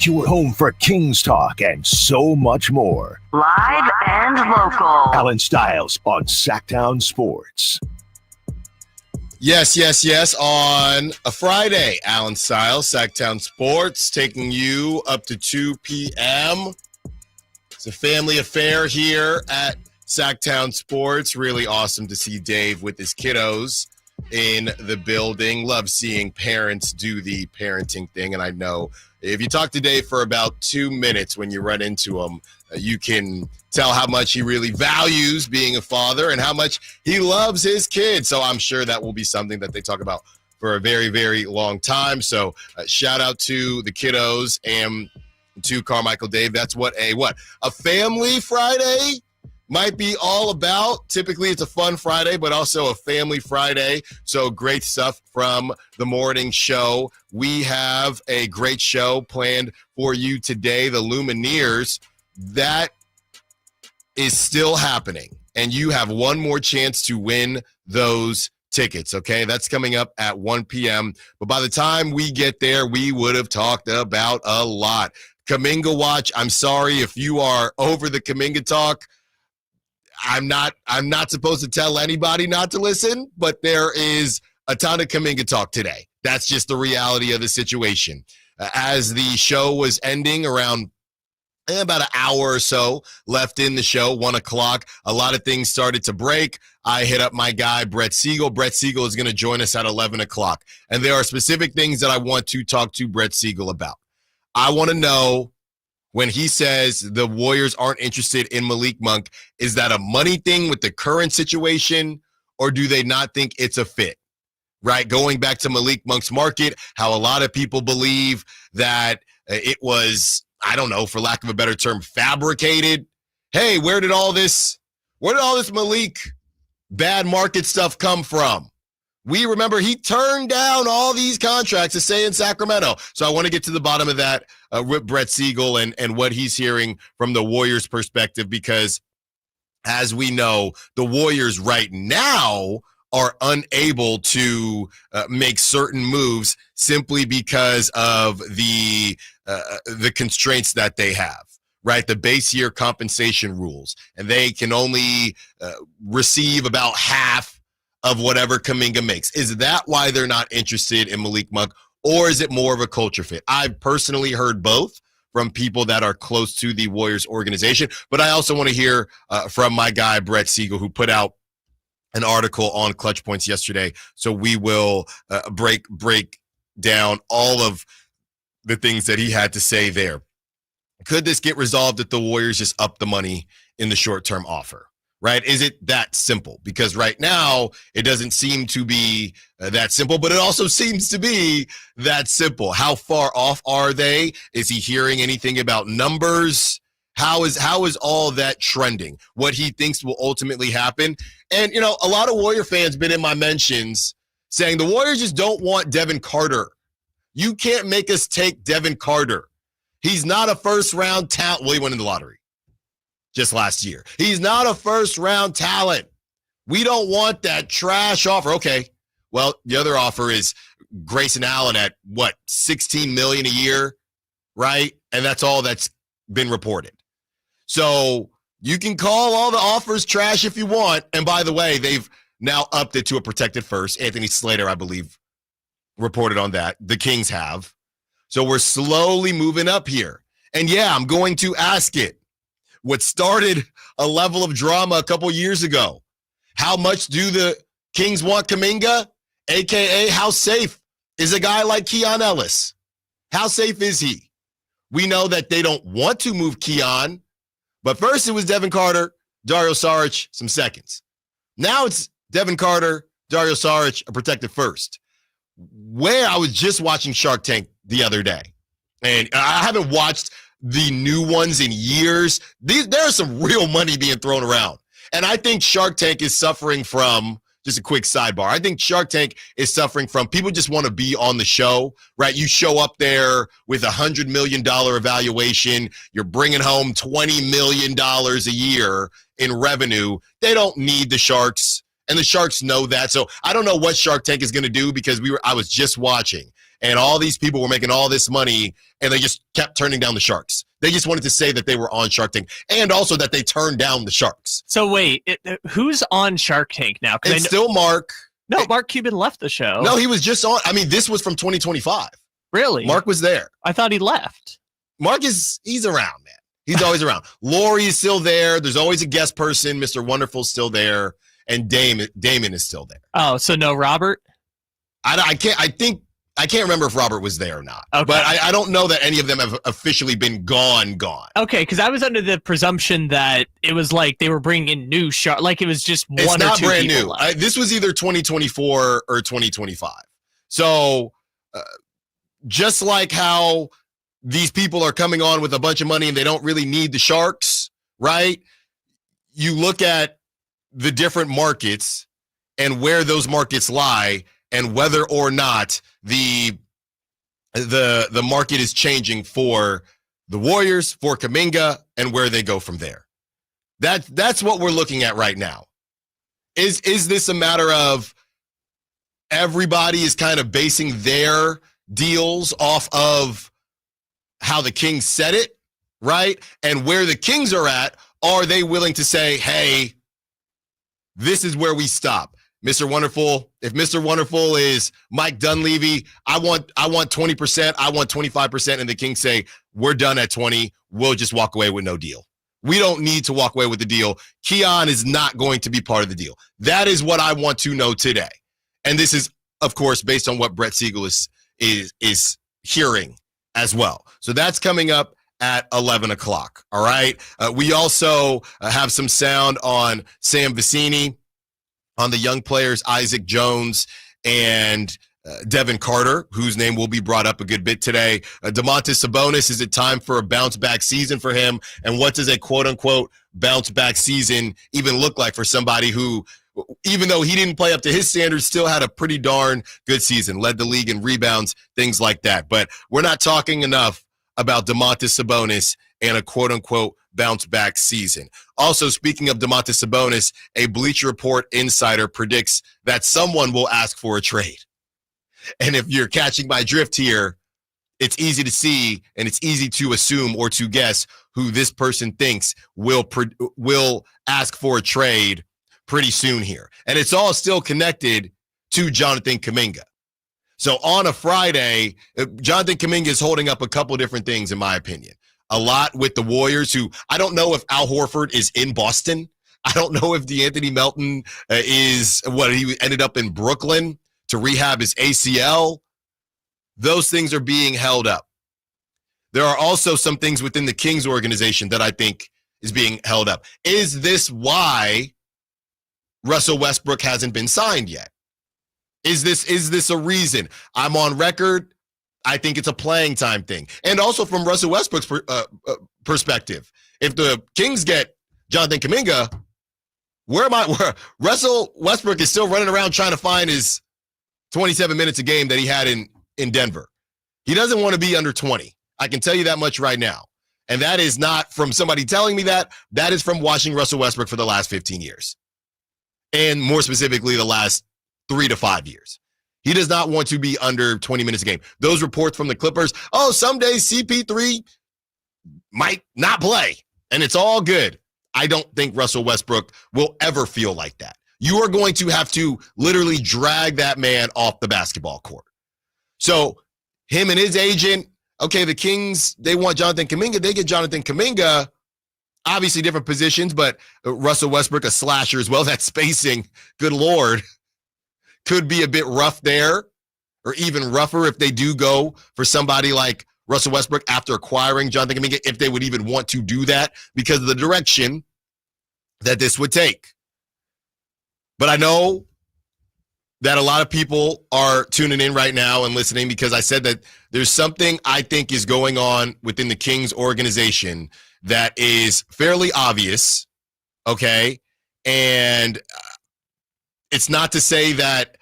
your home for Kings talk and so much more. Live and local. Allen Stiles on Sacktown Sports. Yes. On a Friday, Allen Stiles, Sacktown Sports, taking you up to 2 p.m. It's a family affair here at Sacktown Sports. Really awesome to see Dave with his kiddos in the building. Love seeing parents do the parenting thing. And I know if you talk to Dave for about 2 minutes when you run into him, you can tell how much he really values being a father and how much he loves his kids. So I'm sure that will be something that they talk about for a very, very long time. So shout out to the kiddos and to Carmichael Dave. That's what a family Friday might be all about. Typically, it's a fun Friday, but also a family Friday. So great stuff from the morning show. We have a great show planned for you today. The Lumineers, that is still happening. And you have one more chance to win those tickets, okay? That's coming up at 1 p.m. But by the time we get there, we would have talked about a lot. Kuminga watch, I'm sorry if you are over the Kuminga talk. I'm not supposed to tell anybody not to listen, but there is a ton of Kuminga talk today. That's just the reality of the situation. As the show was ending around about an hour or so left in the show, 1 o'clock, a lot of things started to break. I hit up my guy, Brett Siegel. Brett Siegel is going to join us at 11 o'clock. And there are specific things that I want to talk to Brett Siegel about. I want to know, when he says the Warriors aren't interested in Malik Monk, is that a money thing with the current situation, or do they not think it's a fit? Right? Going back to Malik Monk's market, how a lot of people believe that it was, I don't know, for lack of a better term, fabricated. Hey, where did all this Malik bad market stuff come from? We remember he turned down all these contracts to stay in Sacramento. So I want to get to the bottom of that with Brett Siegel and what he's hearing from the Warriors' perspective, because as we know, the Warriors right now are unable to make certain moves simply because of the constraints that they have, right? The base year compensation rules, and they can only receive about half of whatever Kuminga makes. Is that why they're not interested in Malik Monk, or is it more of a culture fit? I've personally heard both from people that are close to the Warriors organization, but I also want to hear from my guy, Brett Siegel, who put out an article on Clutch Points yesterday. So we will break down all of the things that he had to say there. Could this get resolved if the Warriors just up the money in the short-term offer? Right? Is it that simple? Because right now, it doesn't seem to be that simple, but it also seems to be that simple. How far off are they? Is he hearing anything about numbers? How is all that trending? What he thinks will ultimately happen? And, a lot of Warrior fans been in my mentions saying the Warriors just don't want Devin Carter. You can't make us take Devin Carter. He's not a first-round talent. Well, he went in the lottery just last year. He's not a first-round talent. We don't want that trash offer. Okay, well, the other offer is Grayson Allen at, $16 million a year, right? And that's all that's been reported. So you can call all the offers trash if you want. And by the way, they've now upped it to a protected first. Anthony Slater, I believe, reported on that. The Kings have. So we're slowly moving up here. And yeah, I'm going to ask it. What started a level of drama a couple years ago, how much do the Kings want Kuminga? AKA, how safe is a guy like Keon Ellis? How safe is he? We know that they don't want to move Keon, but first it was Devin Carter, Dario Saric, some seconds. Now it's Devin Carter, Dario Saric, a protected first. Where I was just watching Shark Tank the other day, and I haven't watched the new ones in years. There's some real money being thrown around. And I think Shark Tank is suffering from, just a quick sidebar, I think Shark Tank is suffering from people just want to be on the show, right? You show up there with $100 million evaluation. You're bringing home $20 million a year in revenue. They don't need the Sharks, and the Sharks know that. So I don't know what Shark Tank is going to do, because I was just watching, and all these people were making all this money, and they just kept turning down the Sharks. They just wanted to say that they were on Shark Tank, and also that they turned down the Sharks. So wait, who's on Shark Tank now? It's still Mark. No, Mark Cuban left the show. No, he was just on. I mean, this was from 2025. Really? Mark was there. I thought he left. Mark he's around, man. He's always around. Lori is still there. There's always a guest person. Mr. Wonderful's still there. And Damon is still there. Oh, so no Robert? I can't remember if Robert was there or not. Okay. But I don't know that any of them have officially been gone. Okay, because I was under the presumption that it was like they were bringing in new Shark, like it was just one or two people. It's not brand new. This was either 2024 or 2025. So just like how these people are coming on with a bunch of money and they don't really need the Sharks, right? You look at the different markets and where those markets lie and whether or not the market is changing for the Warriors, for Kuminga, and where they go from there. That's what we're looking at right now. Is this a matter of everybody is kind of basing their deals off of how the Kings said it, right? And where the Kings are at, are they willing to say, hey, this is where we stop? Mr. Wonderful, if Mr. Wonderful is Mike Dunleavy, I want 20%, I want 25%, and the Kings say, we're done at 20, we'll just walk away with no deal. We don't need to walk away with the deal. Keon is not going to be part of the deal. That is what I want to know today. And this is, of course, based on what Brett Siegel is hearing as well. So that's coming up at 11 o'clock, all right? We also have some sound on Sam Vecini, on the young players Isaac Jones and Devin Carter, whose name will be brought up a good bit today. Domantas Sabonis, is it time for a bounce-back season for him? And what does a quote-unquote bounce-back season even look like for somebody who, even though he didn't play up to his standards, still had a pretty darn good season, led the league in rebounds, things like that. But we're not talking enough about Domantas Sabonis and a quote-unquote bounce-back season. Also, speaking of Domantas Sabonis, a Bleacher Report insider predicts that someone will ask for a trade. And if you're catching my drift here, it's easy to see and it's easy to assume or to guess who this person thinks will ask for a trade pretty soon here. And it's all still connected to Jonathan Kuminga. So on a Friday, Jonathan Kuminga is holding up a couple different things, in my opinion. A lot with the Warriors, who I don't know if Al Horford is in Boston. I don't know if DeAnthony Melton he ended up in Brooklyn to rehab his ACL. Those things are being held up. There are also some things within the Kings organization that I think is being held up. Is this why Russell Westbrook hasn't been signed yet? Is this a reason? I'm on record. I think it's a playing time thing. And also from Russell Westbrook's perspective, if the Kings get Jonathan Kuminga, where Russell Westbrook is still running around trying to find his 27 minutes a game that he had in Denver. He doesn't want to be under 20. I can tell you that much right now. And that is not from somebody telling me that. That is from watching Russell Westbrook for the last 15 years. And more specifically, the last 3 to 5 years. He does not want to be under 20 minutes a game. Those reports from the Clippers, some days CP3 might not play, and it's all good. I don't think Russell Westbrook will ever feel like that. You are going to have to literally drag that man off the basketball court. So him and his agent, okay, the Kings, they want Jonathan Kuminga. They get Jonathan Kuminga, obviously different positions, but Russell Westbrook, a slasher as well. That spacing, good Lord, could be a bit rough there, or even rougher if they do go for somebody like Russell Westbrook after acquiring Jonathan Kuminga, if they would even want to do that because of the direction that this would take. But I know that a lot of people are tuning in right now and listening because I said that there's something I think is going on within the Kings organization that is fairly obvious, okay? And it's not to say that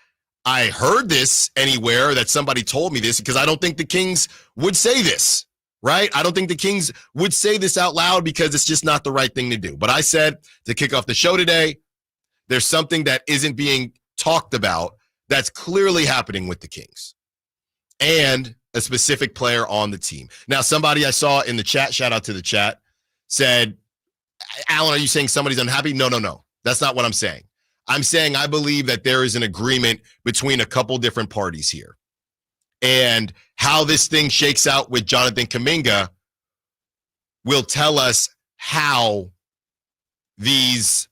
I heard this anywhere, that somebody told me this, because I don't think the Kings would say this, right? I don't think the Kings would say this out loud because it's just not the right thing to do. But I said to kick off the show today, there's something that isn't being talked about that's clearly happening with the Kings. and a specific player on the team. Now, somebody I saw in the chat, shout out to the chat, said, Alan, are you saying somebody's unhappy? No. That's not what I'm saying. I'm saying I believe that there is an agreement between a couple different parties here. And how this thing shakes out with Jonathan Kuminga will tell us how these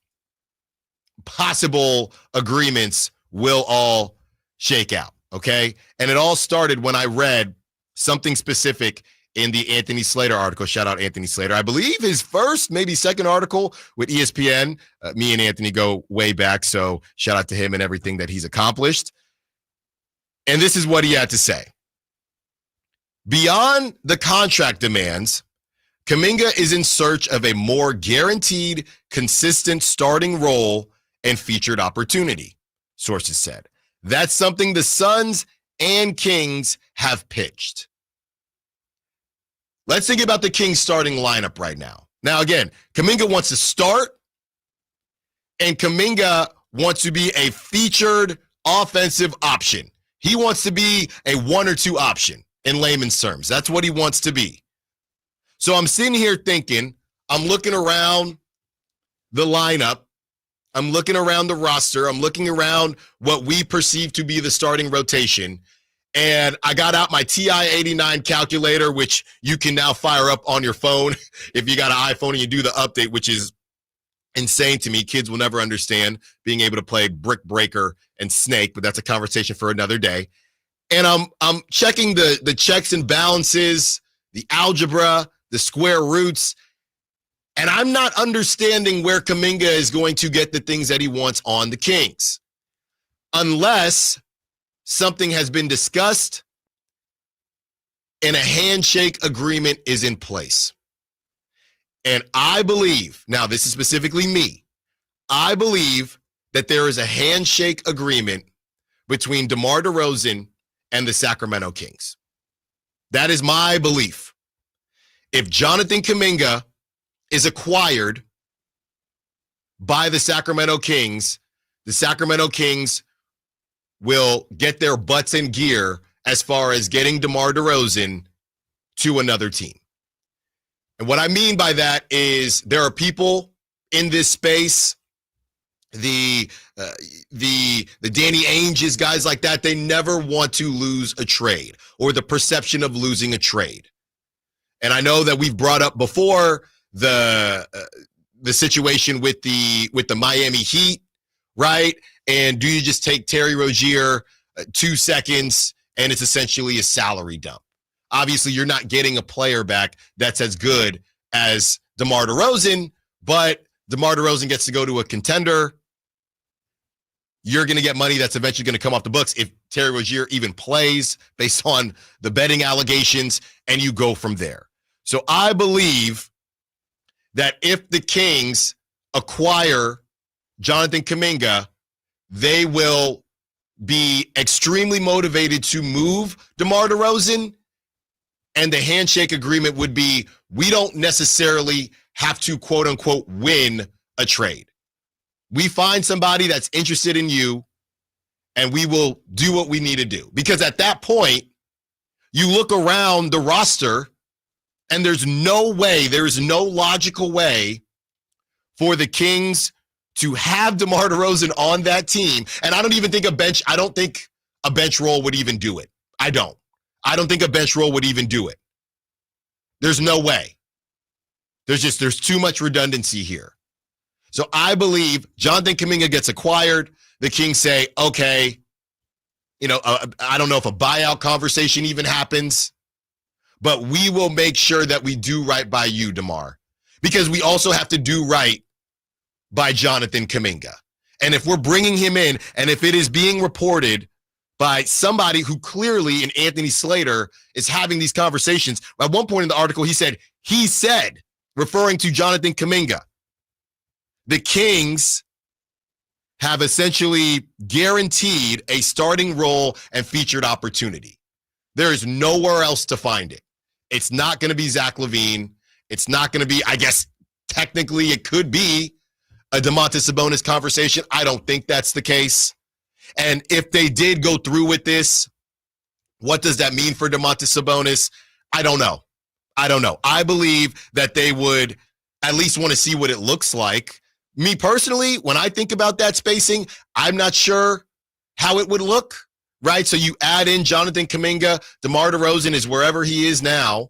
possible agreements will all shake out, okay? And it all started when I read something specific in the Anthony Slater article. Shout out Anthony Slater. I believe his first, maybe second article with ESPN. Me and Anthony go way back, so shout out to him and everything that he's accomplished. And this is what he had to say. Beyond the contract demands, Kuminga is in search of a more guaranteed, consistent starting role and featured opportunity, sources said. That's something the Suns and Kings have pitched. Let's think about the Kings starting lineup right now. Now, again, Kuminga wants to start, and Kuminga wants to be a featured offensive option. He wants to be a 1 or 2 option in layman's terms. That's what he wants to be. So I'm sitting here thinking, I'm looking around the lineup, I'm looking around the roster, I'm looking around what we perceive to be the starting rotation, and I got out my TI-89 calculator, which you can now fire up on your phone if you got an iPhone and you do the update, which is insane to me. Kids will never understand being able to play Brick Breaker and Snake, but that's a conversation for another day. And I'm checking the checks and balances, the algebra, the square roots, and I'm not understanding where Kuminga is going to get the things that he wants on the Kings. Unless something has been discussed and a handshake agreement is in place. And I believe, now this is specifically me, I believe that there is a handshake agreement between DeMar DeRozan and the Sacramento Kings. That is my belief. If Jonathan Kuminga is acquired by the Sacramento Kings will get their butts in gear as far as getting DeMar DeRozan to another team. And what I mean by that is there are people in this space, the Danny Ainges, guys like that, they never want to lose a trade or the perception of losing a trade. And I know that we've brought up before the situation with the Miami Heat, right? And do you just take Terry Rozier 2 seconds and it's essentially a salary dump? Obviously, you're not getting a player back that's as good as DeMar DeRozan, but DeMar DeRozan gets to go to a contender. You're going to get money that's eventually going to come off the books if Terry Rozier even plays based on the betting allegations, and you go from there. So I believe that if the Kings acquire Jonathan Kuminga, they will be extremely motivated to move DeMar DeRozan, and the handshake agreement would be, we don't necessarily have to, quote unquote, win a trade. We find somebody that's interested in you, and we will do what we need to do. Because at that point, you look around the roster, and there's no logical way for the Kings to have DeMar DeRozan on that team. And I don't think a bench role would even do it. I don't think a bench role would even do it. There's no way. There's too much redundancy here. So I believe Jonathan Kuminga gets acquired. The Kings say, okay, I don't know if a buyout conversation even happens, but we will make sure that we do right by you, DeMar, because we also have to do right by Jonathan Kuminga. And if we're bringing him in, and if it is being reported by somebody who clearly in Anthony Slater is having these conversations, at one point in the article, he said, referring to Jonathan Kuminga, the Kings have essentially guaranteed a starting role and featured opportunity. There is nowhere else to find it. It's not going to be Zach LaVine. It's not going to be, I guess, technically it could be a Domantas Sabonis conversation. I don't think that's the case. And if they did go through with this, What does that mean for Domantas Sabonis? I don't know. I believe that they would at least want to see what it looks like. Me personally, when I think about that spacing, I'm not sure how it would look, right? So you add in Jonathan Kuminga, DeMar DeRozan is wherever he is now,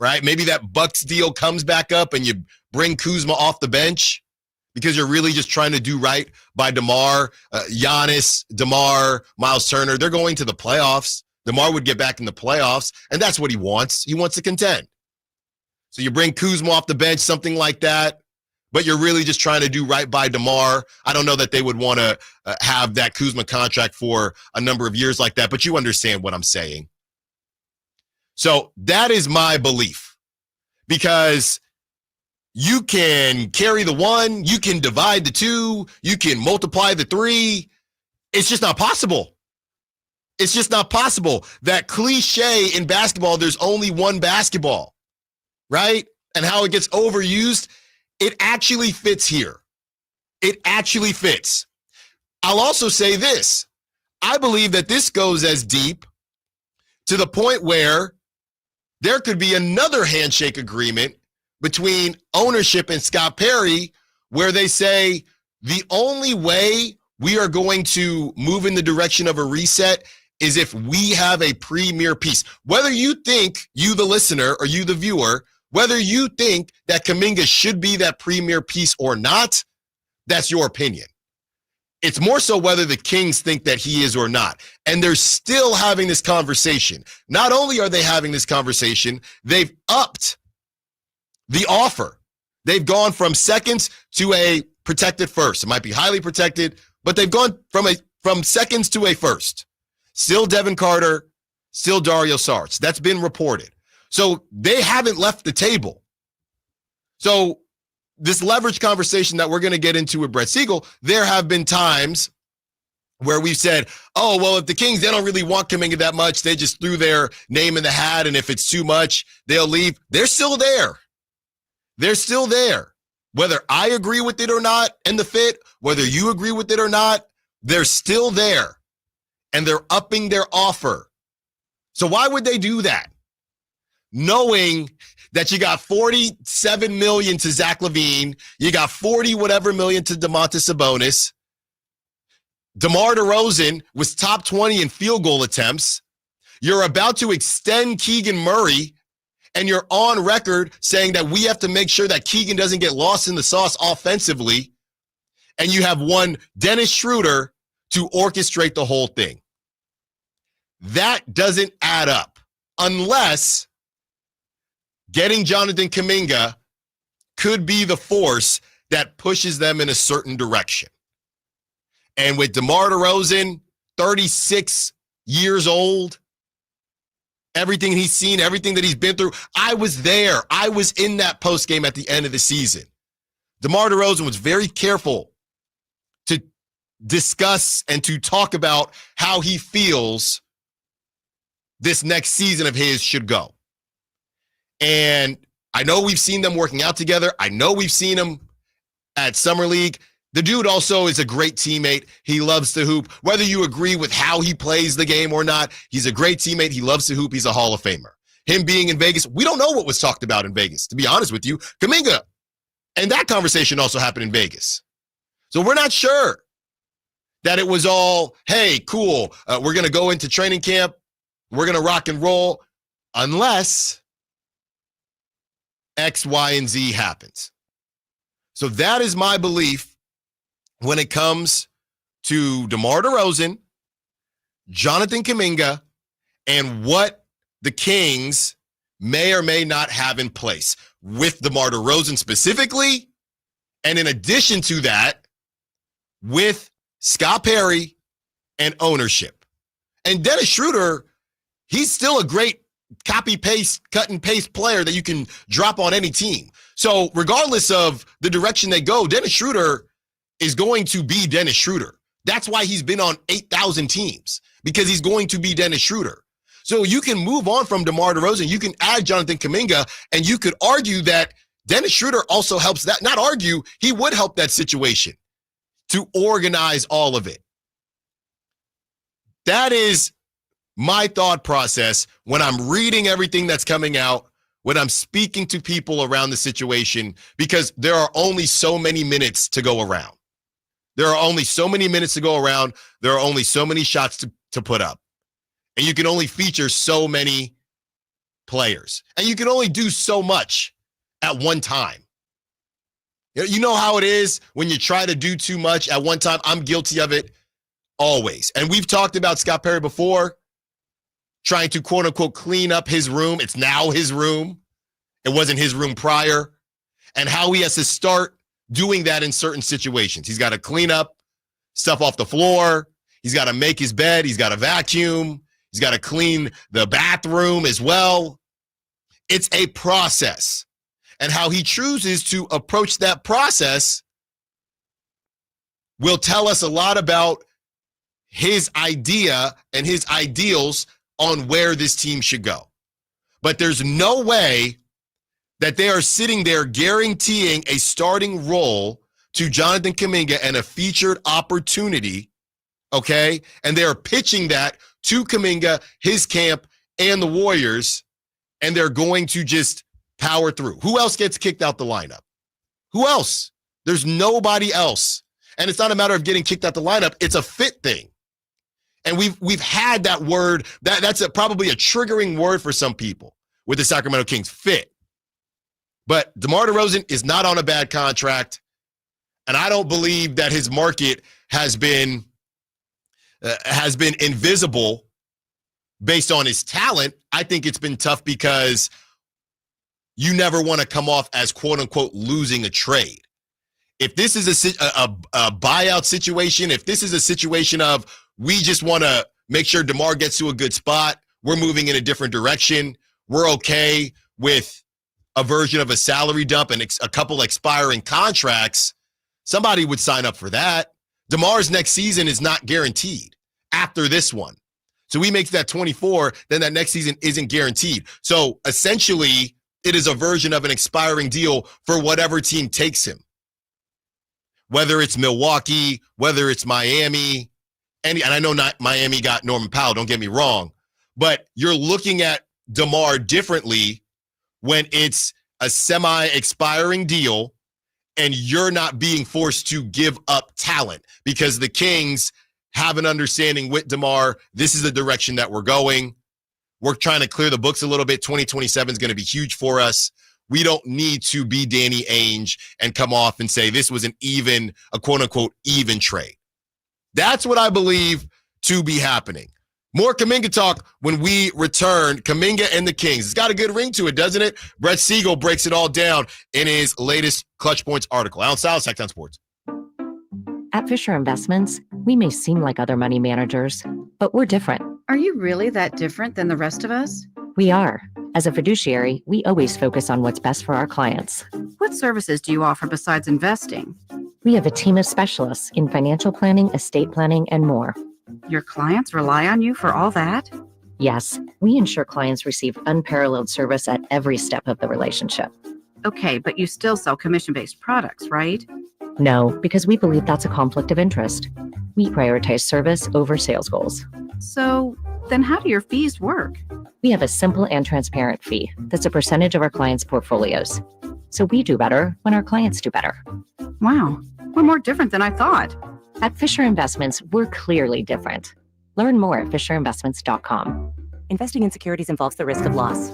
right? Maybe that Bucks deal comes back up and you bring Kuzma off the bench because you're really just trying to do right by DeMar, Giannis, DeMar, Miles Turner. They're going to the playoffs. DeMar would get back in the playoffs, and that's what he wants. He wants to contend. So you bring Kuzma off the bench, something like that, but you're really just trying to do right by DeMar. I don't know that they would want to have that Kuzma contract for a number of years like that, but you understand what I'm saying. So that is my belief, because you can carry the one, you can divide the two, you can multiply the three. It's just not possible. It's just not possible. That cliche in basketball, there's only one basketball, right? And how it gets overused, it actually fits here. It actually fits. I'll also say this. I believe that this goes as deep to the point where there could be another handshake agreement between ownership and Scott Perry, where they say the only way we are going to move in the direction of a reset is if we have a premier piece. Whether you think, you the listener or you the viewer, whether you think that Kuminga should be that premier piece or not, that's your opinion. It's more so whether the Kings think that he is or not. And they're still having this conversation. Not only are they having this conversation, they've upped the offer. They've gone from seconds to a protected first. It might be highly protected, but they've gone from seconds to a first. Still Devin Carter, still Dario Saric. That's been reported. So they haven't left the table. So this leverage conversation that we're going to get into with Brett Siegel, there have been times where we've said, oh, well, if the Kings, they don't really want Kuminga that much. They just threw their name in the hat, and if it's too much, they'll leave. They're still there. They're still there. Whether I agree with it or not and the fit, whether you agree with it or not, they're still there. And they're upping their offer. So why would they do that? Knowing that you got $47 million to Zach LaVine, you got 40 whatever million to Domantas Sabonis. DeMar DeRozan was top 20 in field goal attempts. You're about to extend Keegan Murray, and you're on record saying that we have to make sure that Keegan doesn't get lost in the sauce offensively. And you have one Dennis Schroeder to orchestrate the whole thing. That doesn't add up unless getting Jonathan Kuminga could be the force that pushes them in a certain direction. And with DeMar DeRozan, 36 years old, everything he's seen, everything that he's been through, I was there. I was in that postgame at the end of the season. DeMar DeRozan was very careful to discuss and to talk about how he feels this next season of his should go. And I know we've seen them working out together. I know we've seen him at Summer League. The dude also is a great teammate. He loves to hoop. Whether you agree with how he plays the game or not, he's a great teammate. He loves to hoop. He's a Hall of Famer. Him being in Vegas, we don't know what was talked about in Vegas, to be honest with you. Kuminga, and that conversation also happened in Vegas. So we're not sure that it was all, hey, cool, we're going to go into training camp, we're going to rock and roll, unless X, Y, and Z happens. So that is my belief when it comes to DeMar DeRozan, Jonathan Kuminga, and what the Kings may or may not have in place with DeMar DeRozan specifically, and in addition to that, with Scott Perry and ownership. And Dennis Schroeder, he's still a great copy-paste, cut-and-paste player that you can drop on any team. So regardless of the direction they go, Dennis Schroeder is going to be Dennis Schroeder. That's why he's been on 8,000 teams, because he's going to be Dennis Schroeder. So you can move on from DeMar DeRozan. You can add Jonathan Kuminga, and you could argue that Dennis Schroeder also helps that. Not argue, he would help that situation to organize all of it. That is my thought process when I'm reading everything that's coming out, when I'm speaking to people around the situation, because there are only so many minutes to go around. There are only so many minutes to go around. There are only so many shots to put up. And you can only feature so many players. And you can only do so much at one time. You know how it is when you try to do too much at one time. I'm guilty of it always. And we've talked about Scott Perry before, trying to quote unquote clean up his room. It's now his room. It wasn't his room prior. And how he has to start doing that in certain situations. He's got to clean up stuff off the floor. He's got to make his bed. He's got to vacuum. He's got to clean the bathroom as well. It's a process. And how he chooses to approach that process will tell us a lot about his idea and his ideals on where this team should go. But there's no way that they are sitting there guaranteeing a starting role to Jonathan Kuminga and a featured opportunity, okay? And they're pitching that to Kuminga, his camp, and the Warriors, and they're going to just power through. Who else gets kicked out the lineup? Who else? There's nobody else. And it's not a matter of getting kicked out the lineup. It's a fit thing. And we've had that word. That's probably a triggering word for some people with the Sacramento Kings, fit. But DeMar DeRozan is not on a bad contract. And I don't believe that his market has been invisible based on his talent. I think it's been tough because you never want to come off as quote unquote losing a trade. If this is a buyout situation, if this is a situation of we just want to make sure DeMar gets to a good spot, we're moving in a different direction, we're okay with a version of a salary dump and a couple expiring contracts, somebody would sign up for that. DeMar's next season is not guaranteed after this one. So he makes that 24, then that next season isn't guaranteed. So essentially, it is a version of an expiring deal for whatever team takes him. Whether it's Milwaukee, whether it's Miami, and I know not Miami got Norman Powell, don't get me wrong, but you're looking at DeMar differently when it's a semi-expiring deal and you're not being forced to give up talent because the Kings have an understanding with DeMar. This is the direction that we're going. We're trying to clear the books a little bit. 2027 is going to be huge for us. We don't need to be Danny Ainge and come off and say this was a quote-unquote even trade. That's what I believe to be happening. More Kuminga talk when we return. Kuminga and the Kings. It's got a good ring to it, doesn't it? Brett Siegel breaks it all down in his latest Clutch Points article. Allen Stiles, Sacramento Sports. At Fisher Investments, we may seem like other money managers, but we're different. Are you really that different than the rest of us? We are. As a fiduciary, we always focus on what's best for our clients. What services do you offer besides investing? We have a team of specialists in financial planning, estate planning, and more. Your clients rely on you for all that? Yes, we ensure clients receive unparalleled service at every step of the relationship. Okay, but you still sell commission-based products, right? No, because we believe that's a conflict of interest. We prioritize service over sales goals. So then how do your fees work? We have a simple and transparent fee that's a percentage of our clients' portfolios. So we do better when our clients do better. Wow, we're more different than I thought. At Fisher Investments, we're clearly different. Learn more at fisherinvestments.com. Investing in securities involves the risk of loss.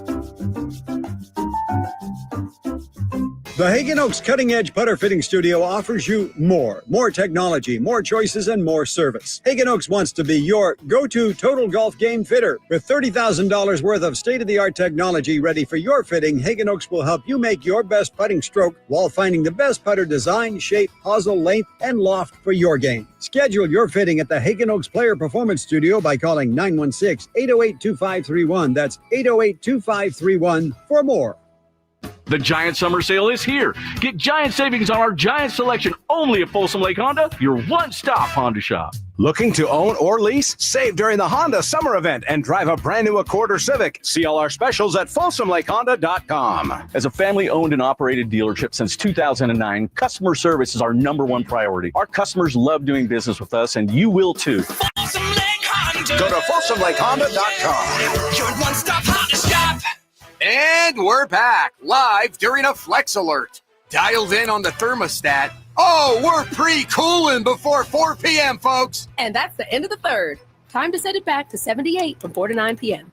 The Hagen Oaks Cutting Edge Putter Fitting Studio offers you more technology, more choices, and more service. Hagen Oaks wants to be your go-to total golf game fitter. With $30,000 worth of state-of-the-art technology ready for your fitting, Hagen Oaks will help you make your best putting stroke while finding the best putter design, shape, hosel, length, and loft for your game. Schedule your fitting at the Hagen Oaks Player Performance Studio by calling 916-808-2531. That's 808-2531 for more. The Giant Summer Sale is here. Get giant savings on our giant selection only at Folsom Lake Honda, your one-stop Honda shop. Looking to own or lease? Save during the Honda Summer Event and drive a brand new Accord or Civic. See all our specials at FolsomLakeHonda.com. As a family-owned and operated dealership since 2009, customer service is our number one priority. Our customers love doing business with us, and you will too. Folsom Lake Honda. Go to FolsomLakeHonda.com. Your one-stop Honda shop. And we're back, live during a Flex Alert. Dialed in on the thermostat. Oh, we're pre-cooling before 4 p.m., folks. And that's the end of the third. Time to set it back to 78 from 4 to 9 p.m.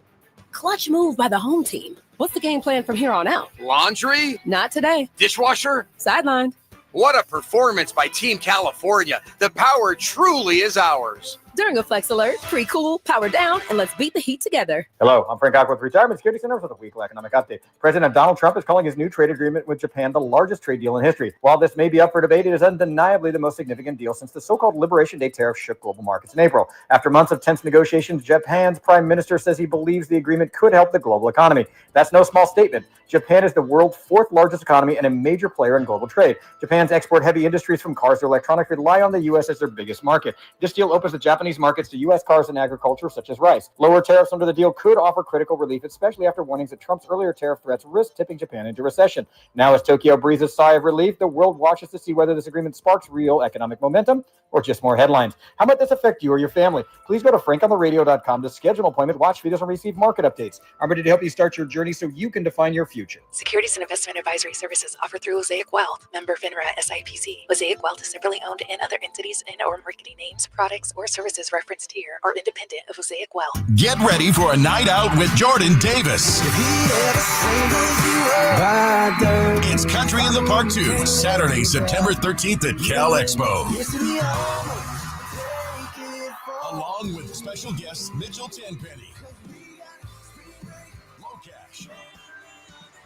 Clutch move by the home team. What's the game plan from here on out? Laundry? Not today. Dishwasher? Sidelined. What a performance by Team California. The power truly is ours. During a Flex Alert, pre-cool, power down, and let's beat the heat together. Hello, I'm Frank Ock with Retirement Security Center with a weekly economic update. President Donald Trump is calling his new trade agreement with Japan the largest trade deal in history. While this may be up for debate, it is undeniably the most significant deal since the so-called Liberation Day tariffs shook global markets in April. After months of tense negotiations, Japan's prime minister says he believes the agreement could help the global economy. That's no small statement. Japan is the world's fourth largest economy and a major player in global trade. Japan's export-heavy industries from cars to electronics rely on the U.S. as their biggest market. This deal opens the Japanese markets to U.S. cars and agriculture, such as rice. Lower tariffs under the deal could offer critical relief, especially after warnings that Trump's earlier tariff threats risk tipping Japan into recession. Now, as Tokyo breathes a sigh of relief, the world watches to see whether this agreement sparks real economic momentum or just more headlines. How might this affect you or your family? Please go to frankontheradio.com to schedule an appointment, watch videos, and receive market updates. I'm ready to help you start your journey so you can define your future. Securities and investment advisory services offered through Mosaic Wealth, member FINRA SIPC. Mosaic Wealth is separately owned, and other entities and or marketing names, products, or services referenced here are independent of Mosaic Wealth. Get ready for a night out with Jordan Davis. It's Country in the Park 2, Saturday, September 13th at Cal Expo. Along with special guests Mitchell Tenpenny, Locash,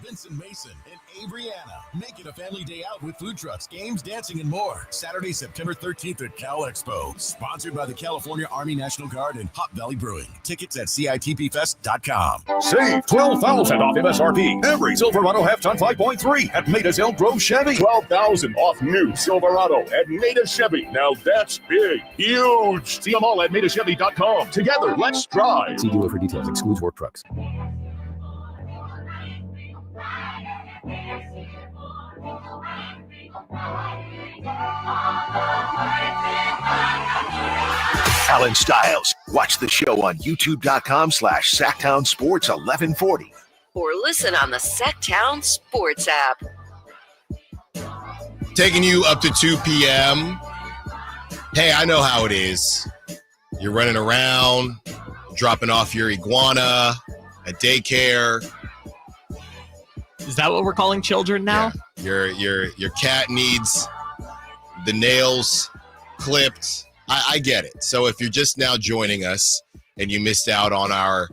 Vincent Mason, and Abriana. Make it a family day out with food trucks, games, dancing, and more. Saturday, September 13th at Cal Expo. Sponsored by the California Army National Guard and Hop Valley Brewing. Tickets at CITPFest.com. Save $12,000 off MSRP. Every Silverado half-ton 5.3 at Maida's Elk Grove Chevy. $12,000 off new Silverado at Maida Chevy. Now that's big. Huge. See them all at MaidaChevy.com. Together, let's drive. See dealer for details. Excludes work trucks. Allen Stiles. Watch the show on youtube.com/Sacktown Sports 1140. Or listen on the Sacktown Sports app. Taking you up to 2 p.m. Hey, I know how it is. You're running around, dropping off your iguana at daycare. Is that what we're calling children now? Yeah. Your cat needs the nails clipped. I get it. So if you're just now joining us and you missed out on our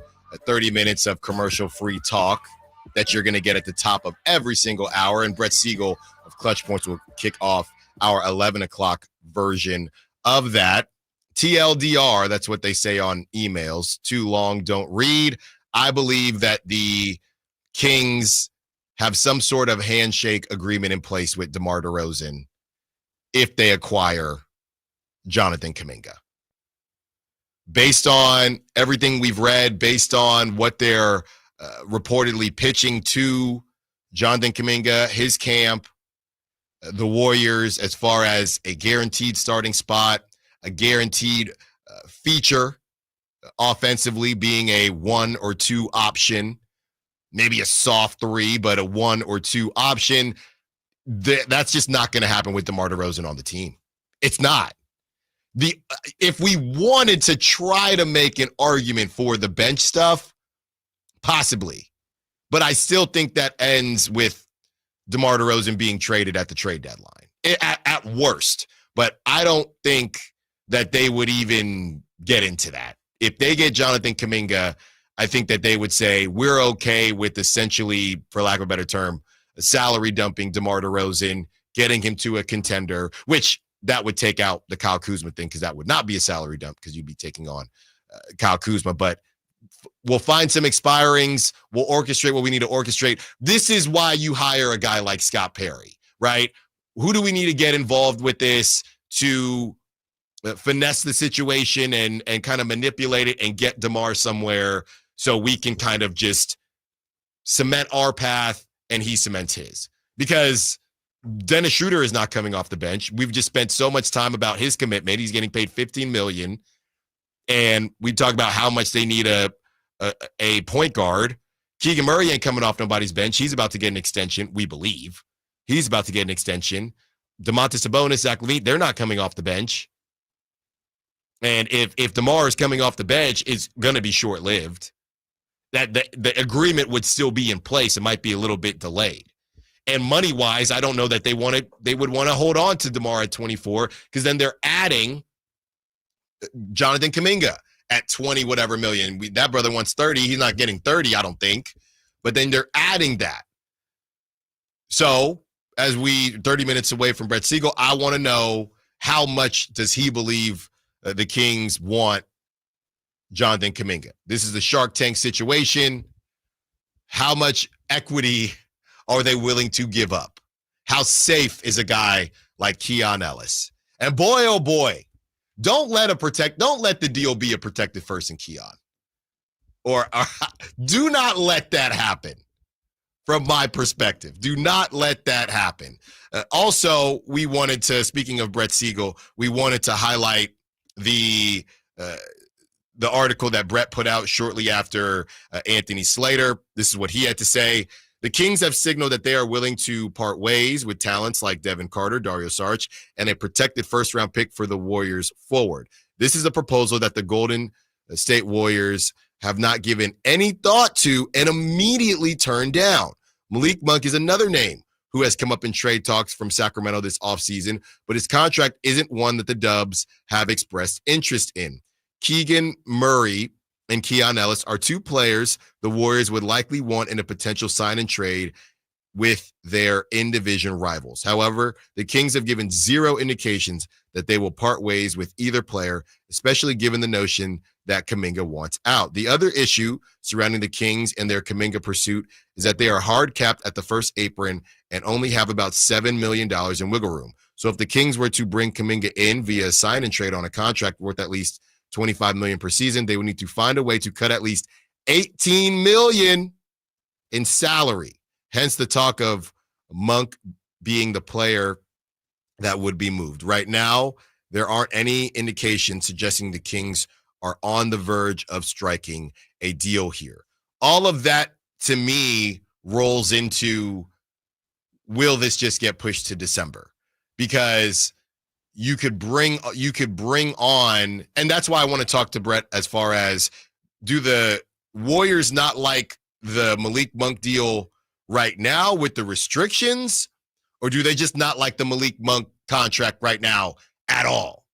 30 minutes of commercial-free talk that you're going to get at the top of every single hour, and Brett Siegel of Clutch Points will kick off our 11 o'clock version of that. TLDR, that's what they say on emails. Too long, don't read. I believe that the Kings have some sort of handshake agreement in place with DeMar DeRozan if they acquire Jonathan Kuminga. Based on everything we've read, based on what they're reportedly pitching to Jonathan Kuminga, his camp, the Warriors, as far as a guaranteed starting spot, a guaranteed feature offensively, being a 1 or 2 option, maybe a soft 3, but a 1 or 2 option. That's just not going to happen with DeMar DeRozan on the team. It's not. If we wanted to try to make an argument for the bench stuff, possibly. But I still think that ends with DeMar DeRozan being traded at the trade deadline, at worst. But I don't think that they would even get into that. If they get Jonathan Kuminga, I think that they would say, we're okay with essentially, for lack of a better term, salary dumping DeMar DeRozan, getting him to a contender, which that would take out the Kyle Kuzma thing, because that would not be a salary dump because you'd be taking on Kyle Kuzma. But we'll find some expirings. We'll orchestrate what we need to orchestrate. This is why you hire a guy like Scott Perry, right? Who do we need to get involved with this to finesse the situation and kind of manipulate it and get DeMar somewhere so we can kind of just cement our path and he cements his? Because Dennis Schroeder is not coming off the bench. We've just spent so much time about his commitment. He's getting paid $15 million. And we talk about how much they need a point guard. Keegan Murray ain't coming off nobody's bench. He's about to get an extension, we believe. He's about to get an extension. Domantas Sabonis, Zach LaVine, they're not coming off the bench. And if DeMar is coming off the bench, it's going to be short-lived. That the agreement would still be in place. It might be a little bit delayed. And money-wise, I don't know that they would want to hold on to DeMar at 24 because then they're adding Jonathan Kuminga at 20 whatever million. That brother wants 30. He's not getting 30, I don't think. But then they're adding that. So, as 30 minutes away from Brett Siegel, I want to know how much does he believe the Kings want Jonathan Kuminga. This is the Shark Tank situation. How much equity are they willing to give up? How safe is a guy like Keon Ellis? And boy, oh boy, don't let the deal be a protected first in Keon. Or do not let that happen. From my perspective, do not let that happen. Also, we wanted to, speaking of Brett Siegel, we wanted to highlight the article that Brett put out shortly after Anthony Slater. This is what he had to say. The Kings have signaled that they are willing to part ways with talents like Devin Carter, Dario Saric, and a protected first-round pick for the Warriors forward. This is a proposal that the Golden State Warriors have not given any thought to and immediately turned down. Malik Monk is another name who has come up in trade talks from Sacramento this offseason, but his contract isn't one that the Dubs have expressed interest in. Keegan Murray and Keon Ellis are two players the Warriors would likely want in a potential sign and trade with their in-division rivals. However, the Kings have given zero indications that they will part ways with either player, especially given the notion that Kuminga wants out. The other issue surrounding the Kings and their Kuminga pursuit is that they are hard capped at the first apron and only have about $7 million in wiggle room. So if the Kings were to bring Kuminga in via a sign and trade on a contract worth at least $25 million per season, they would need to find a way to cut at least $18 million in salary. Hence the talk of Monk being the player that would be moved. Right now, there aren't any indications suggesting the Kings are on the verge of striking a deal here. All of that, to me, rolls into, will this just get pushed to December? Because you could bring on, and that's why I want to talk to Brett as far as, do the Warriors not like the Malik Monk deal right now with the restrictions, or do they just not like the Malik Monk contract right now at all?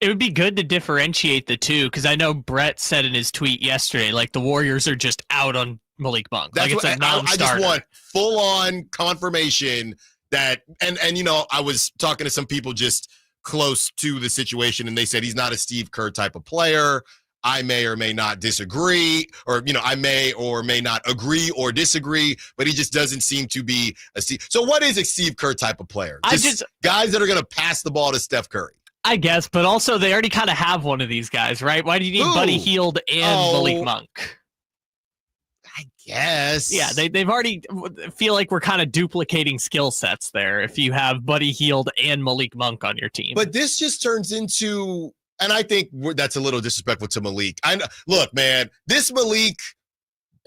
It would be good to differentiate the two, because I know Brett said in his tweet yesterday, like, the Warriors are just out on Malik Monk. That's like, it's a non-starter. I just want full-on confirmation that, and you know, I was talking to some people just close to the situation, and they said he's not a Steve Kerr type of player. I may or may not disagree, or, you know, I may or may not agree or disagree, but he just doesn't seem to be a Steve. So what is a Steve Kerr type of player? Just guys that are going to pass the ball to Steph Curry. I guess, but also they already kind of have one of these guys, right? Why do you need Buddy Hield and Malik Monk? I guess. Yeah, they've already feel like we're kind of duplicating skill sets there if you have Buddy Hield and Malik Monk on your team. But this just turns into, and I think that's a little disrespectful to Malik. Look, man, this Malik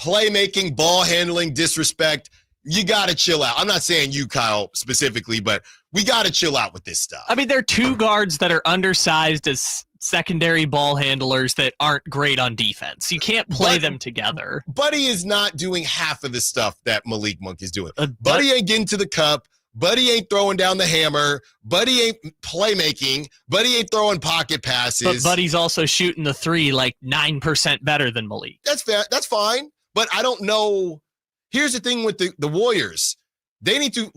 playmaking, ball handling, disrespect, you got to chill out. I'm not saying you, Kyle, specifically, but we got to chill out with this stuff. I mean, they're two guards that are undersized as secondary ball handlers that aren't great on defense. You can't play them together. Buddy is not doing half of the stuff that Malik Monk is doing. Buddy ain't getting to the cup. Buddy ain't throwing down the hammer. Buddy ain't playmaking. Buddy ain't throwing pocket passes. But Buddy's also shooting the three like 9% better than Malik. That's fair. That's fine. But I don't know. Here's the thing with the Warriors. They need to,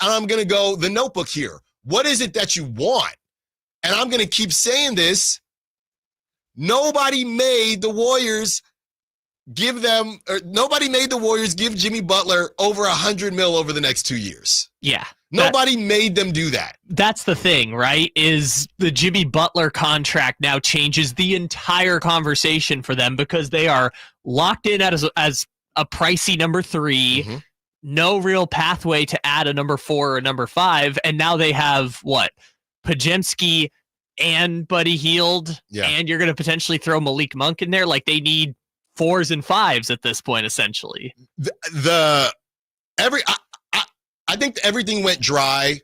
I'm going to go the notebook here. What is it that you want? And I'm going to keep saying this. Nobody made the Warriors give Jimmy Butler over $100 million over the next 2 years. Yeah. Nobody made them do that. That's the thing, right? Is the Jimmy Butler contract now changes the entire conversation for them because they are locked in as a pricey number 3, no real pathway to add a number 4 or a number 5, and now they have what? Podziemski, and Buddy Hield, and you're going to potentially throw Malik Monk in there. Like, they need 4s and 5s at this point, essentially. I think everything went dry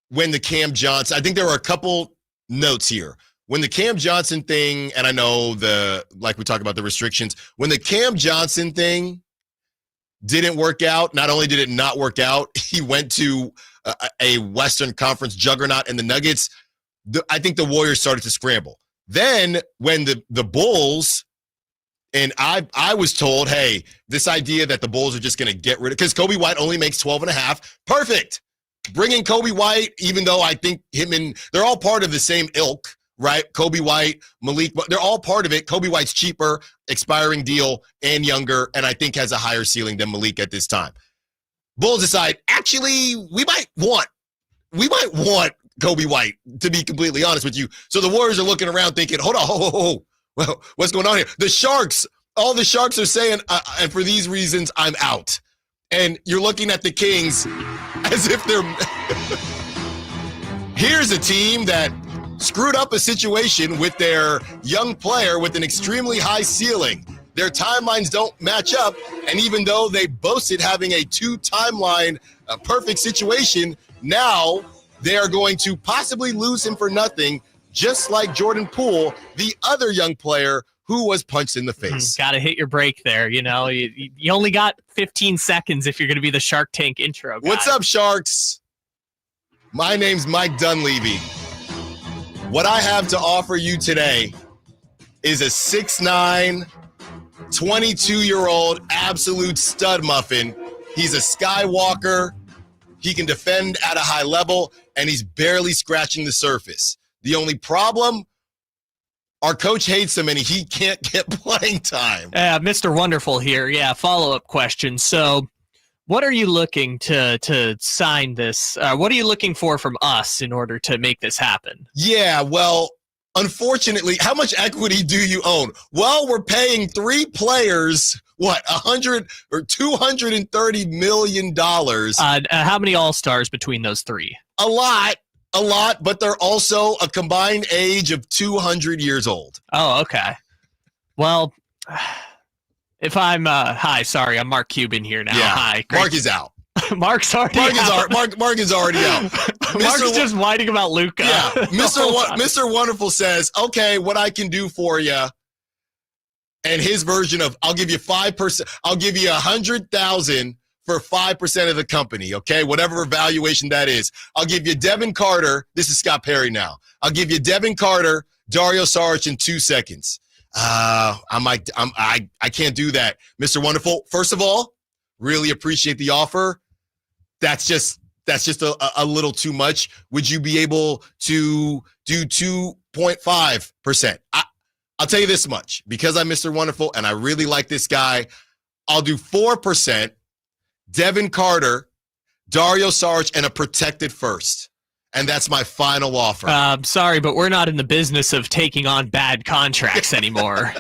when the Cam Johnson. I think there were a couple notes here. When the Cam Johnson thing, and I know like we talked about the restrictions, when the Cam Johnson thing didn't work out, not only did it not work out, he went to a Western Conference juggernaut in the Nuggets. I think the Warriors started to scramble. Then when the Bulls, and I was told, hey, this idea that the Bulls are just going to get rid of, because Kobe White only makes 12.5, perfect. Bring in Kobe White, even though I think they're all part of the same ilk, right? Kobe White, Malik, they're all part of it. Kobe White's cheaper, expiring deal, and younger, and I think has a higher ceiling than Malik at this time. Bulls decide, actually, we might want Kobe White, to be completely honest with you. So the Warriors are looking around thinking, hold on, well, what's going on here? All the Sharks are saying, and for these reasons, I'm out. And you're looking at the Kings as if they're... Here's a team that screwed up a situation with their young player with an extremely high ceiling. Their timelines don't match up, and even though they boasted having a 2-timeline perfect situation, now they are going to possibly lose him for nothing, just like Jordan Poole, the other young player who was punched in the face. Got to hit your break there. You know, you only got 15 seconds if you're going to be the Shark Tank intro guy. What's up, Sharks? My name's Mike Dunleavy. What I have to offer you today is a 6'9", 22-year-old absolute stud muffin. He's a Skywalker. He can defend at a high level, and he's barely scratching the surface. The only problem, our coach hates him, and he can't get playing time. Mr. Wonderful here. Yeah, follow-up question. So what are you looking to sign this? What are you looking for from us in order to make this happen? Yeah, well, unfortunately, how much equity do you own? Well, we're paying 3 players, $100 or $230 million. How many All-Stars between those 3? A lot, but they're also a combined age of 200 years old. Oh, okay. Well, if I'm I'm Mark Cuban here now. Yeah, Hi, great. Mark is out. Mark's already out. Mark is already out. Mark's just whining about Luka. Yeah, Mr. Wonderful says, okay, what I can do for you, and his version of, I'll give you 5%, I'll give you $100,000 for 5% of the company, okay? Whatever valuation that is. I'll give you Devin Carter. This is Scott Perry now. I'll give you Devin Carter, Dario Saric in 2 seconds. I can't do that. Mr. Wonderful, first of all, really appreciate the offer. That's just a little too much. Would you be able to do 2.5%? I'll tell you this much. Because I'm Mr. Wonderful and I really like this guy, I'll do 4%. Devin Carter, Dario Saric, and a protected first. And that's my final offer. Sorry, but we're not in the business of taking on bad contracts anymore.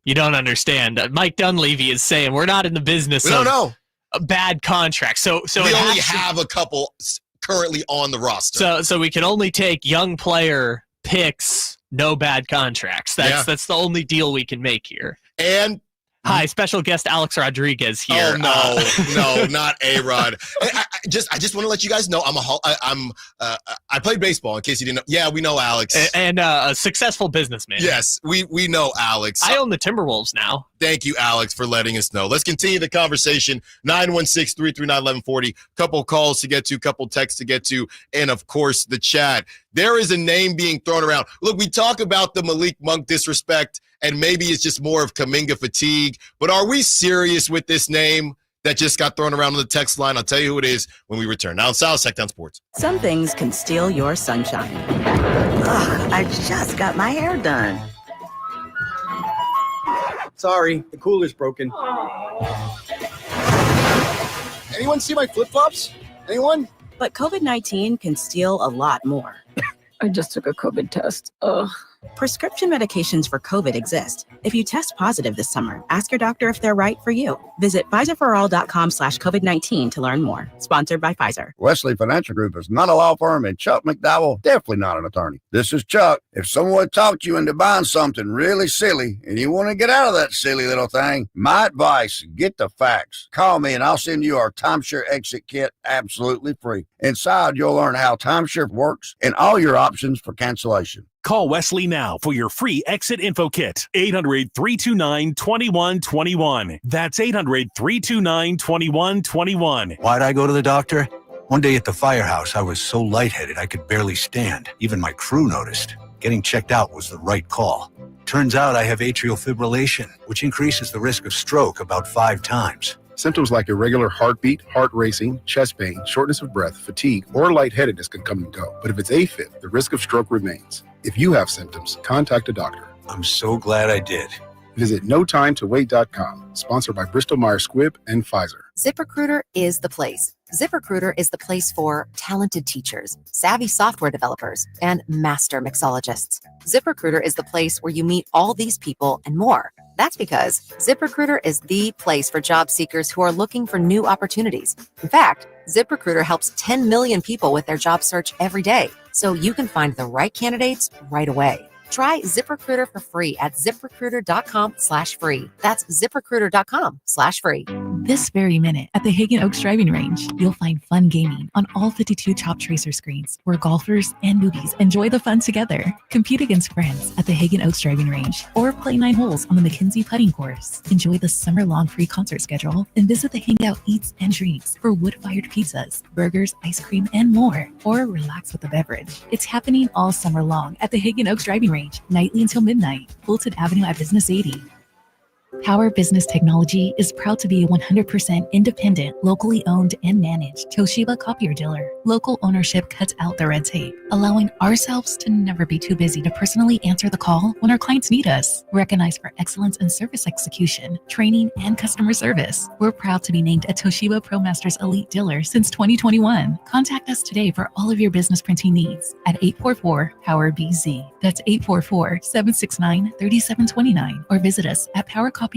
You don't understand. Mike Dunleavy is saying we're not in the business of bad contracts. So we only have a couple currently on the roster. So we can only take young player picks, no bad contracts. That's the only deal we can make here. And hi, special guest Alex Rodriguez here. Oh no, not A-Rod. I just want to let you guys know I played baseball. In case you didn't know. Yeah, we know Alex, and a successful businessman. Yes, we know Alex. I own the Timberwolves now. Thank you, Alex, for letting us know. Let's continue the conversation. 916-339-1140. Couple calls to get to, couple texts to get to, and of course the chat. There is a name being thrown around. Look, we talk about the Malik Monk disrespect, and maybe it's just more of Kuminga fatigue. But are we serious with this name that just got thrown around on the text line? I'll tell you who it is when we return. Now, South Sacktown Sports. Some things can steal your sunshine. Ugh, I just got my hair done. Sorry, the cooler's broken. Anyone see my flip-flops? Anyone? But COVID-19 can steal a lot more. I just took a COVID test. Ugh. Prescription medications for COVID exist. If you test positive this summer, ask your doctor if they're right for you. Visit PfizerForAll.com/COVID-19 to learn more. Sponsored by Pfizer. Wesley Financial Group is not a law firm, and Chuck McDowell definitely not an attorney. This is Chuck. If someone talked you into buying something really silly and you want to get out of that silly little thing, my advice, get the facts. Call me and I'll send you our timeshare exit kit absolutely free. Inside, you'll learn how timeshare works and all your options for cancellation. Call Wesley now for your free exit info kit. 800-329-2121. That's 800-329-2121. Why'd I go to the doctor? One day at the firehouse, I was so lightheaded I could barely stand. Even my crew noticed. Getting checked out was the right call. Turns out I have atrial fibrillation, which increases the risk of stroke about 5 times. Symptoms like irregular heartbeat, heart racing, chest pain, shortness of breath, fatigue, or lightheadedness can come and go. But if it's AFib, the risk of stroke remains. If you have symptoms, contact a doctor. I'm so glad I did. Visit NoTimeToWait.com, sponsored by Bristol-Myers Squibb and Pfizer. ZipRecruiter is the place. ZipRecruiter is the place for talented teachers, savvy software developers, and master mixologists. ZipRecruiter is the place where you meet all these people and more. That's because ZipRecruiter is the place for job seekers who are looking for new opportunities. In fact, ZipRecruiter helps 10 million people with their job search every day, so you can find the right candidates right away. Try ZipRecruiter for free at ZipRecruiter.com/free. That's ZipRecruiter.com/free. This very minute at the Hagen Oaks driving range, you'll find fun gaming on all 52 Top Tracer screens where golfers and newbies enjoy the fun together. Compete against friends at the Hagen Oaks driving range or play 9 holes on the McKenzie putting course. Enjoy the summer-long free concert schedule and visit the Hangout Eats and Drinks for wood-fired pizzas, burgers, ice cream, and more. Or relax with a beverage. It's happening all summer long at the Hagen Oaks driving range. Nightly until midnight. Fulton Avenue at Business 80. Power Business Technology is proud to be a 100% independent, locally owned and managed Toshiba copier dealer. Local ownership cuts out the red tape, allowing ourselves to never be too busy to personally answer the call when our clients need us. Recognized for excellence in service execution, training, and customer service, we're proud to be named a Toshiba ProMasters Elite dealer since 2021. Contact us today for all of your business printing needs at 844-POWER-BZ. That's 844-769-3729. Or visit us at PowerCopiers.com.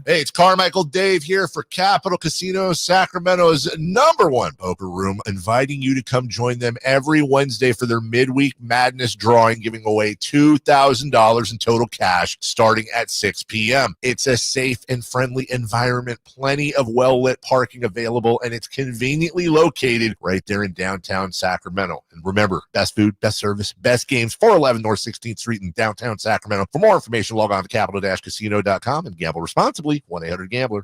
Hey, it's Carmichael Dave here for Capital Casino, Sacramento's #1 poker room, inviting you to come join them every Wednesday for their midweek madness drawing, giving away $2,000 in total cash starting at 6 p.m. It's a safe and friendly environment, plenty of well-lit parking available, and it's conveniently located right there in downtown Sacramento. And remember, best food, best service, best games, 411 North 16th Street in downtown Sacramento. For more information, log on to capital-casino.com and gamble responsibly. 1-800-GAMBLER.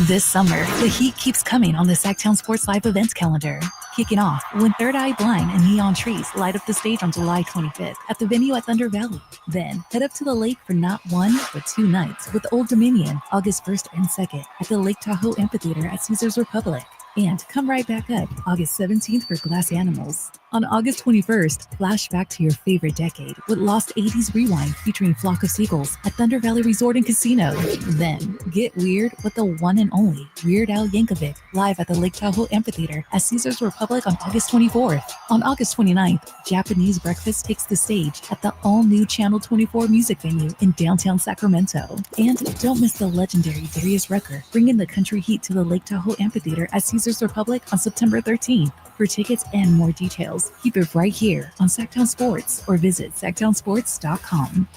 This summer, the heat keeps coming on the Sacktown Sports Live events calendar. Kicking off when Third Eye Blind and Neon Trees light up the stage on July 25th at the venue at Thunder Valley. Then head up to the lake for not 1, but 2 nights with Old Dominion, August 1st and 2nd at the Lake Tahoe Amphitheater at Caesars Republic. And come right back up August 17th for Glass Animals. On August 21st, flash back to your favorite decade with Lost 80s Rewind featuring Flock of Seagulls at Thunder Valley Resort and Casino. Then get weird with the one and only Weird Al Yankovic live at the Lake Tahoe Amphitheater at Caesars Republic on August 24th. On August 29th, Japanese Breakfast takes the stage at the all-new Channel 24 music venue in downtown Sacramento. And don't miss the legendary Darius Rucker bringing the country heat to the Lake Tahoe Amphitheater at Caesars Republic on September 13th. For tickets and more details, keep it right here on Sacktown Sports or visit sacktownsports.com.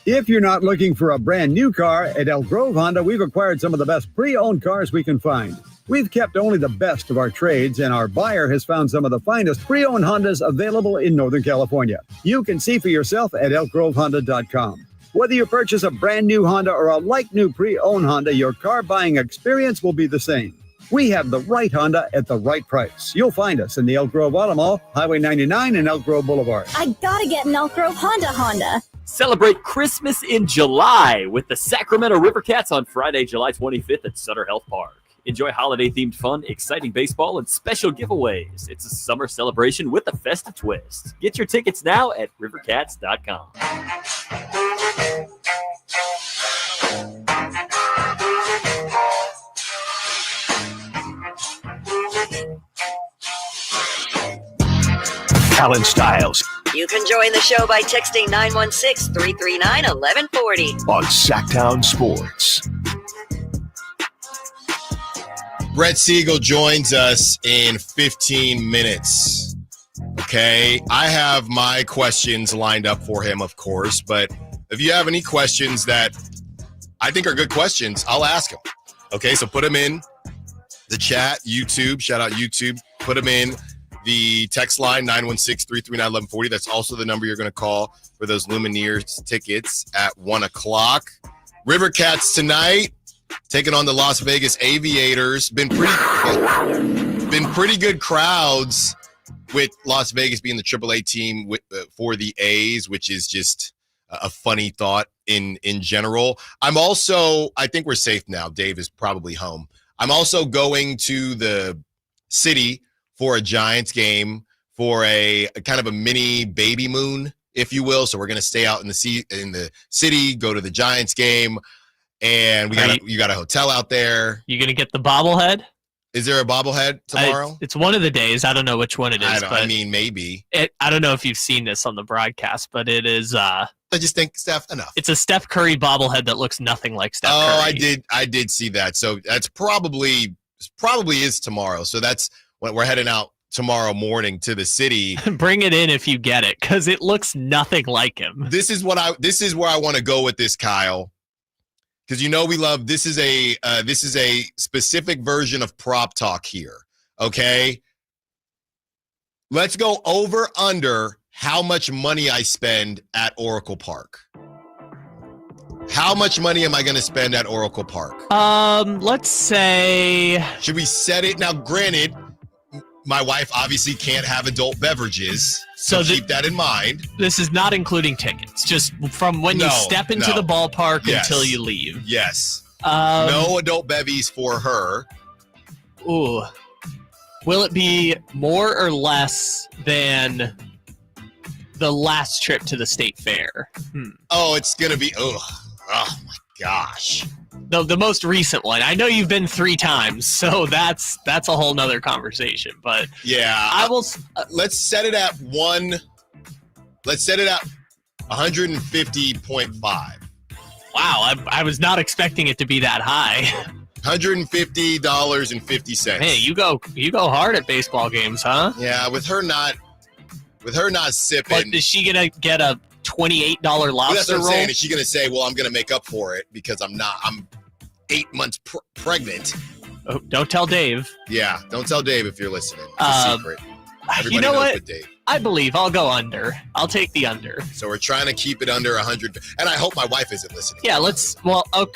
If you're not looking for a brand new car, at Elk Grove Honda, we've acquired some of the best pre-owned cars we can find. We've kept only the best of our trades, and our buyer has found some of the finest pre-owned Hondas available in Northern California. You can see for yourself at elkgrovehonda.com. Whether you purchase a brand new Honda or a like-new pre-owned Honda, your car buying experience will be the same. We have the right Honda at the right price. You'll find us in the Elk Grove Auto Mall, Highway 99 and Elk Grove Boulevard. I gotta get an Elk Grove Honda. Celebrate Christmas in July with the Sacramento River Cats on Friday, July 25th at Sutter Health Park. Enjoy holiday-themed fun, exciting baseball, and special giveaways. It's a summer celebration with a festive twist. Get your tickets now at rivercats.com. Allen Stiles You can join the show by texting 916-339-1140. on Sacktown Sports. Brett Siegel joins us in 15 minutes. Okay, I have my questions lined up for him, of course, but if you have any questions that I think are good questions, I'll ask them. Okay, so put them in the chat, YouTube, shout out YouTube, put them in the text line, 916-339-1140. That's also the number you're going to call for those Lumineers tickets at 1 o'clock. River Cats tonight, taking on the Las Vegas Aviators. Been pretty good crowds with Las Vegas being the AAA team for the A's, which is just a funny thought in general. I think we're safe now. Dave is probably home. I'm also going to the city for a Giants game for a kind of a mini baby moon, if you will. So we're going to stay out in the city, go to the Giants game. And you got a hotel out there. You gonna get the bobblehead? Is there a bobblehead tomorrow? It's one of the days. I don't know which one it is. Maybe. I don't know if you've seen this on the broadcast, but it is. I just think Steph enough. It's a Steph Curry bobblehead that looks nothing like Steph Curry. Oh, I did see that. So that's probably is tomorrow. So that's when we're heading out tomorrow morning to the city. Bring it in if you get it, because it looks nothing like him. This is where I want to go with this, Kyle. Because we love this is a specific version of prop talk here. Okay, let's go over under how much money I spend at Oracle Park. How much money am I going to spend at Oracle Park? Let's say. Should we set it now? Granted, my wife obviously can't have adult beverages, so keep that in mind. This is not including tickets, just from when you step into the ballpark until you leave. Yes. No adult bevies for her. Ooh. Will it be more or less than the last trip to the state fair? Oh, it's going to be, oh my gosh. The most recent one. I know you've been 3 times, so that's a whole nother conversation. But yeah, I will. Let's set it at one. Let's set it at 150.5. Wow, I was not expecting it to be that high. $150.50. Hey, you go hard at baseball games, huh? Yeah, with her not sipping. But is she gonna get a $28 lobster roll? That's what I'm saying. Is she gonna say, "Well, I'm gonna make up for it because I'm 8 months pregnant"? Oh, don't tell Dave. Yeah, don't tell Dave if you're listening. It's a secret. Everybody you know knows what? but Dave. I believe I'll go under. I'll take the under. So we're trying to keep it under 100, and I hope my wife isn't listening. Yeah, let's. Well, okay,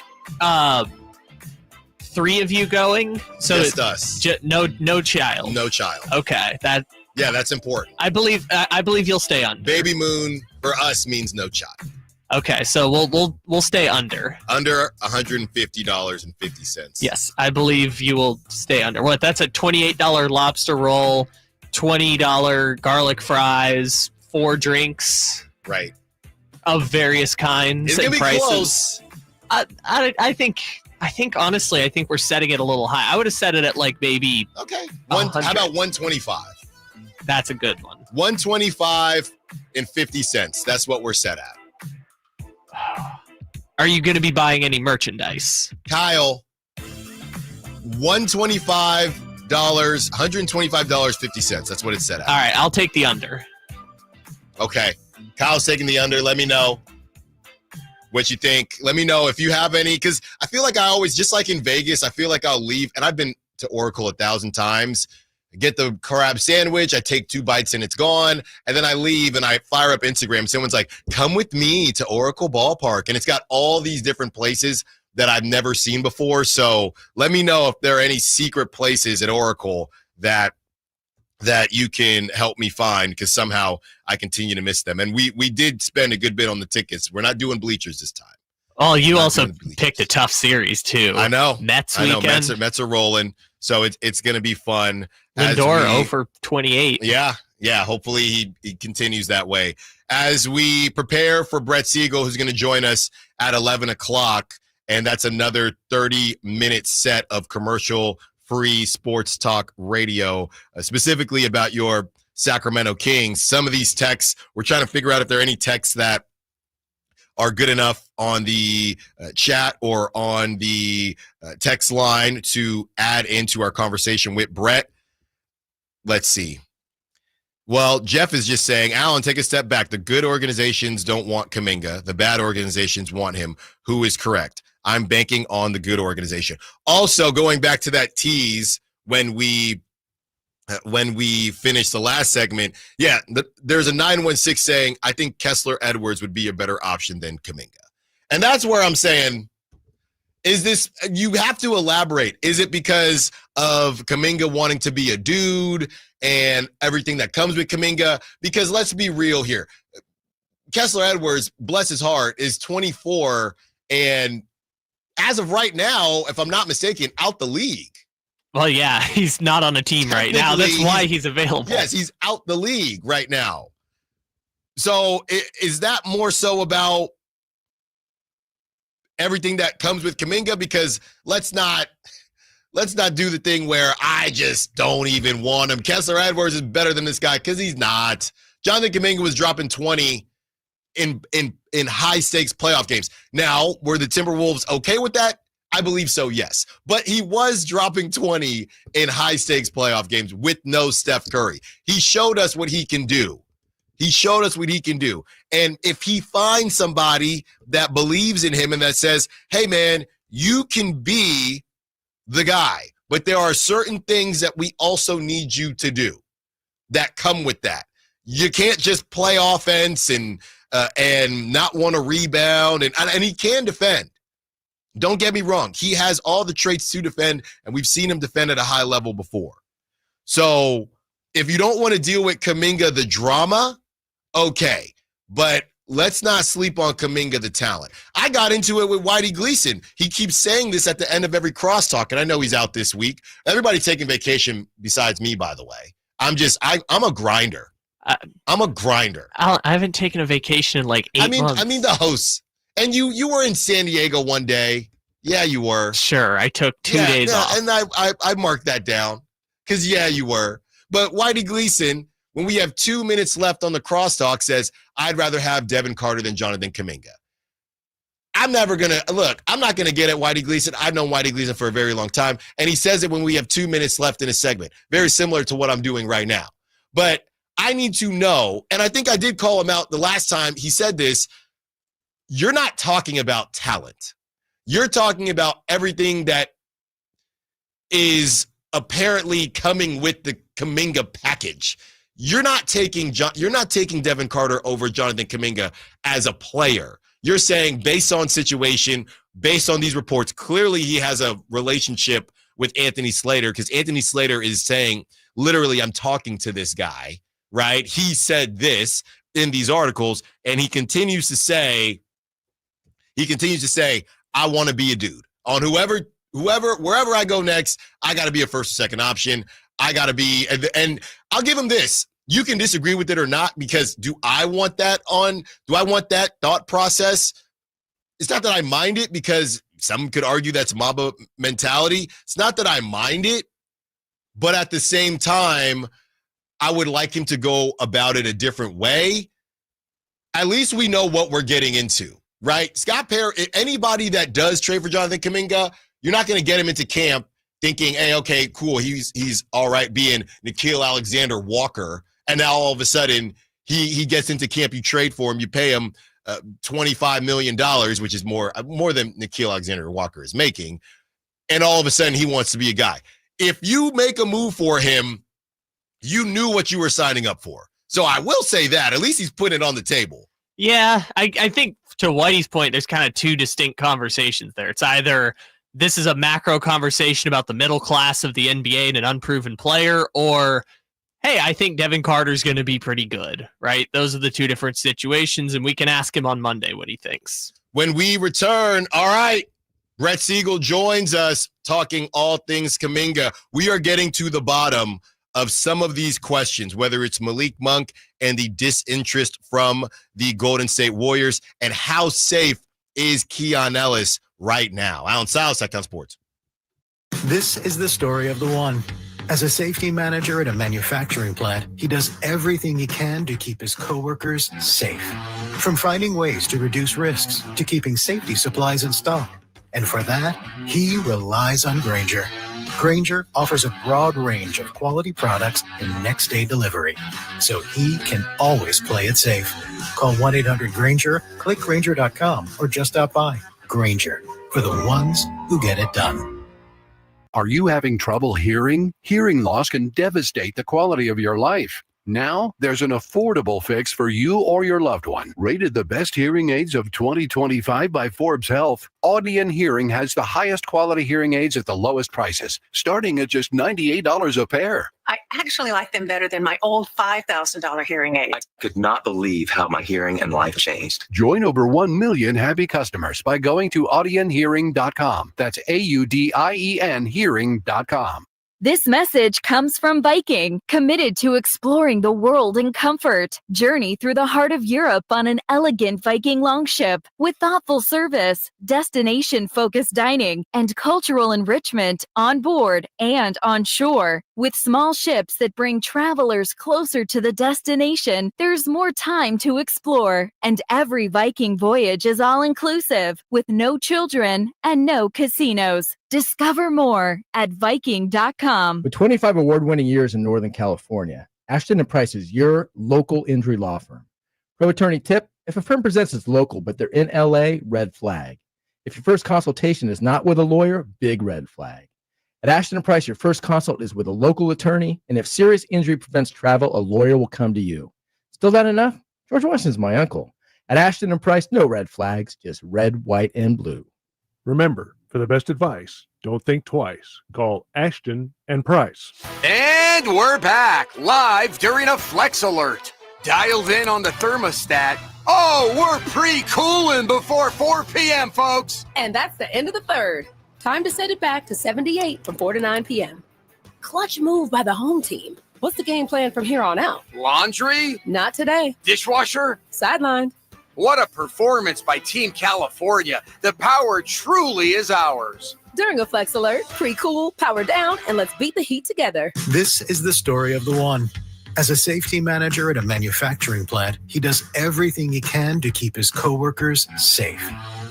3 of you going. So just us. No child. No child. Okay, Yeah, that's important. I believe you'll stay under. Baby moon for us means no child. Okay, so we'll stay under. Under $150.50. Yes, I believe you will stay under. What? That's a $28 lobster roll, $20 garlic fries, 4 drinks. Right. Of various kinds and prices. Close. I think honestly, I think we're setting it a little high. I would have set it at like maybe. Okay. How about 125? That's a good one. 125.50. That's what we're set at. Are you going to be buying any merchandise? Kyle, $125.50. That's what it's set at. All right, I'll take the under. Okay. Kyle's taking the under. Let me know what you think. Let me know if you have any, because I feel like I always, just like in Vegas, I feel like I'll leave, and I've been to Oracle 1,000 times. I get the crab sandwich, I take 2 bites and it's gone, and then I leave and I fire up Instagram. Someone's like, come with me to Oracle Ballpark, and it's got all these different places that I've never seen before. So let me know if there are any secret places at Oracle that you can help me find, because somehow I continue to miss them. And we did spend a good bit on the tickets. We're not doing bleachers this time. Oh, you also picked a tough series too. I know. Mets weekend. Mets are rolling. So it's going to be fun. Lindor 0 for 28. Yeah. Hopefully he continues that way. As we prepare for Brett Siegel, who's going to join us at 11 o'clock, and that's another 30-minute set of commercial-free sports talk radio, specifically about your Sacramento Kings. Some of these texts, we're trying to figure out if there are any texts that are good enough on the chat or on the text line to add into our conversation with Brett. Let's see. Well, Jeff is just saying, Alan, take a step back. The good organizations don't want Kuminga. The bad organizations want him. Who is correct? I'm banking on the good organization. Also, going back to that tease when we finished the last segment, there's a 916 saying, I think Kessler Edwards would be a better option than Kuminga. And that's where I'm saying, is this, you have to elaborate. Is it because of Kuminga wanting to be a dude and everything that comes with Kuminga? Because let's be real here. Kessler Edwards, bless his heart, is 24 and as of right now, if I'm not mistaken, out the league. Well, yeah, he's not on a team right now. That's why he's available. Yes, he's out the league right now. So is that more so about everything that comes with Kuminga? Because let's not do the thing where I just don't even want him. Kessler Edwards is better than this guy because he's not. Jonathan Kuminga was dropping 20 in high stakes playoff games. Now, were the Timberwolves okay with that? I believe so, yes. But he was dropping 20 in high stakes playoff games with no Steph Curry. He showed us what he can do. And if he finds somebody that believes in him and that says, hey, man, you can be the guy, but there are certain things that we also need you to do that come with that. You can't just play offense and not want to rebound, and he can defend. Don't get me wrong. He has all the traits to defend, and we've seen him defend at a high level before. So if you don't want to deal with Kuminga, the drama, okay. But let's not sleep on Kuminga, the talent. I got into it with Whitey Gleason. He keeps saying this at the end of every crosstalk, and I know he's out this week. Everybody taking vacation besides me, by the way. I'm a grinder. I'm a grinder. I haven't taken a vacation in like 8 months. I mean the hosts. And you were in San Diego one day. Yeah, you were. Sure, I took 2 days off. And I marked that down because, yeah, you were. But Whitey Gleason, when we have 2 minutes left on the crosstalk, says, I'd rather have Devin Carter than Jonathan Kuminga. I'm not going to get at Whitey Gleason. I've known Whitey Gleason for a very long time. And he says it when we have 2 minutes left in a segment. Very similar to what I'm doing right now. But I need to know, and I think I did call him out the last time he said this, you're not talking about talent. You're talking about everything that is apparently coming with the Kuminga package. You're not taking Devin Carter over Jonathan Kuminga as a player. You're saying based on situation, based on these reports, clearly he has a relationship with Anthony Slater because Anthony Slater is saying, literally, I'm talking to this guy, right? He said this in these articles, and he continues to say, I want to be a dude. On wherever I go next, I got to be a first or second option. I got to be, and I'll give him this. You can disagree with it or not, because do I want that thought process? It's not that I mind it, because some could argue that's Mamba mentality. It's not that I mind it, but at the same time, I would like him to go about it a different way. At least we know what we're getting into. Right? Scott Perry, anybody that does trade for Jonathan Kuminga, you're not going to get him into camp thinking, hey, okay, cool, he's all right being Nickeil Alexander-Walker, and now all of a sudden he gets into camp, you trade for him, you pay him $25 million, which is more than Nickeil Alexander-Walker is making, and all of a sudden he wants to be a guy. If you make a move for him, you knew what you were signing up for. So I will say that. At least he's putting it on the table. Yeah, I think to Whitey's point, there's kind of two distinct conversations there. It's either this is a macro conversation about the middle class of the NBA and an unproven player, or, hey, I think Devin Carter's going to be pretty good, right? Those are the two different situations, and we can ask him on Monday what he thinks. When we return, all right, Brett Siegel joins us talking all things Kuminga. We are getting to the bottom of some of these questions, whether it's Malik Monk and the disinterest from the Golden State Warriors, and how safe is Keon Ellis right now. Allen Stiles, Sacramento Sports. This is the story of the one. As a safety manager at a manufacturing plant, he does everything he can to keep his coworkers safe. From finding ways to reduce risks to keeping safety supplies in stock. And for that, he relies on Grainger. Grainger offers a broad range of quality products and next-day delivery, so he can always play it safe. Call 1-800-GRAINGER, click Grainger.com, or just stop by. Grainger, for the ones who get it done. Are you having trouble hearing? Hearing loss can devastate the quality of your life. Now, there's an affordable fix for you or your loved one. Rated the best hearing aids of 2025 by Forbes Health, Audion Hearing has the highest quality hearing aids at the lowest prices, starting at just $98 a pair. I actually like them better than my old $5,000 hearing aid. I could not believe how my hearing and life changed. Join over 1 million happy customers by going to audionhearing.com. That's AUDIEN hearing.com. This message comes from Viking, committed to exploring the world in comfort. Journey through the heart of Europe on an elegant Viking longship with thoughtful service, destination-focused dining, and cultural enrichment on board and on shore. With small ships that bring travelers closer to the destination, there's more time to explore. And every Viking voyage is all-inclusive, with no children and no casinos. Discover more at Viking.com. With 25 award-winning years in Northern California, Ashton & Price is your local injury law firm. Pro attorney tip: if a firm presents as local but they're in LA, red flag. If your first consultation is not with a lawyer, big red flag. At Ashton & Price, your first consult is with a local attorney, and if serious injury prevents travel, a lawyer will come to you. Still not enough? George Washington's my uncle. At Ashton & Price, no red flags, just red, white, and blue. Remember, for the best advice, don't think twice. Call Ashton and Price. And we're back live during a Flex Alert. Dialed in on the thermostat. Oh, we're pre-cooling before 4 p.m., folks. And that's the end of the third. Time to set it back to 78 from 4 to 9 p.m. Clutch move by the home team. What's the game plan from here on out? Laundry? Not today. Dishwasher? Sidelined. What a performance by Team California. The power truly is ours. During a Flex Alert, pre-cool, power down, and let's beat the heat together. This is the story of the one. As a safety manager at a manufacturing plant, he does everything he can to keep his coworkers safe.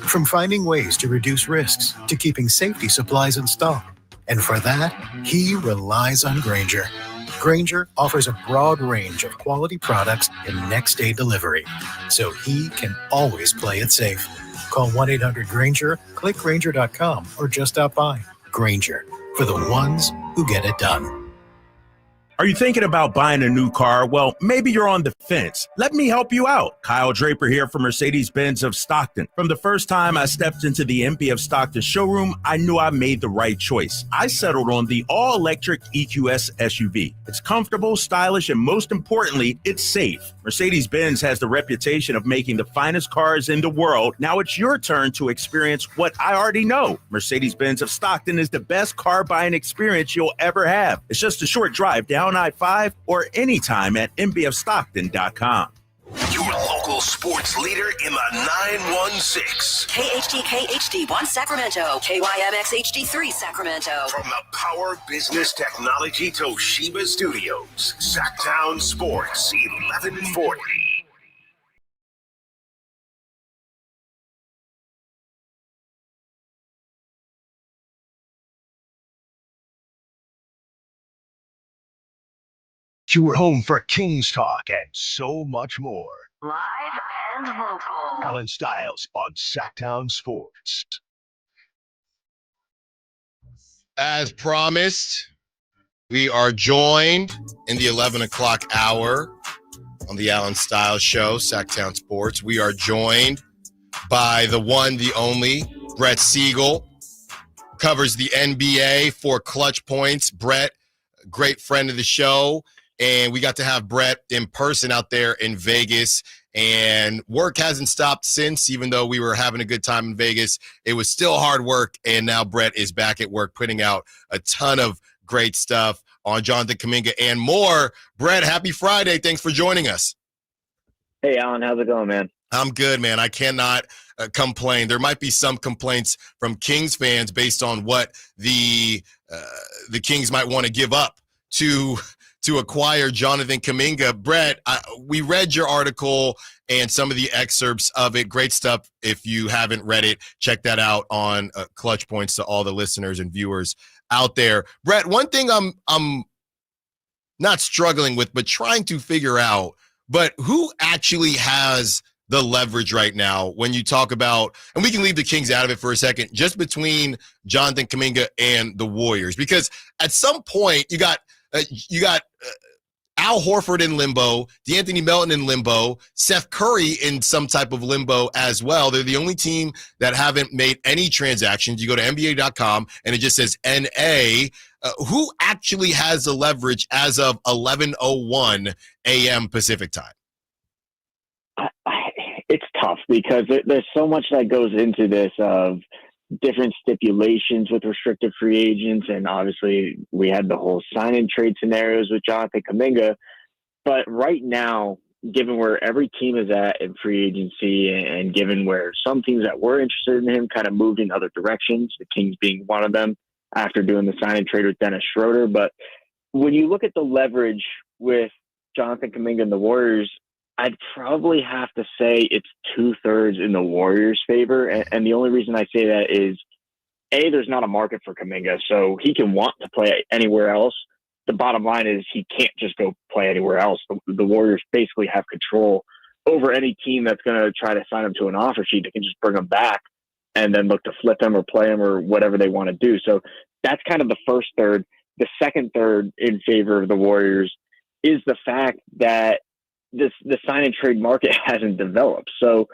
From finding ways to reduce risks to keeping safety supplies in stock. And for that, he relies on Grainger. Grainger offers a broad range of quality products and next-day delivery, so he can always play it safe. Call 1-800-GRAINGER, click Grainger.com, or just stop by. Grainger, for the ones who get it done. Are you thinking about buying a new car? Well, maybe you're on the fence. Let me help you out. Kyle Draper here from Mercedes-Benz of Stockton. From the first time I stepped into the MP of Stockton showroom, I knew I made the right choice. I settled on the all-electric EQS SUV. It's comfortable, stylish, and most importantly, it's safe. Mercedes-Benz has the reputation of making the finest cars in the world. Now it's your turn to experience what I already know. Mercedes-Benz of Stockton is the best car buying experience you'll ever have. It's just a short drive down I-5 or anytime at mbfstockton.com. Your local sports leader in the 916. KHD1 Sacramento, KYMX HD3 Sacramento. From the Power Business Technology Toshiba Studios, Sacktown Sports 1140. Your home for Kings talk and so much more. Live and local. Allen Stiles on Sacktown Sports. As promised, we are joined in the 11 o'clock hour on the Allen Stiles Show, Sacktown Sports. We are joined by the one, the only, Brett Siegel. Covers the NBA for Clutch Points. Brett, great friend of the show. And we got to have Brett in person out there in Vegas. And work hasn't stopped since, even though we were having a good time in Vegas. It was still hard work. And now Brett is back at work putting out a ton of great stuff on Jonathan Kuminga and more. Brett, happy Friday. Thanks for joining us. Hey, Alan. How's it going, man? I'm good, man. I cannot complain. There might be some complaints from Kings fans based on what the Kings might want to give up to acquire Jonathan Kuminga. Brett, we read your article and some of the excerpts of it. Great stuff. If you haven't read it, check that out on Clutch Points to all the listeners and viewers out there. Brett, one thing I'm not struggling with, but trying to figure out, but who actually has the leverage right now when you talk about, and we can leave the Kings out of it for a second, just between Jonathan Kuminga and the Warriors? Because at some point you got Al Horford in limbo, DeAnthony Melton in limbo, Seth Curry in some type of limbo as well. They're the only team that haven't made any transactions. You go to NBA.com and it just says NA. Who actually has the leverage as of 11:01 a.m. Pacific time? It's tough because there's so much that goes into this of different stipulations with restricted free agents. And obviously we had the whole sign and trade scenarios with Jonathan Kuminga. But right now, given where every team is at in free agency and given where some teams that were interested in him kind of moved in other directions, the Kings being one of them after doing the sign and trade with Dennis Schroeder. But when you look at the leverage with Jonathan Kuminga and the Warriors, I'd probably have to say it's 2/3 in the Warriors' favor. And the only reason I say that is, A, there's not a market for Kuminga, so he can want to play anywhere else. The bottom line is he can't just go play anywhere else. The Warriors basically have control over any team that's going to try to sign him to an offer sheet. They can just bring him back and then look to flip him or play him or whatever they want to do. So that's kind of the first third. The second third in favor of the Warriors is the fact that the sign and trade market hasn't developed. So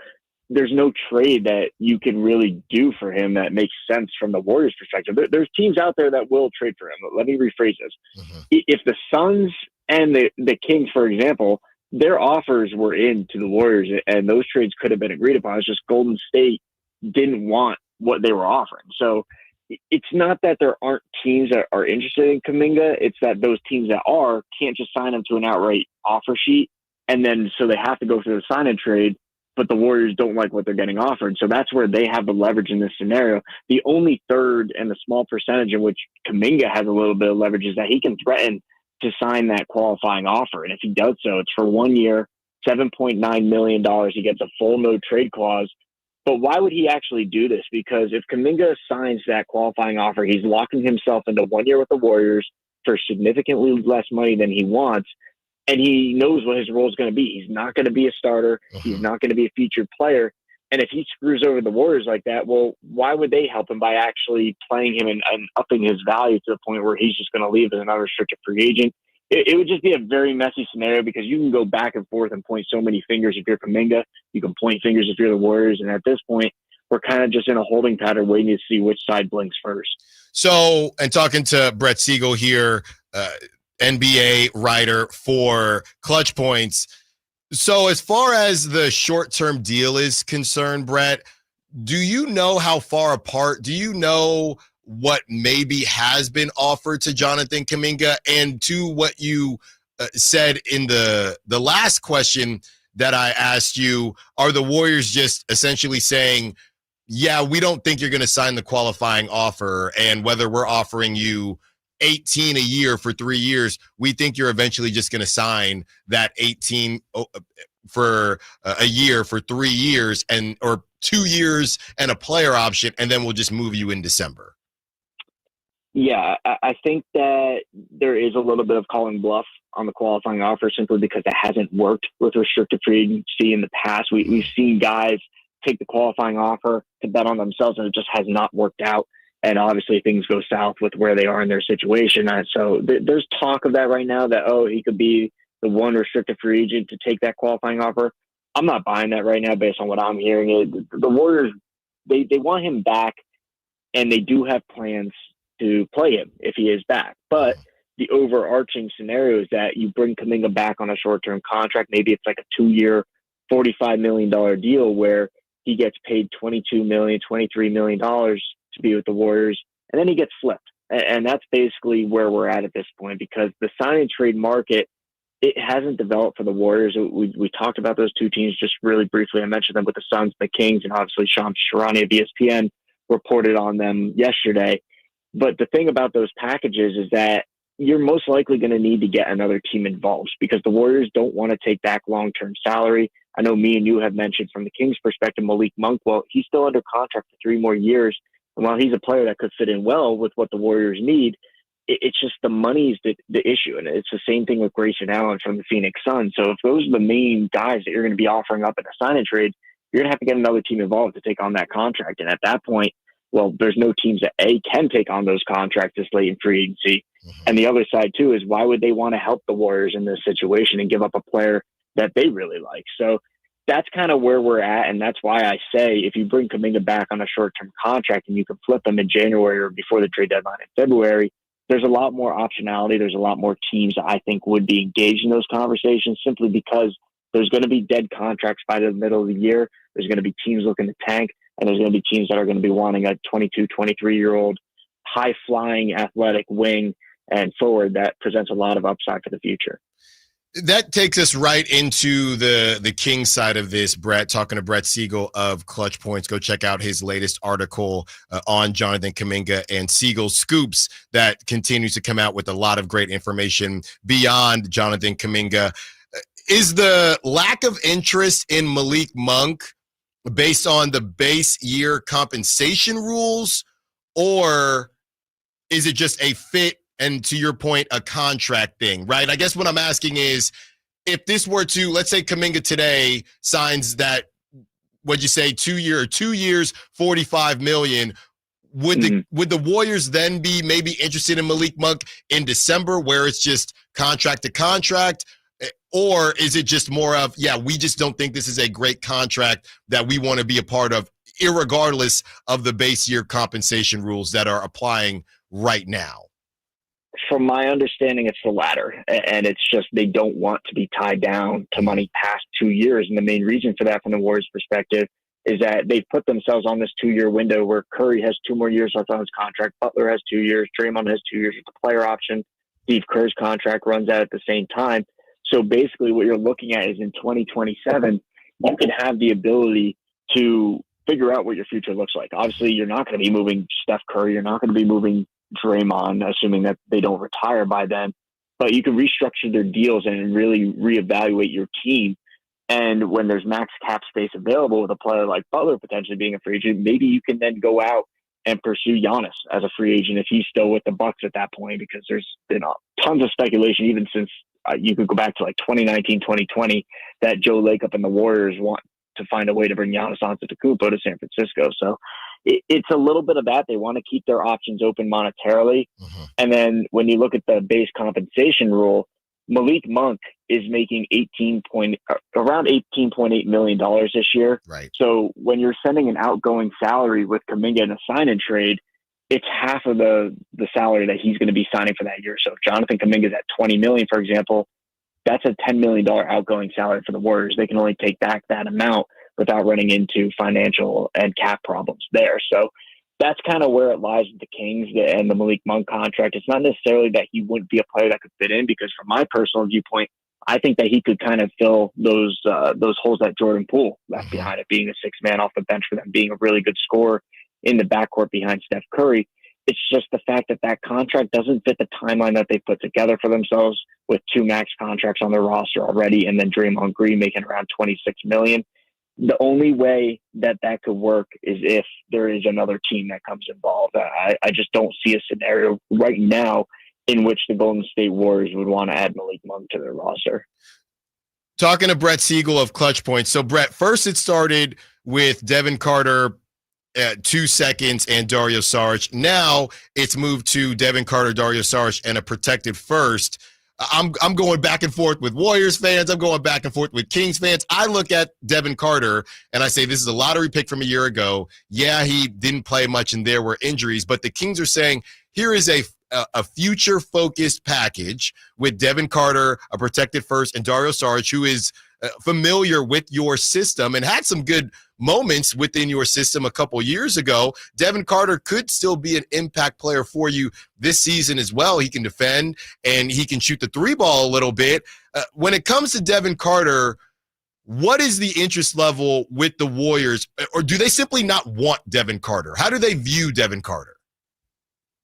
there's no trade that you can really do for him that makes sense from the Warriors perspective. There's teams out there that will trade for him. Let me rephrase this. Mm-hmm. If the Suns and the Kings, for example, their offers were in to the Warriors and those trades could have been agreed upon. It's just Golden State didn't want what they were offering. So it's not that there aren't teams that are interested in Kuminga. It's that those teams that are can't just sign him to an outright offer sheet. And then, so they have to go through the sign and trade, but the Warriors don't like what they're getting offered. So that's where they have the leverage in this scenario. The only third and the small percentage in which Kuminga has a little bit of leverage is that he can threaten to sign that qualifying offer. And if he does so, it's for 1 year, $7.9 million. He gets a full no trade clause. But why would he actually do this? Because if Kuminga signs that qualifying offer, he's locking himself into 1 year with the Warriors for significantly less money than he wants. And he knows what his role is going to be. He's not going to be a starter. He's not going to be a featured player. And if he screws over the Warriors like that, well, why would they help him by actually playing him and upping his value to the point where he's just going to leave as an unrestricted free agent? It would just be a very messy scenario because you can go back and forth and point so many fingers if you're Kuminga. You can point fingers if you're the Warriors. And at this point, we're kind of just in a holding pattern waiting to see which side blinks first. So, and talking to Brett Siegel here, NBA writer for Clutch Points. So as far as the short-term deal is concerned, Brett, do you know how far apart? Do you know what maybe has been offered to Jonathan Kuminga? And to what you said in the last question that I asked you, are the Warriors just essentially saying, yeah, we don't think you're going to sign the qualifying offer, and whether we're offering you 18 a year for 3 years, we think you're eventually just going to sign that 18 for a year for 3 years or 2 years and a player option, and then we'll just move you in December? Yeah, I think that there is a little bit of calling bluff on the qualifying offer simply because it hasn't worked with restricted free agency in the past. We've seen guys take the qualifying offer to bet on themselves, and it just has not worked out. And obviously things go south with where they are in their situation. So there's talk of that right now that, he could be the one restricted free agent to take that qualifying offer. I'm not buying that right now based on what I'm hearing. The Warriors, they want him back, and they do have plans to play him if he is back. But the overarching scenario is that you bring Kuminga back on a short-term contract. Maybe it's like a 2-year, $45 million deal where he gets paid $22 million, $23 million to be with the Warriors, and then he gets flipped. And that's basically where we're at this point, because the sign and trade market, it hasn't developed for the Warriors. We talked about those two teams just really briefly. I mentioned them with the Suns, the Kings, and obviously Shams Charania of ESPN reported on them yesterday. But the thing about those packages is that you're most likely going to need to get another team involved because the Warriors don't want to take back long-term salary. I know me and you have mentioned from the Kings' perspective, Malik Monk, well, he's still under contract for 3 more years. And while he's a player that could fit in well with what the Warriors need, it's just the money's the issue. And it's the same thing with Grayson Allen from the Phoenix Suns. So if those are the main guys that you're going to be offering up in a sign and trade, you're going to have to get another team involved to take on that contract. And at that point, well, there's no teams that can take on those contracts this late in free agency. And the other side too is why would they want to help the Warriors in this situation and give up a player that they really like? So that's kind of where we're at. And that's why I say, if you bring Kuminga back on a short-term contract and you can flip him in January or before the trade deadline in February, there's a lot more optionality. There's a lot more teams that I think would be engaged in those conversations simply because there's going to be dead contracts by the middle of the year. There's going to be teams looking to tank, and there's going to be teams that are going to be wanting a 22, 23-year-old high-flying athletic wing and forward that presents a lot of upside for the future. That takes us right into the King side of this, Brett, talking to Brett Siegel of Clutch Points. Go check out his latest article on Jonathan Kuminga and Siegel Scoops that continues to come out with a lot of great information beyond Jonathan Kuminga. Is the lack of interest in Malik Monk based on the base year compensation rules, or is it just a fit and, to your point, a contract thing, right? I guess what I'm asking is, if this were to, let's say Kuminga today signs that, what'd you say, 2 years, $45 million, would the Warriors then be maybe interested in Malik Monk in December where it's just contract to contract? Or is it just more of, yeah, we just don't think this is a great contract that we want to be a part of, irregardless of the base year compensation rules that are applying right now? From my understanding, it's the latter. And it's just they don't want to be tied down to money past 2 years. And the main reason for that from the Warriors' perspective is that they've put themselves on this 2-year window where Curry has 2 more years left on his contract. Butler has 2 years. Draymond has 2 years with the player option. Steve Kerr's contract runs out at the same time. So basically what you're looking at is in 2027, you can have the ability to figure out what your future looks like. Obviously, you're not going to be moving Steph Curry. You're not going to be moving Draymond, assuming that they don't retire by then. But you can restructure their deals and really reevaluate your team. And when there's max cap space available with a player like Butler potentially being a free agent, maybe you can then go out and pursue Giannis as a free agent if he's still with the Bucks at that point, because there's been tons of speculation, even since you could go back to like 2019, 2020, that Joe Lacob and the Warriors want to find a way to bring Giannis Antetokounmpo to San Francisco. So it's a little bit of that. They want to keep their options open monetarily. And then when you look at the base compensation rule, Malik Monk is making around $18.8 million this year. Right. So when you're sending an outgoing salary with Kuminga in a sign-and trade, it's half of the salary that he's going to be signing for that year. So if Jonathan Kuminga is at $20 million, for example, that's a $10 million outgoing salary for the Warriors. They can only take back that amount without running into financial and cap problems there. So that's kind of where it lies with the Kings and the Malik Monk contract. It's not necessarily that he wouldn't be a player that could fit in, because from my personal viewpoint, I think that he could kind of fill those holes that Jordan Poole left behind, it being a sixth man off the bench for them, being a really good scorer in the backcourt behind Steph Curry. It's just the fact that that contract doesn't fit the timeline that they put together for themselves, with 2 max contracts on their roster already, and then Draymond Green making around $26 million. The only way that could work is if there is another team that comes involved. I just don't see a scenario right now in which the Golden State Warriors would want to add Malik Monk to their roster. Talking to Brett Siegel of Clutch Points. So, Brett, first it started with Devin Carter, 2 seconds, and Dario Saric. Now it's moved to Devin Carter, Dario Saric, and a protected first. I'm going back and forth with Warriors fans. I'm going back and forth with Kings fans. I look at Devin Carter and I say, this is a lottery pick from a year ago. Yeah, he didn't play much and there were injuries, but the Kings are saying, here is a future-focused package with Devin Carter, a protected first, and Dario Saric, who is familiar with your system and had some good moments within your system a couple years ago. Devin Carter could still be an impact player for you this season as well. He can defend and he can shoot the 3 ball a little bit. When it comes to Devin Carter, what is the interest level with the Warriors? Or do they simply not want Devin Carter? How do they view Devin Carter?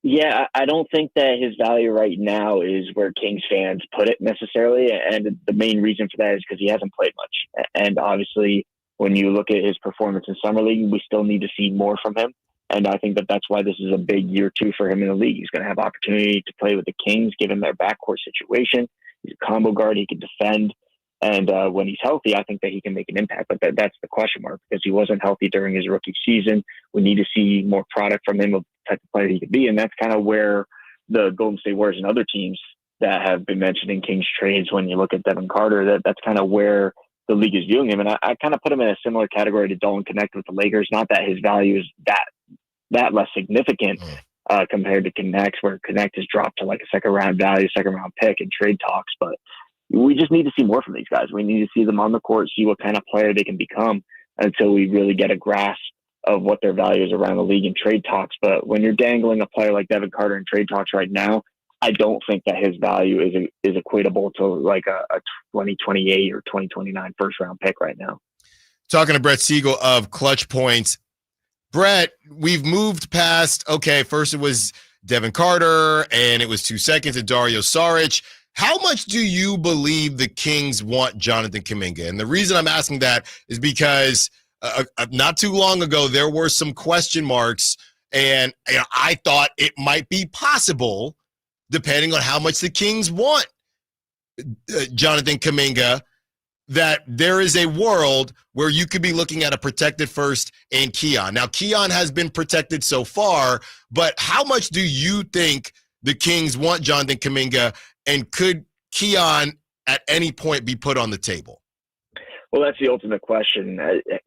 Yeah, I don't think that his value right now is where Kings fans put it necessarily. And the main reason for that is because he hasn't played much. And obviously, when you look at his performance in Summer League, we still need to see more from him. And I think that that's why this is a big year 2 for him in the league. He's going to have opportunity to play with the Kings, given their backcourt situation. He's a combo guard. He can defend. And when he's healthy, I think that he can make an impact. But that's the question mark, because he wasn't healthy during his rookie season. We need to see more product from him of the type of player he could be. And that's kind of where the Golden State Warriors and other teams that have been mentioned in Kings trades, when you look at Devin Carter, that's kind of where the league is viewing him. And I kind of put him in a similar category to Dolan Connect with the Lakers. Not that his value is that less significant compared to Connect, where Connect has dropped to like a second round pick in trade talks. But we just need to see more from these guys. We need to see them on the court, see what kind of player they can become until we really get a grasp of what their value is around the league in trade talks. But when you're dangling a player like Devin Carter in trade talks right now, I don't think that his value is equatable to like a 2028 or 2029 first round pick right now. Talking to Brett Siegel of Clutch Points. Brett, we've moved past, okay, first it was Devin Carter, and it was 2 seconds to Dario Saric. How much do you believe the Kings want Jonathan Kuminga? And the reason I'm asking that is because not too long ago, there were some question marks, and I thought it might be possible, depending on how much the Kings want Jonathan Kuminga, that there is a world where you could be looking at a protected first and Keon. Now, Keon has been protected so far, but how much do you think the Kings want Jonathan Kuminga, and could Keon at any point be put on the table? Well, that's the ultimate question.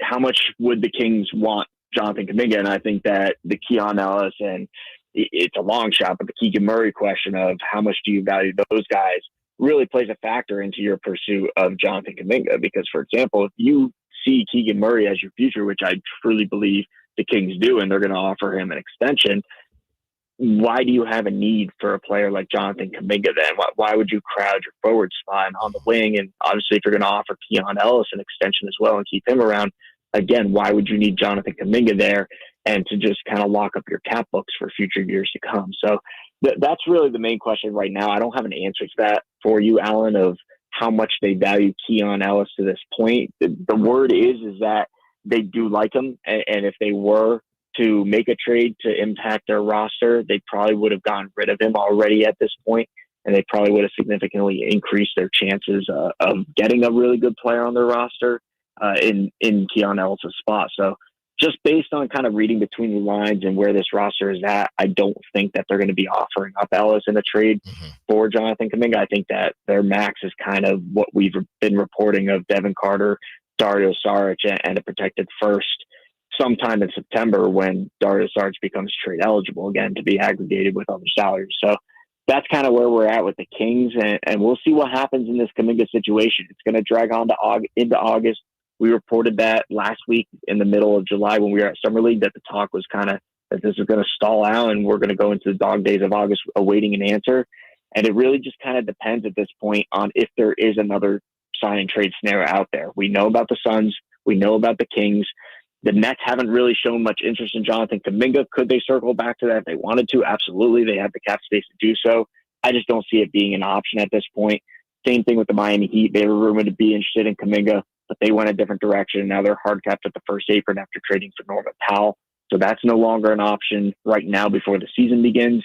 How much would the Kings want Jonathan Kuminga? And I think that the Keon Ellis, and it's a long shot, but the Keegan Murray question of how much do you value those guys really plays a factor into your pursuit of Jonathan Kuminga. Because, for example, if you see Keegan Murray as your future, which I truly believe the Kings do, and they're going to offer him an extension, why do you have a need for a player like Jonathan Kuminga then? Why would you crowd your forward spot on the wing? And obviously, if you're going to offer Keon Ellis an extension as well and keep him around, again, why would you need Jonathan Kuminga there and to just kind of lock up your cap books for future years to come? So that's really the main question right now. I don't have an answer to that for you, Alan, of how much they value Keon Ellis to this point. The word is that they do like him, and if they were to make a trade to impact their roster, they probably would have gotten rid of him already at this point, and they probably would have significantly increased their chances of getting a really good player on their roster in Keon Ellis' spot. So just based on kind of reading between the lines and where this roster is at, I don't think that they're going to be offering up Ellis in a trade for Jonathan Kuminga. I think that their max is kind of what we've been reporting of Devin Carter, Dario Saric, and a protected first sometime in September, when Dario Saric becomes trade eligible again to be aggregated with other salaries. So that's kind of where we're at with the Kings, and we'll see what happens in this Kuminga situation. It's going to drag on into August. We reported that last week in the middle of July when we were at Summer League, that the talk was kind of that this is going to stall out and we're going to go into the dog days of August awaiting an answer. And it really just kind of depends at this point on if there is another sign and trade scenario out there. We know about the Suns. We know about the Kings. The Nets haven't really shown much interest in Jonathan Kuminga. Could they circle back to that if they wanted to? Absolutely. They have the cap space to do so. I just don't see it being an option at this point. Same thing with the Miami Heat. They were rumored to be interested in Kuminga, but they went a different direction. Now they're hard capped at the first apron after trading for Norman Powell. So that's no longer an option right now before the season begins.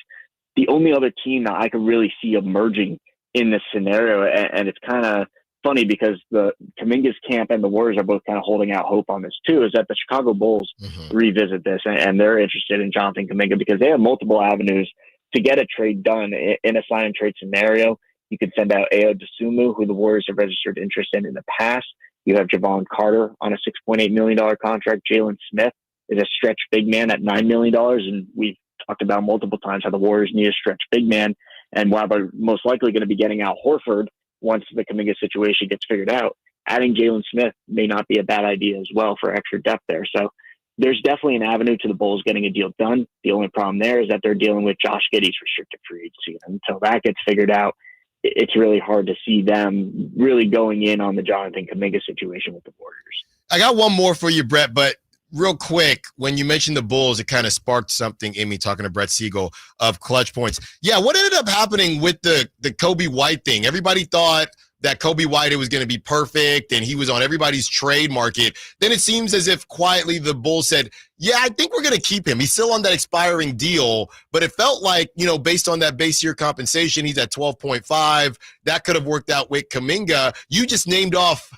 The only other team that I could really see emerging in this scenario, and it's kind of funny because the Kuminga's camp and the Warriors are both kind of holding out hope on this too, is that the Chicago Bulls revisit this and they're interested in Jonathan Kuminga because they have multiple avenues to get a trade done in a sign and trade scenario. You could send out Ayo Dosunmu, who the Warriors have registered interest in the past. You have Javon Carter on a $6.8 million contract. Jalen Smith is a stretch big man at $9 million. And we've talked about multiple times how the Warriors need a stretch big man. And while they're most likely going to be getting Al Horford once the Kuminga situation gets figured out, adding Jalen Smith may not be a bad idea as well for extra depth there. So there's definitely an avenue to the Bulls getting a deal done. The only problem there is that they're dealing with Josh Giddey's restricted free agency. And until that gets figured out, it's really hard to see them really going in on the Jonathan Kuminga situation with the Warriors. I got one more for you, Brett, but real quick, when you mentioned the Bulls, it kind of sparked something in me talking to Brett Siegel of Clutch Points. Yeah, what ended up happening with the Kobe White thing? Everybody thought that Kobe White was going to be perfect and he was on everybody's trade market. Then it seems as if quietly the Bulls said, yeah, I think we're going to keep him. He's still on that expiring deal, but it felt like, based on that base year compensation, he's at 12.5. That could have worked out with Kuminga. You just named off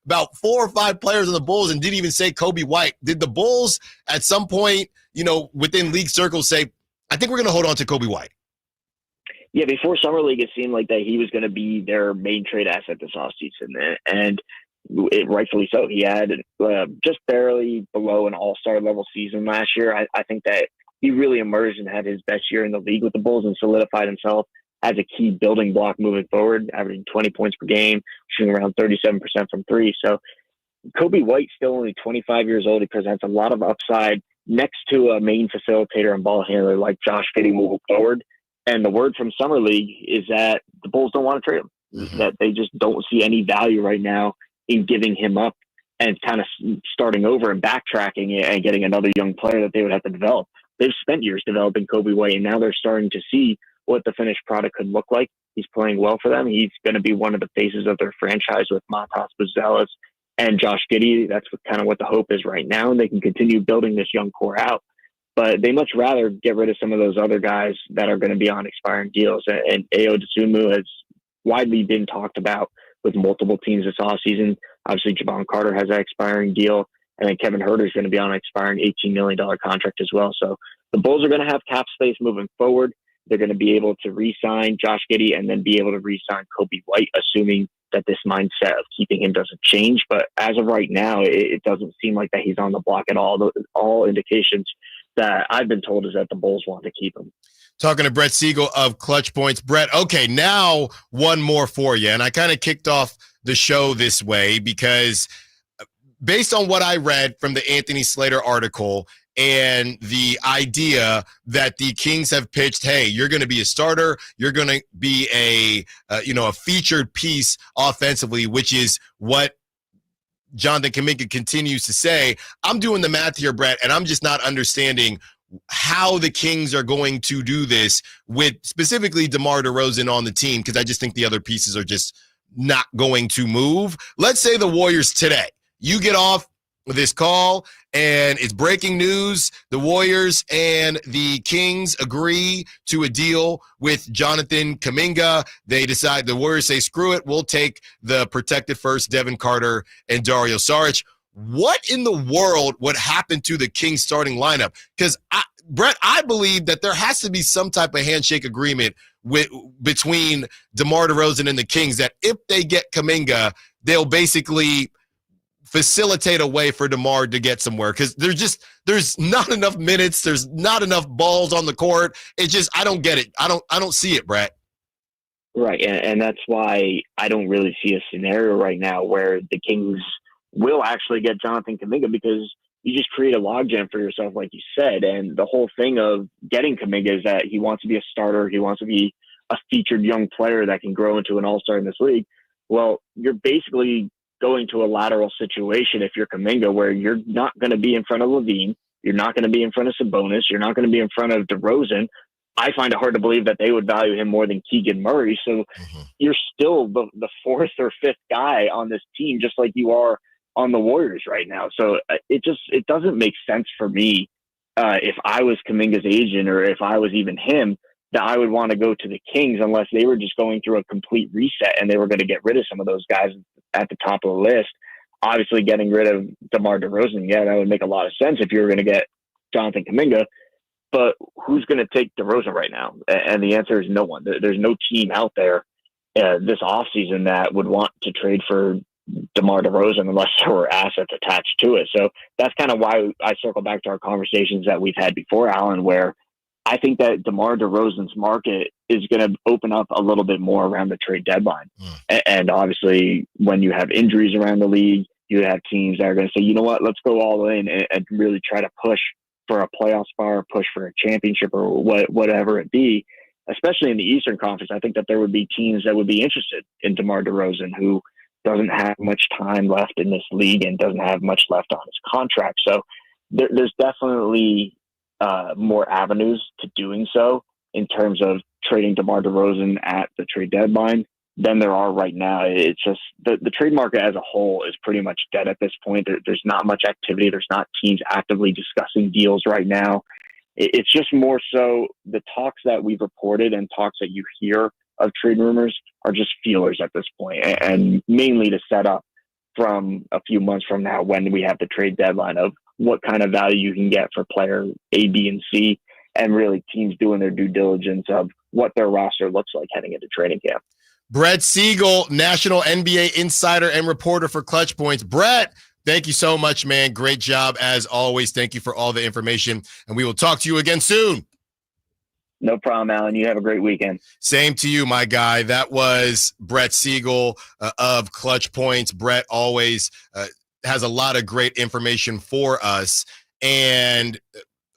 about 4 or 5 players on the Bulls and didn't even say Kobe White. Did the Bulls at some point, within league circles say, I think we're going to hold on to Kobe White? Yeah, before Summer League, it seemed like that he was going to be their main trade asset this offseason, and rightfully so. He had just barely below an all-star level season last year. I think that he really emerged and had his best year in the league with the Bulls and solidified himself as a key building block moving forward, averaging 20 points per game, shooting around 37% from three. So Kobe White's still only 25 years old. He presents a lot of upside next to a main facilitator and ball handler like Josh Giddey moving forward. And the word from Summer League is that the Bulls don't want to trade him, that they just don't see any value right now in giving him up and kind of starting over and backtracking and getting another young player that they would have to develop. They've spent years developing Kobe White, and now they're starting to see what the finished product could look like. He's playing well for them. He's going to be one of the faces of their franchise with Matas Buzelis and Josh Giddey. That's kind of what the hope is right now, and they can continue building this young core out. But they much rather get rid of some of those other guys that are going to be on expiring deals. And Ayo Dosunmu has widely been talked about with multiple teams this offseason. Obviously, Javon Carter has that expiring deal. And then Kevin Huerter is going to be on an expiring $18 million contract as well. So the Bulls are going to have cap space moving forward. They're going to be able to re-sign Josh Giddey and then be able to re-sign Kobe White, assuming that this mindset of keeping him doesn't change. But as of right now, it doesn't seem like that he's on the block at all. All indications that I've been told is that the Bulls want to keep him. Talking to Brett Siegel of Clutch Points. Brett, okay, now one more for you. And I kind of kicked off the show this way because based on what I read from the Anthony Slater article and the idea that the Kings have pitched, hey, you're going to be a starter, you're going to be a featured piece offensively, which is what Jonathan Kuminga continues to say. I'm doing the math here, Brett, and I'm just not understanding how the Kings are going to do this with specifically DeMar DeRozan on the team, because I just think the other pieces are just not going to move. Let's say the Warriors today, you get off this call and it's breaking news. The Warriors and the Kings agree to a deal with Jonathan Kuminga. They decide, the Warriors say, screw it, we'll take the protected first, Devin Carter and Dario Saric. What in the world would happen to the Kings starting lineup? Because, Brett, I believe that there has to be some type of handshake agreement between DeMar DeRozan and the Kings that if they get Kuminga, they'll basically facilitate a way for DeMar to get somewhere, because there's not enough minutes, there's not enough balls on the court. It just, I don't get it. I don't see it, Brett. Right, and that's why I don't really see a scenario right now where the Kings will actually get Jonathan Kuminga, because you just create a logjam for yourself, like you said. And the whole thing of getting Kuminga is that he wants to be a starter. He wants to be a featured young player that can grow into an all-star in this league. Well, you're basically going to a lateral situation if you're Kuminga, where you're not going to be in front of Levine. You're not going to be in front of Sabonis. You're not going to be in front of DeRozan. I find it hard to believe that they would value him more than Keegan Murray. So you're still the fourth or fifth guy on this team, just like you are on the Warriors right now. So it doesn't make sense for me if I was Kuminga's agent, or if I was even him, that I would want to go to the Kings unless they were just going through a complete reset and they were going to get rid of some of those guys at the top of the list. Obviously, getting rid of DeMar DeRozan, yeah, that would make a lot of sense if you were going to get Jonathan Kuminga. But who's going to take DeRozan right now? And the answer is no one. There's no team out there this offseason that would want to trade for DeMar DeRozan unless there were assets attached to it. So that's kind of why I circle back to our conversations that we've had before, Allen, where I think that DeMar DeRozan's market is going to open up a little bit more around the trade deadline. And obviously, when you have injuries around the league, you have teams that are going to say, you know what, let's go all in and really try to push for a playoff spot, or push for a championship, or whatever it be. Especially in the Eastern Conference, I think that there would be teams that would be interested in DeMar DeRozan, who doesn't have much time left in this league and doesn't have much left on his contract. So there's definitely more avenues to doing so in terms of trading DeMar DeRozan at the trade deadline than there are right now. It's just the trade market as a whole is pretty much dead at this point. There's not much activity. There's not teams actively discussing deals right now. It's just more so the talks that we've reported and talks that you hear of trade rumors are just feelers at this point, and mainly to set up from a few months from now when we have the trade deadline of what kind of value you can get for player A, B, and C, and really teams doing their due diligence of what their roster looks like heading into training camp. Brett Siegel, national NBA insider and reporter for Clutch Points. Brett, thank you so much, man. Great job as always. Thank you for all the information, and we will talk to you again soon. No problem, Alan. You have a great weekend. Same to you, my guy. That was Brett Siegel of Clutch Points. Brett always has a lot of great information for us. And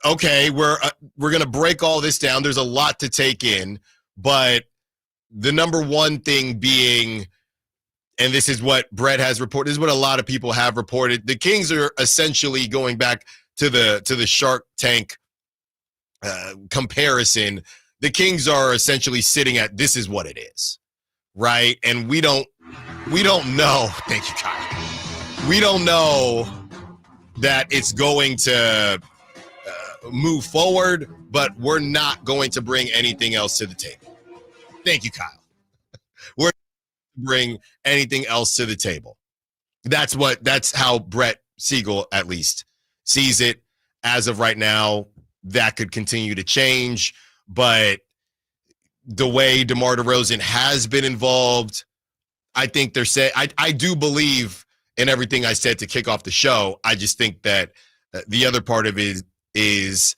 okay, we're going to break all this down. There's a lot to take in, but the number one thing being, and this is what Brett has reported, this is what a lot of people have reported, the Kings are essentially going back to the Shark Tank comparison. The Kings are essentially sitting at, this is what it is, right? And we don't know. Thank you, Kyle. We don't know that it's going to move forward, but we're not going to bring anything else to the table. Thank you, Kyle. We're not going to bring anything else to the table. That's how Brett Siegel at least sees it as of right now. That could continue to change, but the way DeMar DeRozan has been involved, I think they're saying, I do believe in everything I said to kick off the show. I just think that the other part of it is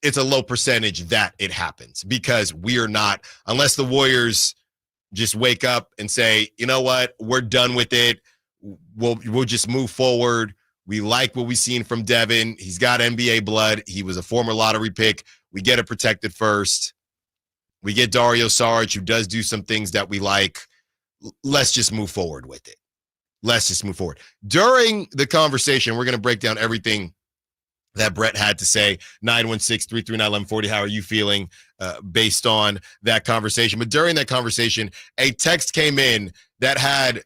it's a low percentage that it happens, because we are not, unless the Warriors just wake up and say, you know what, we're done with it. We'll just move forward. We like what we've seen from Devin. He's got NBA blood. He was a former lottery pick. We get a protected first. We get Dario Saric, who does do some things that we like. Let's just move forward with it. Let's just move forward. During the conversation, we're going to break down everything that Brett had to say. 916-339-1140. How are you feeling based on that conversation? But during that conversation, a text came in that had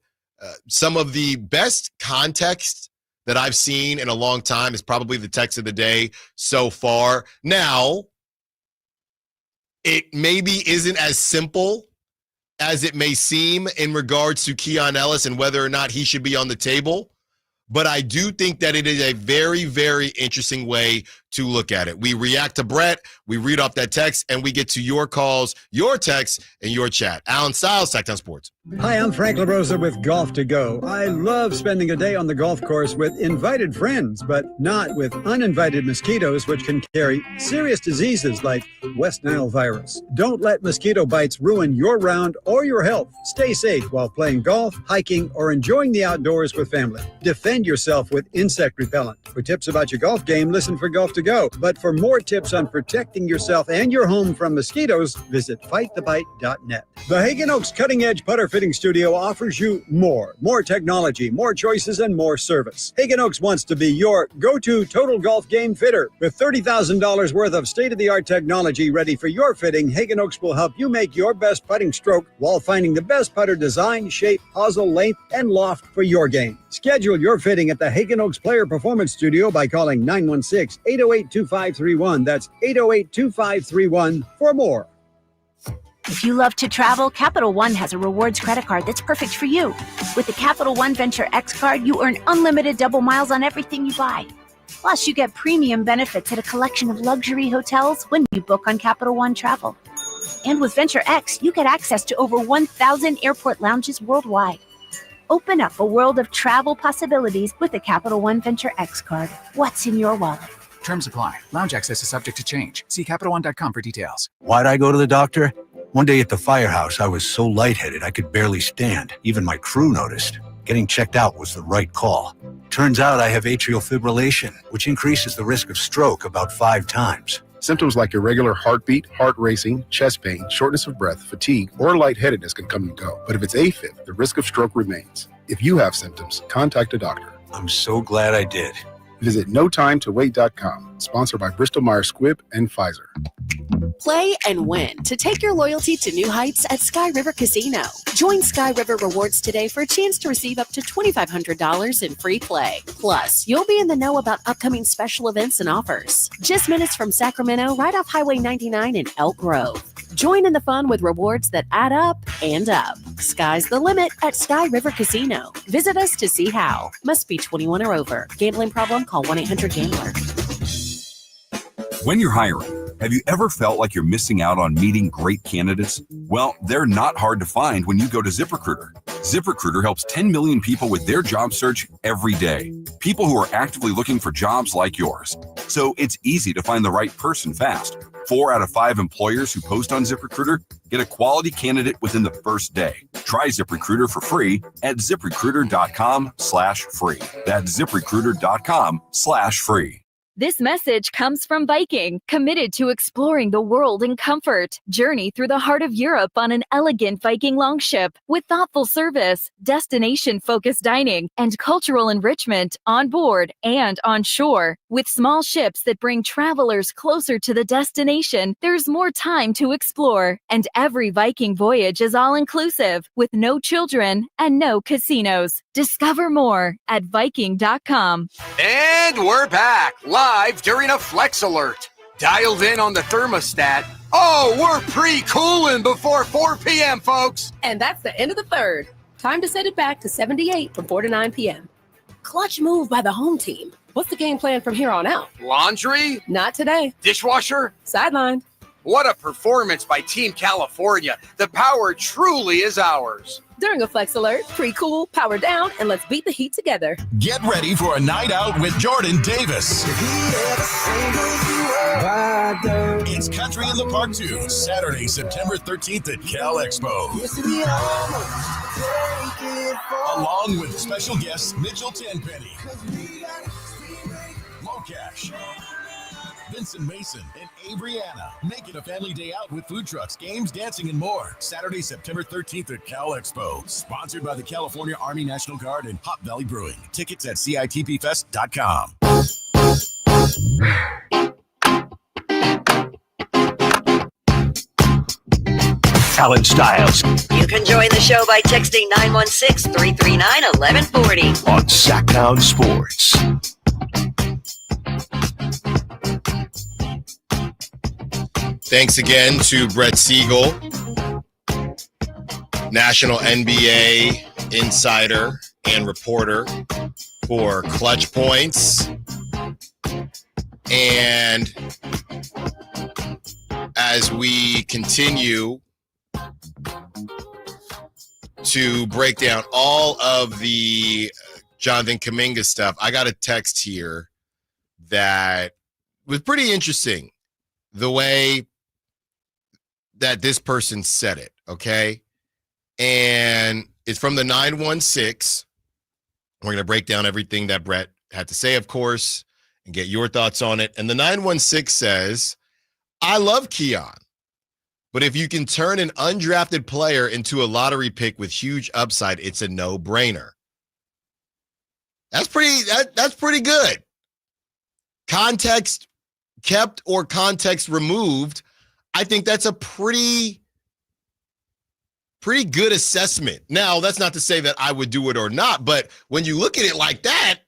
some of the best context that I've seen in a long time. Is probably the text of the day so far. Now, it maybe isn't as simple as it may seem in regards to Keon Ellis and whether or not he should be on the table, but I do think that it is a very, very interesting way to look at it. We react to Brett, we read off that text, and we get to your calls, your texts, and your chat. Allen Stiles, Sacktown Sports. Hi, I'm Frank LaRosa with Golf to Go. I love spending a day on the golf course with invited friends, but not with uninvited mosquitoes, which can carry serious diseases like West Nile virus. Don't let mosquito bites ruin your round or your health. Stay safe while playing golf, hiking, or enjoying the outdoors with family. Defend yourself with insect repellent. For tips about your golf game, listen for Golf to Go. But for more tips on protecting yourself and your home from mosquitoes, visit fightthebite.net. The Hagen Oaks Cutting Edge Putter Fitting Studio offers you more technology, more choices, and more service. Hagen Oaks wants to be your go-to total golf game fitter. With $30,000 worth of state-of-the-art technology ready for your fitting, Hagen Oaks will help you make your best putting stroke while finding the best putter design, shape, hosel, length, and loft for your game. Schedule your fitting at the Hagen Oaks Player Performance Studio by calling 916-808-2531. That's 808-2531 for more. If you love to travel, Capital One has a rewards credit card that's perfect for you. With the Capital One Venture X card, you earn unlimited double miles on everything you buy. Plus, you get premium benefits at a collection of luxury hotels when you book on Capital One Travel. And with Venture X, you get access to over 1,000 airport lounges worldwide. Open up a world of travel possibilities with the Capital One Venture X card. What's in your wallet? Terms apply. Lounge access is subject to change. See CapitalOne.com for details. Why'd I go to the doctor? One day at the firehouse, I was so lightheaded I could barely stand. Even my crew noticed. Getting checked out was the right call. Turns out I have atrial fibrillation, which increases the risk of stroke about 5 times. Symptoms like irregular heartbeat, heart racing, chest pain, shortness of breath, fatigue, or lightheadedness can come and go. But if it's AFib, the risk of stroke remains. If you have symptoms, contact a doctor. I'm so glad I did. Visit notimetowait.com. Sponsored by Bristol-Myers Squibb and Pfizer. Play and win to take your loyalty to new heights at Sky River Casino. Join Sky River Rewards today for a chance to receive up to $2,500 in free play. Plus, you'll be in the know about upcoming special events and offers. Just minutes from Sacramento, right off Highway 99 in Elk Grove. Join in the fun with rewards that add up and up. Sky's the limit at Sky River Casino. Visit us to see how. Must be 21 or over. Gambling problem? Call 1-800-GAMBLER. When you're hiring, have you ever felt like you're missing out on meeting great candidates? Well, they're not hard to find when you go to ZipRecruiter. ZipRecruiter helps 10 million people with their job search every day. People who are actively looking for jobs like yours. So it's easy to find the right person fast. 4 out of 5 employers who post on ZipRecruiter get a quality candidate within the first day. Try ZipRecruiter for free at ZipRecruiter.com/free. That's ZipRecruiter.com/free. This message comes from Viking, committed to exploring the world in comfort. Journey through the heart of Europe on an elegant Viking longship with thoughtful service, destination-focused dining, and cultural enrichment on board and on shore. With small ships that bring travelers closer to the destination, there's more time to explore. And every Viking voyage is all-inclusive, with no children and no casinos. Discover more at Viking.com. And we're back, live during a Flex Alert. Dialed in on the thermostat. Oh, we're pre-cooling before 4 p.m., folks. And that's the end of the third. Time to set it back to 78 from 4 to 9 p.m. Clutch move by the home team. What's the game plan from here on out? Laundry? Not today. Dishwasher? Sidelined. What a performance by Team California. The power truly is ours. During a Flex Alert, pre-cool, power down, and let's beat the heat together. Get ready for a night out with Jordan Davis. It's Country in the Park 2, Saturday, September 13th at Cal Expo. Along with special guests Mitchell Tenpenny, Locash, Vincent Mason, and Abriana. Make it a family day out with food trucks, games, dancing, and more. Saturday, September 13th at Cal Expo. Sponsored by the California Army National Guard and Hop Valley Brewing. Tickets at CITPFest.com. Allen Stiles You can join the show by texting 916-339-1140 on Sacktown Sports. Thanks again to Brett Siegel, national NBA insider and reporter for Clutch Points. And as we continue to break down all of the Jonathan Kuminga stuff, I got a text here that was pretty interesting, the way that this person said it, okay? And it's from the 916. We're going to break down everything that Brett had to say, of course, and get your thoughts on it. And the 916 says, I love Keon, but if you can turn an undrafted player into a lottery pick with huge upside, it's a no-brainer. That's pretty good. Context kept or context removed, I think that's a pretty good assessment. Now, that's not to say that I would do it or not, but when you look at it like that,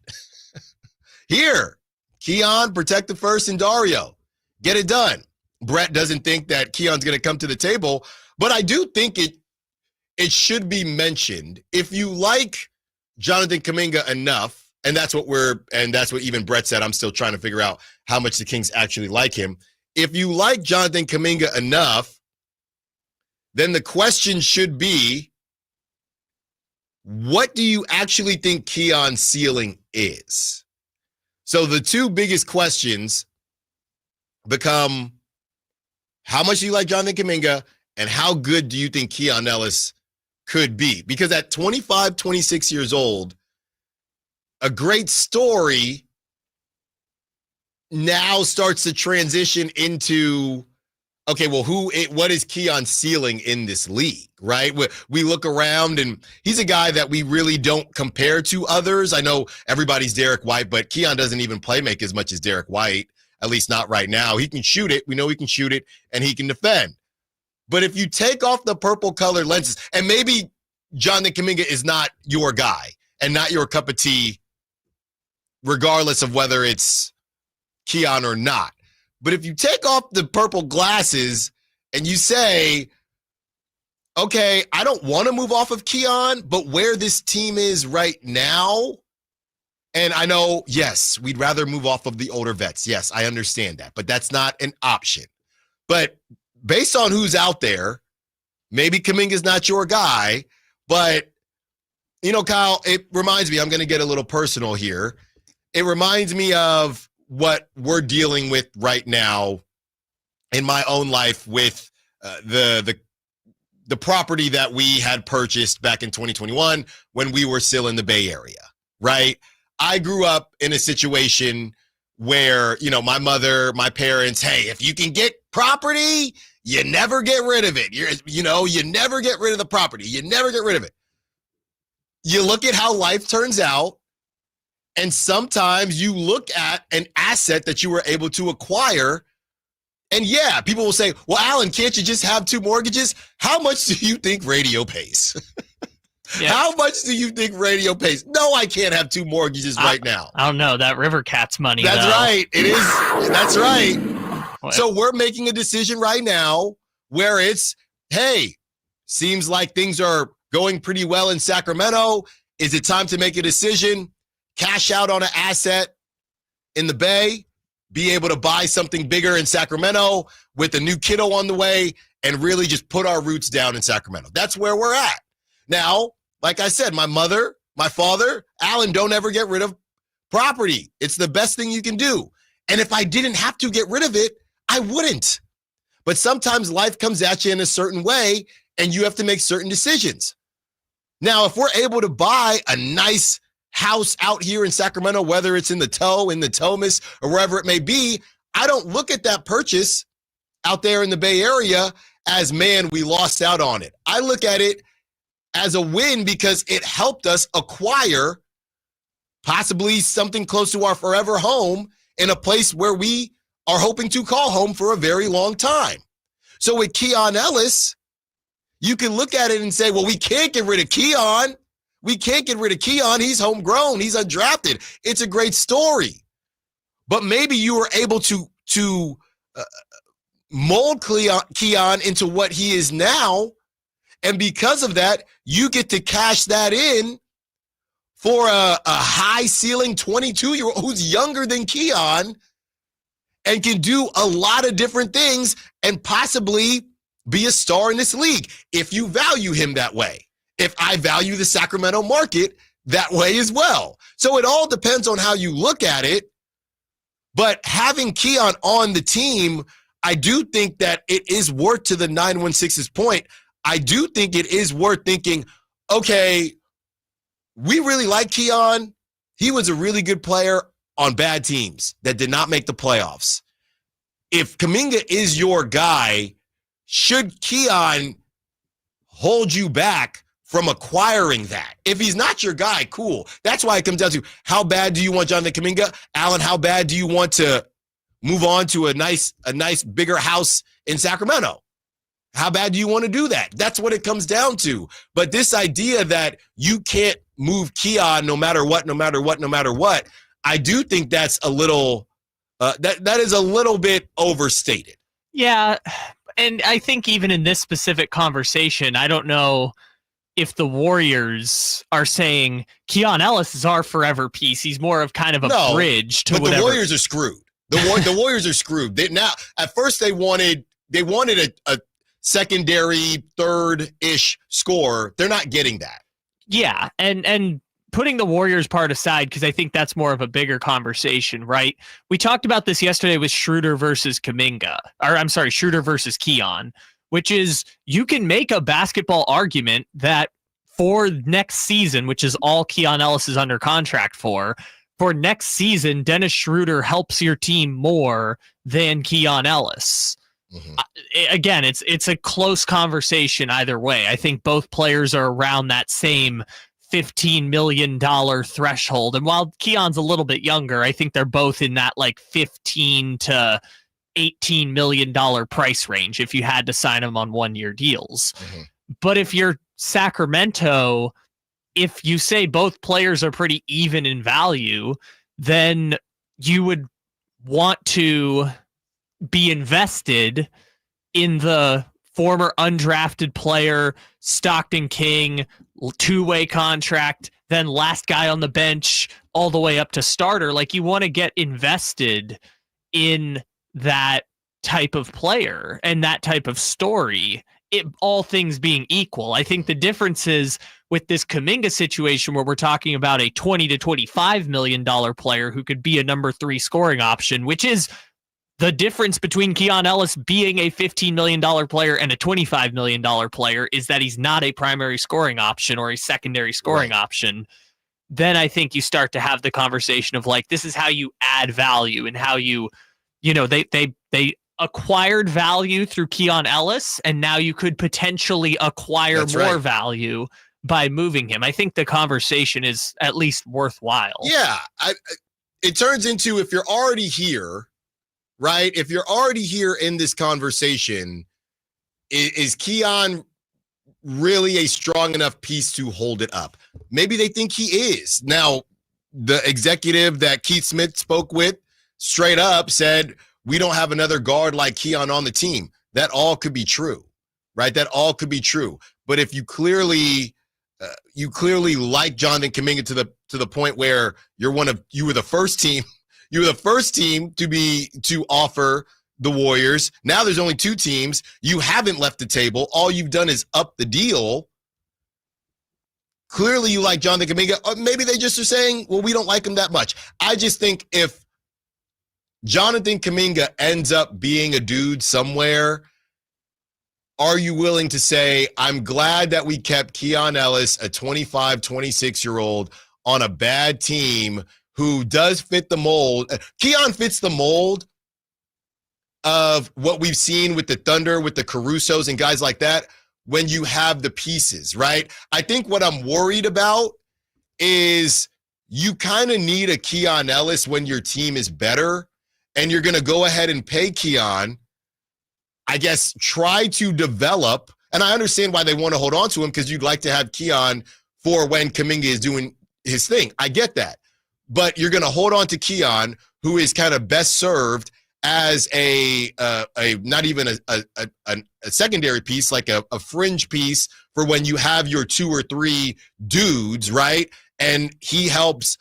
here, Keon, protect the first, and Dario, get it done. Brett doesn't think that Keon's going to come to the table, but I do think it should be mentioned. If you like Jonathan Kuminga enough, and that's what even Brett said, I'm still trying to figure out how much the Kings actually like him. If you like Jonathan Kuminga enough, then the question should be, what do you actually think Keon's ceiling is? So the two biggest questions become, how much do you like Jonathan Kuminga, and how good do you think Keon Ellis could be? Because at 25, 26 years old, a great story now starts to transition into okay, well, what is Keon's ceiling in this league, right? We look around, and he's a guy that we really don't compare to others. I know everybody's Derek White, but Keon doesn't even play make as much as Derek White, at least not right now. He can shoot it. We know he can shoot it, and he can defend. But if you take off the purple colored lenses, and maybe Jonathan Kuminga is not your guy and not your cup of tea, regardless of whether it's Keon or not. But if you take off the purple glasses and you say, okay, I don't want to move off of Keon, but where this team is right now, and I know, yes, we'd rather move off of the older vets. Yes, I understand that, but that's not an option. But based on who's out there, maybe Kuminga's not your guy, but, Kyle, it reminds me, I'm going to get a little personal here. It reminds me of what we're dealing with right now in my own life with the property that we had purchased back in 2021 when we were still in the Bay Area, right? I grew up in a situation where, my mother, my parents, hey, if you can get property, you never get rid of it. You never get rid of the property. You never get rid of it. You look at how life turns out, and sometimes you look at an asset that you were able to acquire, and yeah, people will say, well, Allen, can't you just have 2 mortgages? How much do you think radio pays? Yeah. How much do you think radio pays? No, I can't have 2 mortgages right now. I don't know. That River Cats money, That's though. right. It is. That's right. What? So we're making a decision right now where it's, hey, seems like things are going pretty well in Sacramento. Is it time to make a decision? Cash out on an asset in the Bay, be able to buy something bigger in Sacramento with a new kiddo on the way, and really just put our roots down in Sacramento. That's where we're at. Now, like I said, my mother, my father, Allen, don't ever get rid of property. It's the best thing you can do. And if I didn't have to get rid of it, I wouldn't. But sometimes life comes at you in a certain way, and you have to make certain decisions. Now, if we're able to buy a nice house out here in Sacramento, whether it's in the Thomas, or wherever it may be, I don't look at that purchase out there in the Bay Area as, man, we lost out on it. I look at it as a win because it helped us acquire possibly something close to our forever home in a place where we are hoping to call home for a very long time. So with Keon Ellis, you can look at it and say, well, we can't get rid of Keon. We can't get rid of Keon. He's homegrown. He's undrafted. It's a great story. But maybe you were able to mold Keon into what he is now. And because of that, you get to cash that in for a high ceiling 22-year-old who's younger than Keon and can do a lot of different things and possibly be a star in this league if you value him that way. If I value the Sacramento market that way as well. So it all depends on how you look at it. But having Keon on the team, I do think that it is worth, to the 916's point, I do think it is worth thinking, okay, we really like Keon. He was a really good player on bad teams that did not make the playoffs. If Kuminga is your guy, should Keon hold you back from acquiring that? If he's not your guy, cool. That's why it comes down to, how bad do you want Jonathan Kuminga? Allen, how bad do you want to move on to a nice bigger house in Sacramento? How bad do you want to do that? That's what it comes down to. But this idea that you can't move Keon no matter what, I do think that's a little that is a little bit overstated. Yeah, and I think even in this specific conversation, I don't know if the Warriors are saying Keon Ellis is our forever piece. He's more of kind of a bridge to whatever. The Warriors are screwed. The Warriors are screwed. At first they wanted a secondary, third-ish scorer. They're not getting that. Yeah, and putting the Warriors part aside, because I think that's more of a bigger conversation, right? We talked about this yesterday with Schroeder versus Kuminga, or I'm sorry, Schroeder versus Keon, which is, you can make a basketball argument that for next season, which is all Keon Ellis is under contract for next season, Dennis Schroeder helps your team more than Keon Ellis. Again, it's a close conversation either way. I think both players are around that same $15 million threshold. And while Keon's a little bit younger, I think they're both in that like $15 to $18 million price range if you had to sign them on 1-year deals. But if you're Sacramento, if you say both players are pretty even in value, then you would want to be invested in the former undrafted player, Stockton King, 2-way contract, then last guy on the bench, all the way up to starter. Like, you want to get invested in that type of player and that type of story, all things being equal. I think the difference is with this Kuminga situation where we're talking about a $20 to $25 million player who could be a number 3 scoring option, which is the difference between Keon Ellis being a $15 million player and a $25 million player, is that he's not a primary scoring option or a secondary scoring option. Then I think you start to have the conversation of like, this is how you add value and how they acquired value through Keon Ellis, and now you could potentially acquire more value by moving him. I think the conversation is at least worthwhile. Yeah. It turns into, if you're already here, right? If you're already here in this conversation, is Keon really a strong enough piece to hold it up? Maybe they think he is. Now, the executive that Keith Smith spoke with straight up said, we don't have another guard like Keon on the team. That all could be true, right? That all could be true. But if you clearly like Jonathan Kuminga to the point where you were the first team to offer the Warriors. Now there's only 2 teams. You haven't left the table. All you've done is up the deal. Clearly you like Jonathan Kuminga. Or maybe they just are saying, well, we don't like him that much. I just think if Jonathan Kuminga ends up being a dude somewhere, are you willing to say, I'm glad that we kept Keon Ellis, a 25, 26-year-old on a bad team who does fit the mold? Keon fits the mold of what we've seen with the Thunder, with the Carusos and guys like that, when you have the pieces, right? I think what I'm worried about is you kind of need a Keon Ellis when your team is better, and you're going to go ahead and pay Keon, I guess, try to develop. And I understand why they want to hold on to him, because you'd like to have Keon for when Kuminga is doing his thing. I get that. But you're going to hold on to Keon, who is kind of best served as a not even a secondary piece, like a fringe piece for when you have your 2 or 3 dudes, right? And he helps,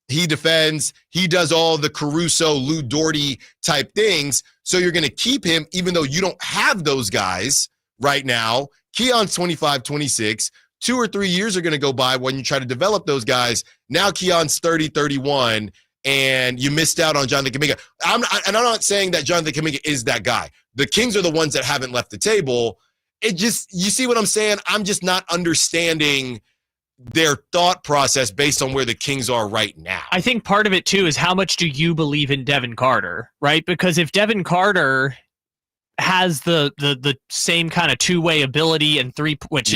he defends, he does all the Caruso, Lou Doherty type things. So you're going to keep him, even though you don't have those guys right now. Keon's 25, 26. 2 or 3 years are going to go by when you try to develop those guys. Now Keon's 30, 31, and you missed out on Jonathan Kuminga. I'm not saying that Jonathan Kuminga is that guy. The Kings are the ones that haven't left the table. You see what I'm saying? I'm just not understanding their thought process based on where the Kings are right now. I think part of it too is how much do you believe in Devin Carter, right? Because if Devin Carter has the same kind of 2-way ability and his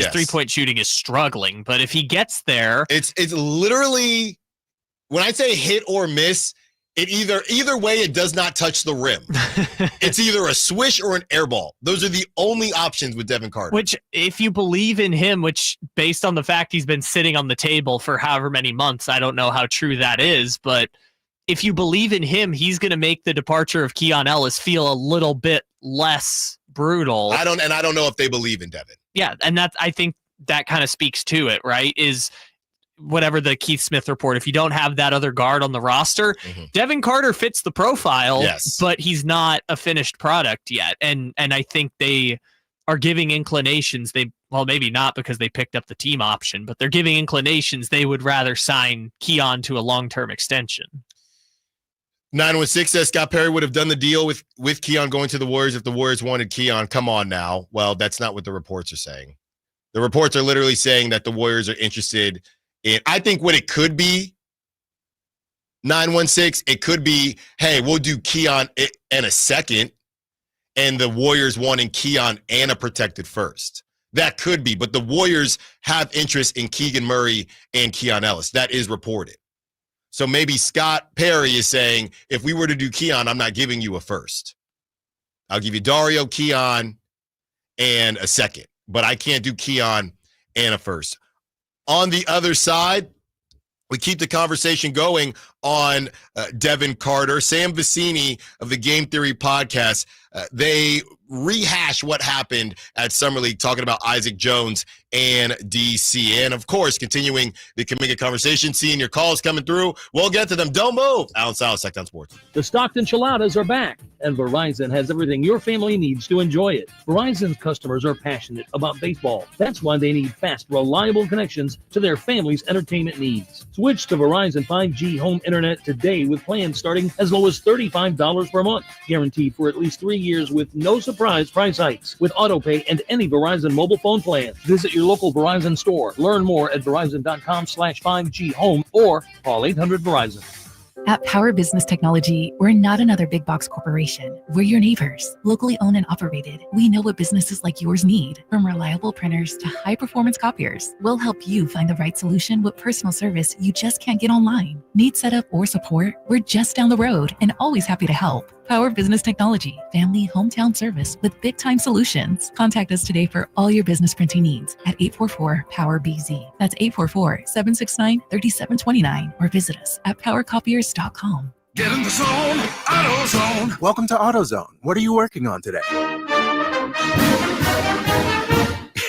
3-point shooting is struggling, but if he gets there, it's literally, when I say hit or miss, it either way it does not touch the rim. It's either a swish or an air ball. Those are the only options with Devin Carter. Which, if you believe in him, which based on the fact he's been sitting on the table for however many months, I don't know how true that is, but if you believe in him, he's going to make the departure of Keon Ellis feel a little bit less brutal. I don't know if they believe in Devin. Yeah, and I think that kind of speaks to it, right? Is whatever the Keith Smith report, if you don't have that other guard on the roster, Devin Carter fits the profile, but he's not a finished product yet. And I think they are giving inclinations. Well, maybe not because they picked up the team option, but they're giving inclinations they would rather sign Keon to a long-term extension. 916 says Scott Perry would have done the deal with Keon going to the Warriors if the Warriors wanted Keon. Come on now. Well, that's not what the reports are saying. The reports are literally saying that the Warriors are interested in, I think what it could be, 916, it could be, hey, we'll do Keon in a second, and the Warriors wanting Keon and a protected first. That could be, but the Warriors have interest in Keegan Murray and Keon Ellis. That is reported. So maybe Scott Perry is saying, if we were to do Keon, I'm not giving you a first. I'll give you Dario, Keon, and a second, but I can't do Keon and a first. On the other side, we keep the conversation going on Devin Carter. Sam Vecini of the Game Theory podcast, they rehash what happened at Summer League, talking about Isaac Jones and DC. And, of course, continuing the Kuminga conversation, seeing your calls coming through. We'll get to them. Don't move. Allen Stiles, Sacktown Sports. The Stockton Chiladas are back, and Verizon has everything your family needs to enjoy it. Verizon's customers are passionate about baseball. That's why they need fast, reliable connections to their family's entertainment needs. Switch to Verizon 5G home internet today with plans starting as low as $35 per month. Guaranteed for at least 3 years with no surprise price hikes with autopay and any Verizon mobile phone plan. Visit your local Verizon store. Learn more at verizon.com/5G home or call 800-VERIZON. At Power Business Technology, we're not another big box corporation. We're your neighbors, locally owned and operated. We know what businesses like yours need, from reliable printers to high-performance copiers. We'll help you find the right solution with personal service you just can't get online. Need setup or support? We're just down the road and always happy to help. Power Business Technology, family hometown service with big-time solutions. Contact us today for all your business printing needs at 844-POWER-BZ. That's 844-769-3729 or visit us at powercopiers.com. Get in the zone, AutoZone. Welcome to AutoZone. What are you working on today?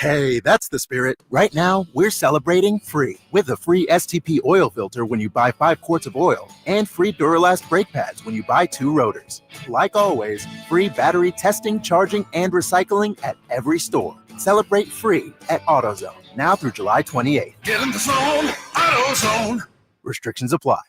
Hey, that's the spirit. Right now, we're celebrating free with a free STP oil filter when you buy 5 quarts of oil and free Duralast brake pads when you buy 2 rotors. Like always, free battery testing, charging, and recycling at every store. Celebrate free at AutoZone, now through July 28th. Get in the zone, AutoZone. Restrictions apply.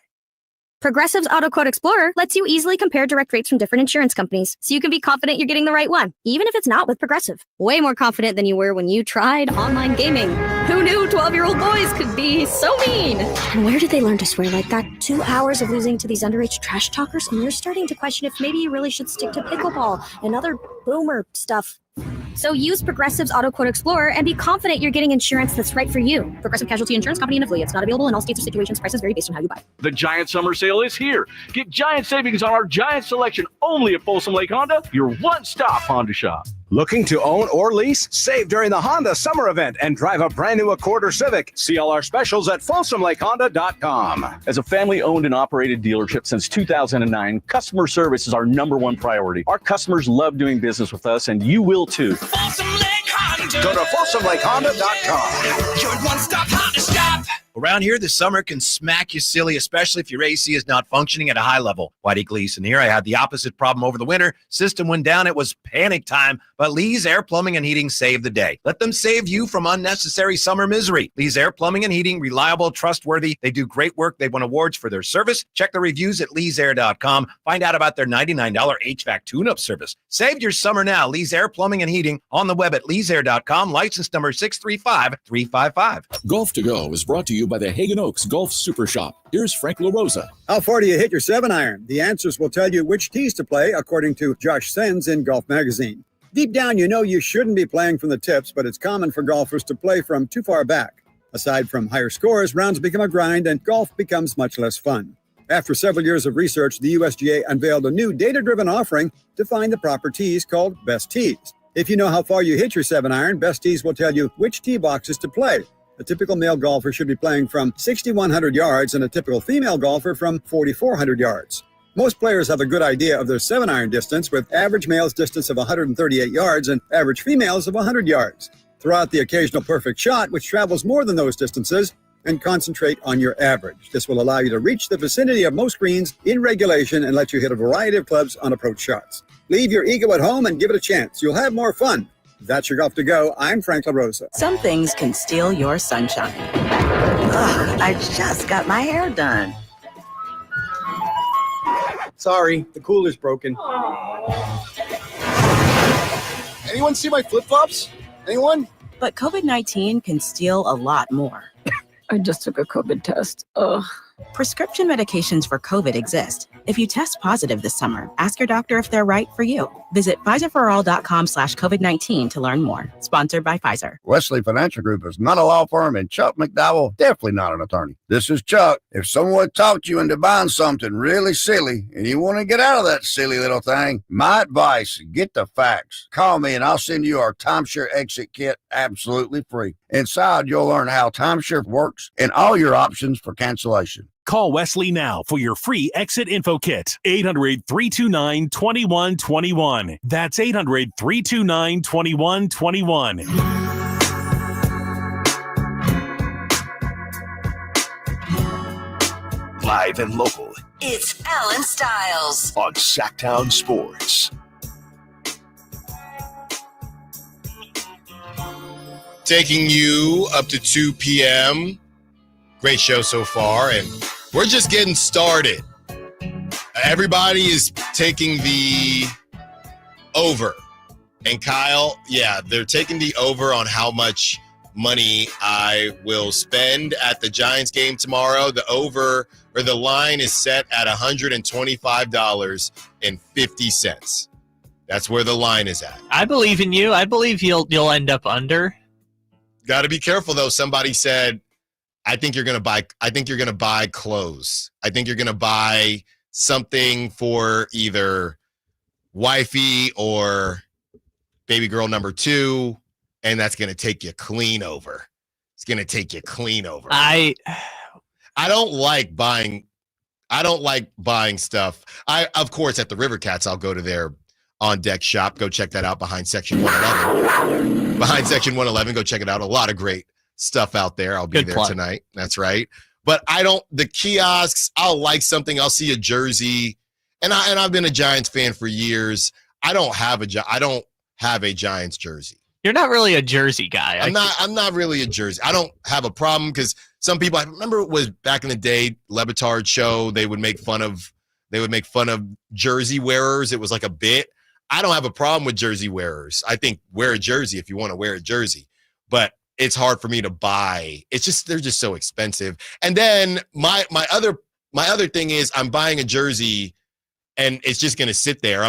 Progressive's Auto Quote Explorer lets you easily compare direct rates from different insurance companies, so you can be confident you're getting the right one, even if it's not with Progressive. Way more confident than you were when you tried online gaming. Who knew 12-year-old boys could be so mean? And where did they learn to swear like that? 2 hours of losing to these underage trash talkers, and you're starting to question if maybe you really should stick to pickleball and other boomer stuff. So use Progressive's Auto Quote Explorer and be confident you're getting insurance that's right for you. Progressive Casualty Insurance Company and affiliates. Not available in all states or situations. Prices vary based on how you buy. The Giant Summer Sale is here. Get giant savings on our giant selection only at Folsom Lake Honda, your one-stop Honda shop. Looking to own or lease? Save during the Honda Summer Event and drive a brand new Accord or Civic. See all our specials at FolsomLakeHonda.com. As a family-owned and operated dealership since 2009, customer service is our #1 priority. Our customers love doing business with us, and you will too. Folsom Lake Honda. Go to FolsomLakeHonda.com. Your one-stop Honda shop. Around here, the summer can smack you silly, especially if your AC is not functioning at a high level. Whitey Gleason here. I had the opposite problem over the winter. System went down. It was panic time, but Lee's Air Plumbing and Heating saved the day. Let them save you from unnecessary summer misery. Lee's Air Plumbing and Heating, reliable, trustworthy. They do great work. They won awards for their service. Check the reviews at leesair.com. Find out about their $99 HVAC tune-up service. Save your summer now. Lee's Air Plumbing and Heating on the web at leesair.com. License number 635355. Golf to Go is brought to you by the Hagen Oaks Golf Super Shop. Here's Frank LaRosa. How far do you hit your 7-iron? The answers will tell you which tees to play, according to Josh Sens in Golf Magazine. Deep down, you know you shouldn't be playing from the tips, but it's common for golfers to play from too far back. Aside from higher scores, rounds become a grind and golf becomes much less fun. After several years of research, the USGA unveiled a new data-driven offering to find the proper tees called Best Tees. If you know how far you hit your 7-iron, Best Tees will tell you which tee boxes to play. A typical male golfer should be playing from 6,100 yards and a typical female golfer from 4,400 yards. Most players have a good idea of their 7-iron distance, with average male's distance of 138 yards and average females of 100 yards. Throw out the occasional perfect shot, which travels more than those distances, and concentrate on your average. This will allow you to reach the vicinity of most greens in regulation and let you hit a variety of clubs on approach shots. Leave your ego at home and give it a chance. You'll have more fun. That's your Golf to Go. I'm Frank LaRosa. Some things can steal your sunshine. Ugh, I just got my hair done. Sorry, the cooler's broken. Anyone see my flip-flops? Anyone? But COVID-19 can steal a lot more. I just took a COVID test. Ugh. Prescription medications for COVID exist. If you test positive this summer, ask your doctor if they're right for you. Visit PfizerForAll.com/COVID-19 to learn more. Sponsored by Pfizer. Wesley Financial Group is not a law firm, and Chuck McDowell definitely not an attorney. This is Chuck. If someone talked you into buying something really silly and you want to get out of that silly little thing, my advice, get the facts. Call me and I'll send you our timeshare exit kit absolutely free. Inside, you'll learn how timeshare works and all your options for cancellation. Call Wesley now for your free exit info kit. 800-329-2121. That's 800-329-2121. Live and local. It's Allen Stiles on Sacktown Sports. Taking you up to 2 p.m. Great show so far, and we're just getting started. Everybody is taking the over. And Kyle, they're taking the over on how much money I will spend at the Giants game tomorrow. The over, or the line, is set at $125.50. That's where the line is at. I believe in you. I believe you'll end up under. Got to be careful though. Somebody said, I think you're going to buy clothes. I think you're going to buy something for either wifey or baby girl number 2, and that's going to take you clean over. It's going to take you clean over. I don't like buying stuff. Of course, at the River Cats, I'll go to their on deck shop. Go check that out behind section 111. Behind section 111, go check it out. A lot of great stuff out there. I'll be there tonight. That's right. But the kiosks, I'll like something. I'll see a jersey. And I've been a Giants fan for years. I don't have a Giants jersey. You're not really a jersey guy. I'm not really a jersey. I don't have a problem because some people, I remember it was back in the day, Le Batard show, they would make fun of jersey wearers. It was like a bit. I don't have a problem with jersey wearers. I think wear a jersey if you want to wear a jersey. But it's hard for me to buy. It's just, they're just so expensive. And then my other thing is I'm buying a jersey and it's just going to sit there.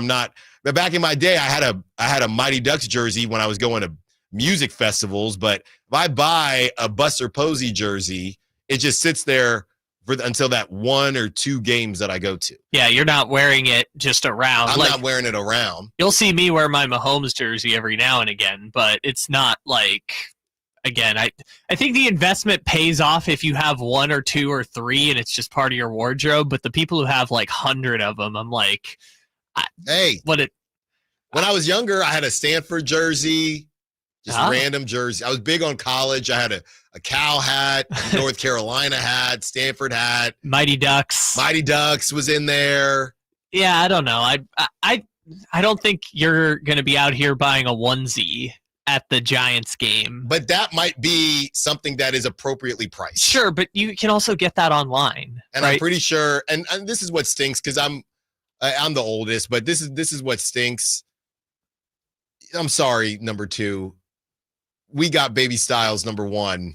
But back in my day, I had a Mighty Ducks jersey when I was going to music festivals. But if I buy a Buster Posey jersey, it just sits there until that 1 or 2 games that I go to. Yeah, you're not wearing it just around. I'm not wearing it around. You'll see me wear my Mahomes jersey every now and again, but it's not like, again, I think the investment pays off if you have 1 or 2 or 3 and it's just part of your wardrobe. But the people who have like 100 of them, I'm like, when I was younger, I had a Stanford jersey, just random jersey. I was big on college. I had a Cal hat, North Carolina hat, Stanford hat. Mighty Ducks was in there. Yeah, I don't know. I don't think you're going to be out here buying a onesie at the Giants game. But that might be something that is appropriately priced. Sure, but you can also get that online. And right? I'm pretty sure, and this is what stinks because I'm the oldest, but this is what stinks. I'm sorry, number 2. We got Baby Styles, number 1.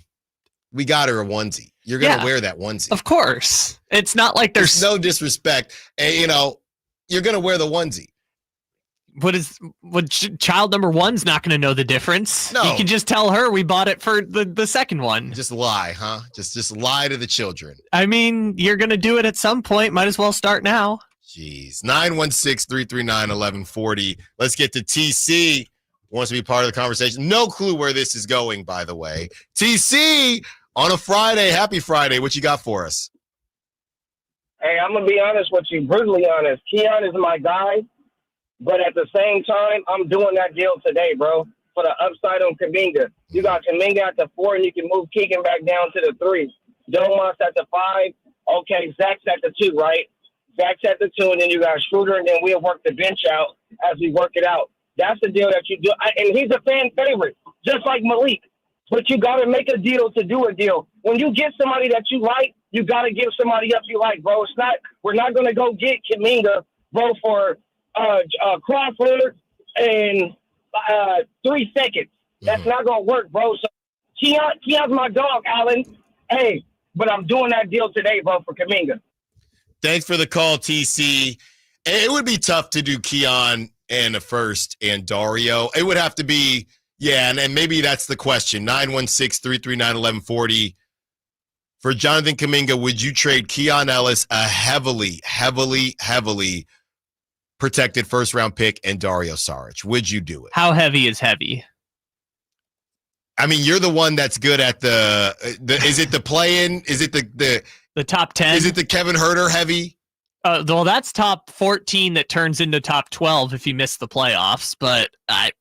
We got her a onesie. You're going to wear that onesie. Of course. It's not like there's no disrespect. And, you're going to wear the onesie. Child number 1's not going to know the difference. No. You can just tell her we bought it for the second one. Just lie, huh? Just lie to the children. I mean, you're going to do it at some point. Might as well start now. Jeez. 916-339-1140. Let's get to TC. Wants to be part of the conversation. No clue where this is going, by the way. TC, on a Friday. Happy Friday. What you got for us? Hey, I'm going to be honest with you, brutally honest. Keon is my guy, but at the same time, I'm doing that deal today, bro, for the upside on Kuminga. You got Kuminga at the 4, and you can move Keegan back down to the 3. Domas at the 5. Okay, Zach's at the 2, right? Zach's at the 2, and then you got Schroeder, and then we'll work the bench out as we work it out. That's the deal that you do. And he's a fan favorite, just like Malik. But you got to make a deal to do a deal. When you get somebody that you like, you got to give somebody else you like, bro. We're not going to go get Kuminga, bro, for Crawford in 3 seconds. That's not going to work, bro. So Keon's my dog, Allen. Hey, but I'm doing that deal today, bro, for Kuminga. Thanks for the call, TC. It would be tough to do Keon and a first and Dario. It would have to be, and maybe that's the question. 916-339-1140. For Jonathan Kuminga, would you trade Keon Ellis, a heavily protected first-round pick, and Dario Saric? Would you do it? How heavy is heavy? I mean, you're the one that's good at the is it the play-in? Is it the top 10? Is it the Kevin Huerter heavy? Well, that's top 14 that turns into top 12 if you miss the playoffs. But I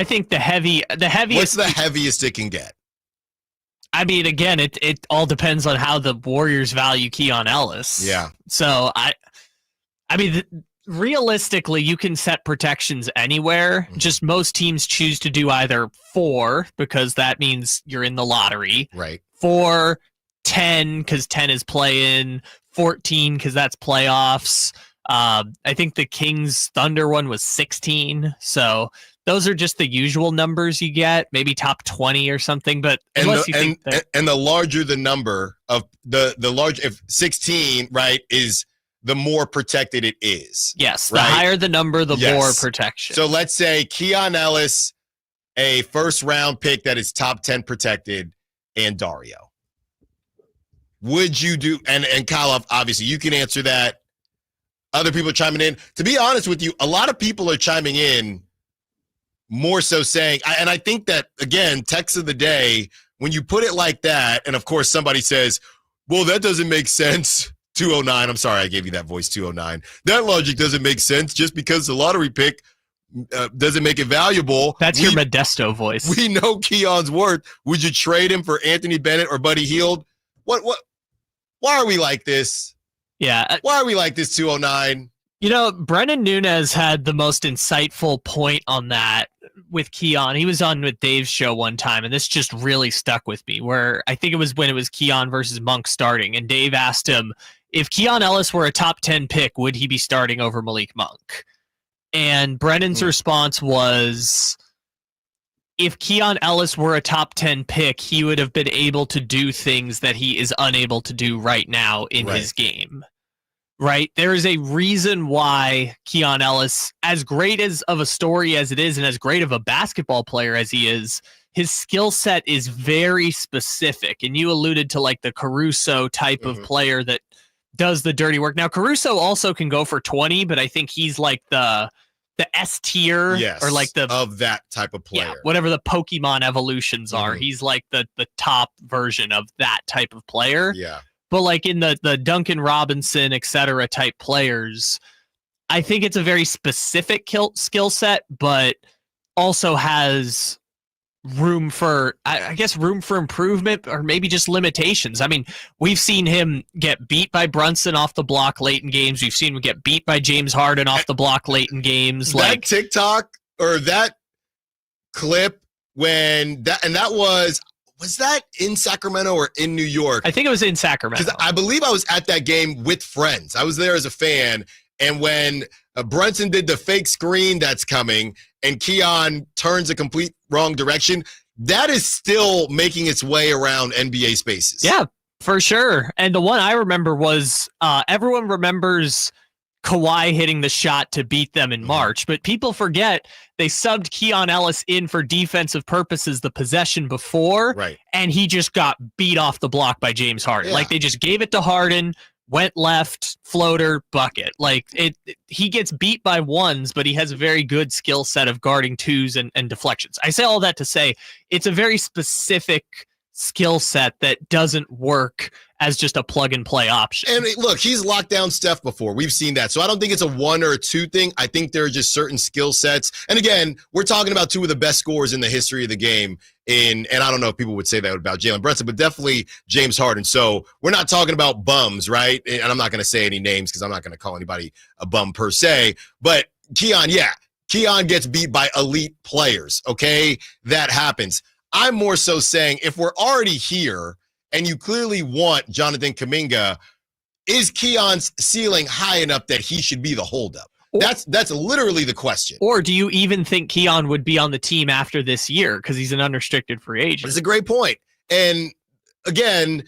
think the heaviest. What's the heaviest it can get? I mean, again, it all depends on how the Warriors value Keon Ellis. Yeah. So I mean, realistically, you can set protections anywhere. Mm-hmm. Just most teams choose to do either 4 because that means you're in the lottery. Right. 4, 10 because 10 is play-in. 14 because that's playoffs. I think the Kings Thunder one was 16. So those are just the usual numbers you get, maybe top 20 or something. But unless and the larger the number of the large, if 16, right, is the more protected it is. Yes, right? The higher the number, the more protection. So let's say Keon Ellis, a first round pick that is top 10 protected, and Dario. Would you do, and Kyle, obviously you can answer that. Other people chiming in. To be honest with you, a lot of people are chiming in more so saying, and I think that, again, text of the day, when you put it like that, and of course somebody says, well, that doesn't make sense, 209. I'm sorry I gave you that voice, 209. That logic doesn't make sense just because the lottery pick doesn't make it valuable. That's your Modesto voice. We know Keon's worth. Would you trade him for Anthony Bennett or Buddy Hield? What? Why are we like this? Yeah. Why are we like this, 209? You know, Brennan Nunez had the most insightful point on that with Keon. He was on with Dave's show one time, and this just really stuck with me, where I think it was when it was Keon versus Monk starting, and Dave asked him, if Keon Ellis were a top 10 pick, would he be starting over Malik Monk? And Brennan's response was, if Keon Ellis were a top 10 pick, he would have been able to do things that he is unable to do right now in his game. Right? There is a reason why Keon Ellis, as great as of a story as it is, and as great of a basketball player as he is, his skill set is very specific. And you alluded to like the Caruso type of player that does the dirty work. Now, Caruso also can go for 20, but I think he's like the S tier, or like of that type of player. Yeah, whatever the Pokemon evolutions are. He's like the top version of that type of player. Yeah. But like in the Duncan Robinson, et cetera, type players, I think it's a very specific skill set, but also has room for, I guess, room for improvement, or maybe just limitations. I mean, we've seen him get beat by Brunson off the block late in games. We've seen him get beat by James Harden off the block late in games. That TikTok or that clip when that was that in Sacramento or in New York? I think it was in Sacramento. Because I believe I was at that game with friends. I was there as a fan. And when Brunson did the fake screen that's coming and Keon turns a complete wrong direction, that is still making its way around NBA spaces. Yeah, for sure. And the one I remember was everyone remembers Kawhi hitting the shot to beat them in March, but people forget they subbed Keon Ellis in for defensive purposes the possession before, and he just got beat off the block by James Harden. Like they just gave it to Harden, went left, floater, bucket. Like he gets beat by ones, but he has a very good skill set of guarding twos and deflections. I say all that to say it's a very specific skill set that doesn't work as just a plug and play option. And look, he's locked down Steph before. We've seen that. So I don't think it's a one or a two thing. I think there are just certain skill sets. And again, we're talking about two of the best scorers in the history of the game. And I don't know if people would say that about Jalen Brunson, but definitely James Harden. So we're not talking about bums, right? And I'm not going to say any names because I'm not going to call anybody a bum per se. But Keon, Keon gets beat by elite players, okay? That happens. I'm more so saying if we're already here and you clearly want Jonathan Kuminga, is Keon's ceiling high enough that he should be the holdup? That's literally the question. Or do you even think Keon would be on the team after this year because he's an unrestricted free agent? It's a great point. And again,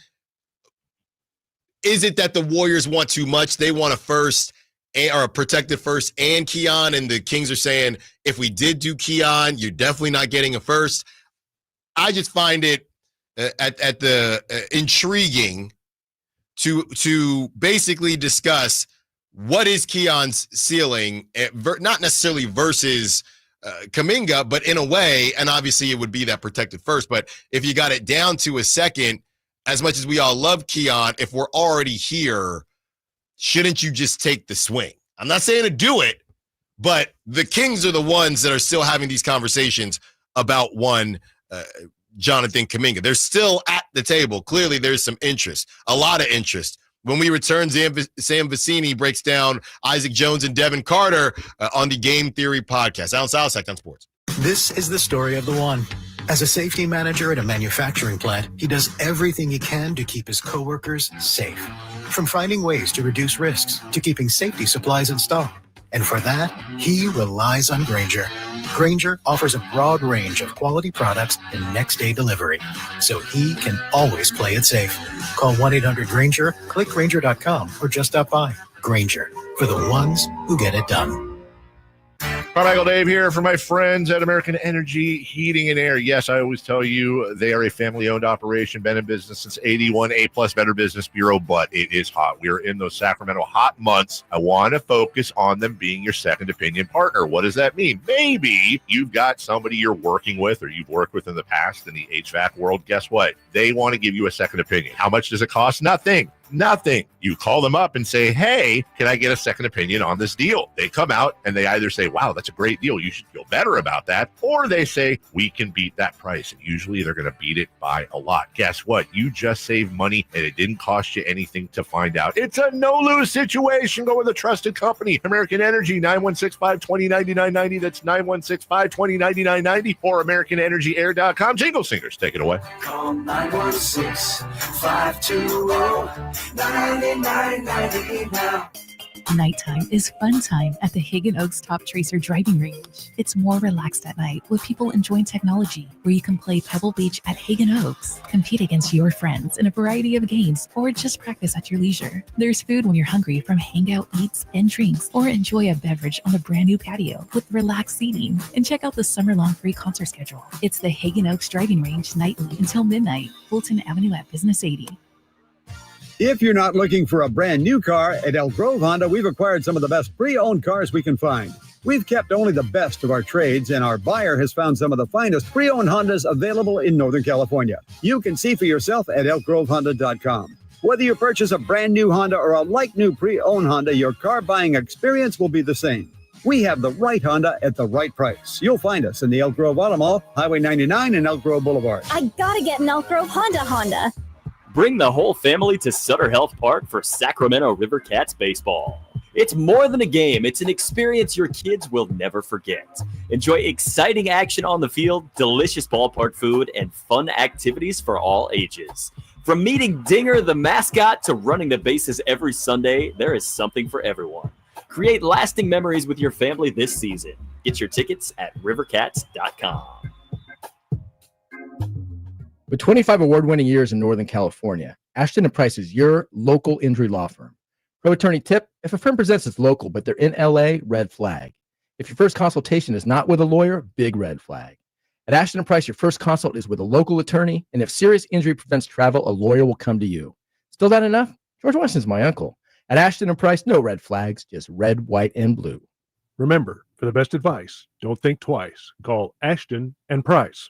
is it that the Warriors want too much? They want a first or a protected first and Keon, and the Kings are saying, if we did do Keon, you're definitely not getting a first. I just find it at the intriguing to basically discuss what is Keon's ceiling, not necessarily versus Kuminga, but in a way, and obviously it would be that protected first, but if you got it down to a second, as much as we all love Keon, if we're already here, shouldn't you just take the swing? I'm not saying to do it, but the Kings are the ones that are still having these conversations about one Jonathan Kuminga. They're still at the table. Clearly, there's some interest, a lot of interest. When we return, Sam Vecini breaks down Isaac Jones and Devin Carter on the Game Theory podcast. Allen Stiles, Sacktown Sports. This is the story of the one. As a safety manager at a manufacturing plant, he does everything he can to keep his coworkers safe. From finding ways to reduce risks to keeping safety supplies in stock. And for that, he relies on Grainger. Grainger offers a broad range of quality products and next-day delivery, so he can always play it safe. Call 1-800-GRAINGER, click Grainger.com, or just stop by. Grainger, for the ones who get it done. Carmichael Dave here for my friends at American Energy Heating and Air. Yes, I always tell you they are a family-owned operation, been in business since 81, A-plus Better Business Bureau, but it is hot. We are in those Sacramento hot months. I want to focus on them being your second opinion partner. What does that mean? Maybe you've got somebody you're working with or you've worked with in the past in the HVAC world. Guess what? They want to give you a second opinion. How much does it cost? Nothing. You call them up and say, hey, can I get a second opinion on this deal? They come out and they either say, wow, that's a great deal, you should feel better about that. Or they say, we can beat that price. And usually they're going to beat it by a lot. Guess what? You just saved money and it didn't cost you anything to find out. It's a no-lose situation. Go with a trusted company. American Energy, 916-520-9990. That's 916-520-9990 or AmericanEnergyAir.com. Jingle Singers, take it away. Call 916-520-9990 now. Nighttime is fun time at the Hagen Oaks Top Tracer driving range. It's more relaxed at night with people enjoying technology, where you can play Pebble Beach at Hagen Oaks, compete against your friends in a variety of games, or just practice at your leisure. There's food when you're hungry from hangout eats and drinks, or enjoy a beverage on the brand new patio with relaxed seating. And check out the summer-long free concert schedule. It's the Hagen Oaks driving range nightly until midnight, Fulton Avenue at Business 80. If you're not looking for a brand new car, at Elk Grove Honda, we've acquired some of the best pre-owned cars we can find. We've kept only the best of our trades, and our buyer has found some of the finest pre-owned Hondas available in Northern California. You can see for yourself at elkgrovehonda.com. Whether you purchase a brand new Honda or a like-new pre-owned Honda, your car buying experience will be the same. We have the right Honda at the right price. You'll find us in the Elk Grove Auto Mall, Highway 99 and Elk Grove Boulevard. I gotta get an Elk Grove Honda. Bring the whole family to Sutter Health Park for Sacramento River Cats baseball. It's more than a game. It's an experience your kids will never forget. Enjoy exciting action on the field, delicious ballpark food, and fun activities for all ages. From meeting Dinger the mascot to running the bases every Sunday, there is something for everyone. Create lasting memories with your family this season. Get your tickets at rivercats.com. With 25 award-winning years in Northern California, Ashton & Price is your local injury law firm. Pro attorney tip: if a firm presents as local but they're in LA, red flag. If your first consultation is not with a lawyer, big red flag. At Ashton & Price, your first consult is with a local attorney, and if serious injury prevents travel, a lawyer will come to you. Still not enough? George Washington's my uncle. At Ashton & Price, no red flags, just red, white, and blue. Remember, for the best advice, don't think twice. Call Ashton & Price.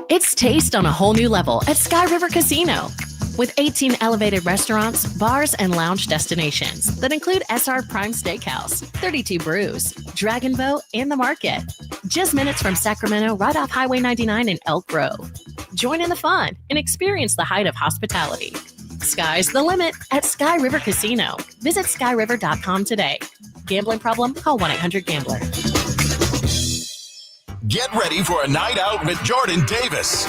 It's taste on a whole new level at Sky River Casino. With 18 elevated restaurants, bars, and lounge destinations that include SR Prime Steakhouse, 32 Brews, Dragon Boat, and The Market. Just minutes from Sacramento, right off Highway 99 in Elk Grove. Join in the fun and experience the height of hospitality. Sky's the limit at Sky River Casino. Visit skyriver.com today. Gambling problem? Call 1-800-GAMBLER. Get ready for a night out with Jordan Davis.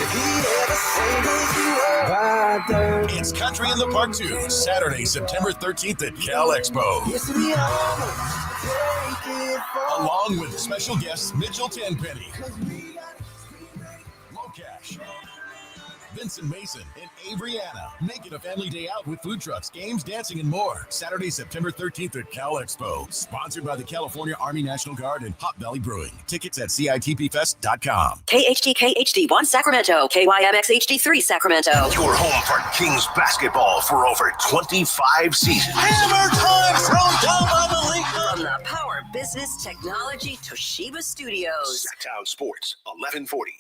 It's Country in the Park 2, Saturday, September 13th at Cal Expo. Along with special guests Mitchell Tenpenny, Locash, Vincent Mason, and Abriana. Make it a family day out with food trucks, games, dancing, and more. Saturday, September 13th at Cal Expo. Sponsored by the California Army National Guard and Hot Valley Brewing. Tickets at CITPFest.com. KHTK HD1 Sacramento, KYMX HD3 Sacramento. Your home for Kings basketball for over 25 seasons. Hammer time thrown down by the league. From the Power Business Technology Toshiba Studios. Sacktown Sports, 1140.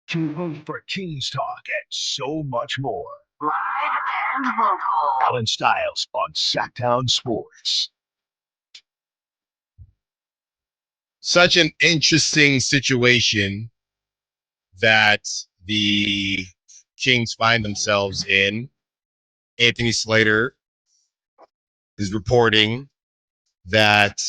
Tune in for Kings Talk and so much more. Live and local. Allen Stiles on Sacktown Sports. Such an interesting situation that the Kings find themselves in. Anthony Slater is reporting that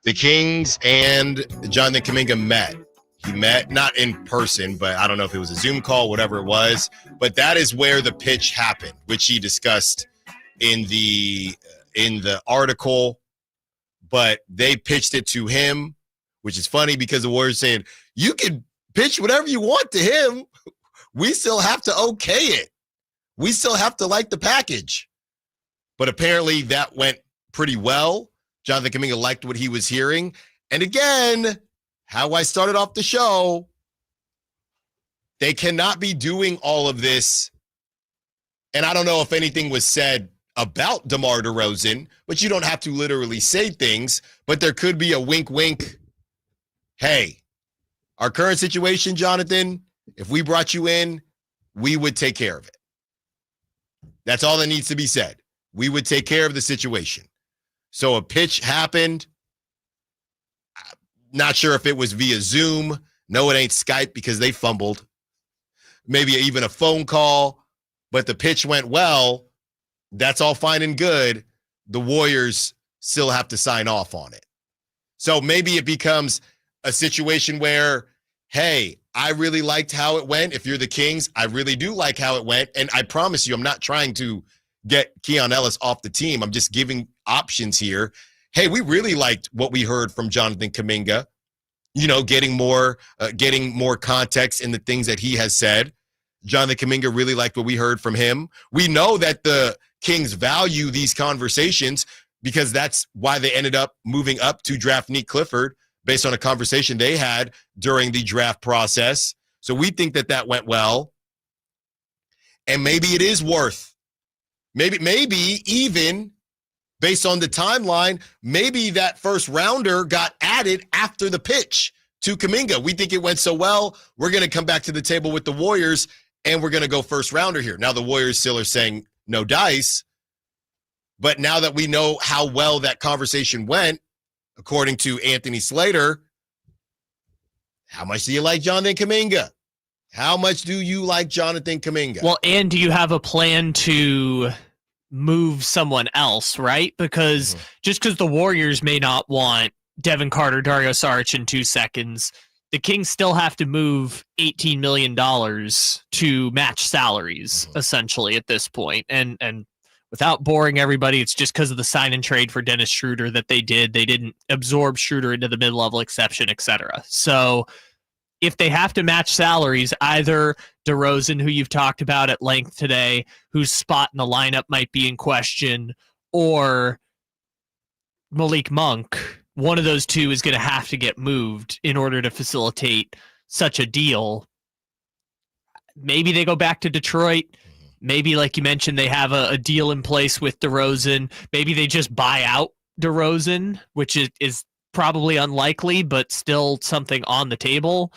the Kings and Jonathan Kuminga met. He met, not in person, but I don't know if it was a Zoom call, whatever it was. But that is where the pitch happened, which he discussed in the article. But they pitched it to him, which is funny because the Warriors saying, you can pitch whatever you want to him. We still have to okay it. We still have to like the package. But apparently that went pretty well. Jonathan Kuminga liked what he was hearing. And again, how I started off the show, they cannot be doing all of this. And I don't know if anything was said about DeMar DeRozan, but you don't have to literally say things, but there could be a wink, wink. Hey, our current situation, Jonathan, if we brought you in, we would take care of it. That's all that needs to be said. We would take care of the situation. So a pitch happened. Not sure if it was via Zoom. No, it ain't Skype because they fumbled. Maybe even a phone call, but the pitch went well. That's all fine and good. The Warriors still have to sign off on it. So maybe it becomes a situation where, hey, I really liked how it went. If you're the Kings, I really do like how it went. And I promise you, I'm not trying to get Keon Ellis off the team. I'm just giving options here. Hey, we really liked what we heard from Jonathan Kuminga, getting more context in the things that he has said. Jonathan Kuminga really liked what we heard from him. We know that the Kings value these conversations because that's why they ended up moving up to draft Nick Clifford based on a conversation they had during the draft process. So we think that went well. And maybe it is worth, maybe even based on the timeline, maybe that first rounder got added after the pitch to Kuminga. We think it went so well, we're going to come back to the table with the Warriors, and we're going to go first rounder here. Now the Warriors still are saying no dice, but now that we know how well that conversation went, according to Anthony Slater, how much do you like Jonathan Kuminga? How much do you like Jonathan Kuminga? Well, and do you have a plan to move someone else, right? Because just because the Warriors may not want Devin Carter, Dario Saric in 2 seconds, the Kings still have to move $18 million to match salaries, essentially, at this point. And without boring everybody, it's just because of the sign and trade for Dennis Schroeder that they did. They didn't absorb Schroeder into the mid-level exception, etc. So if they have to match salaries, either DeRozan, who you've talked about at length today, whose spot in the lineup might be in question, or Malik Monk, one of those two is going to have to get moved in order to facilitate such a deal. Maybe they go back to Detroit. Maybe, like you mentioned, they have a deal in place with DeRozan. Maybe they just buy out DeRozan, which is probably unlikely, but still something on the table.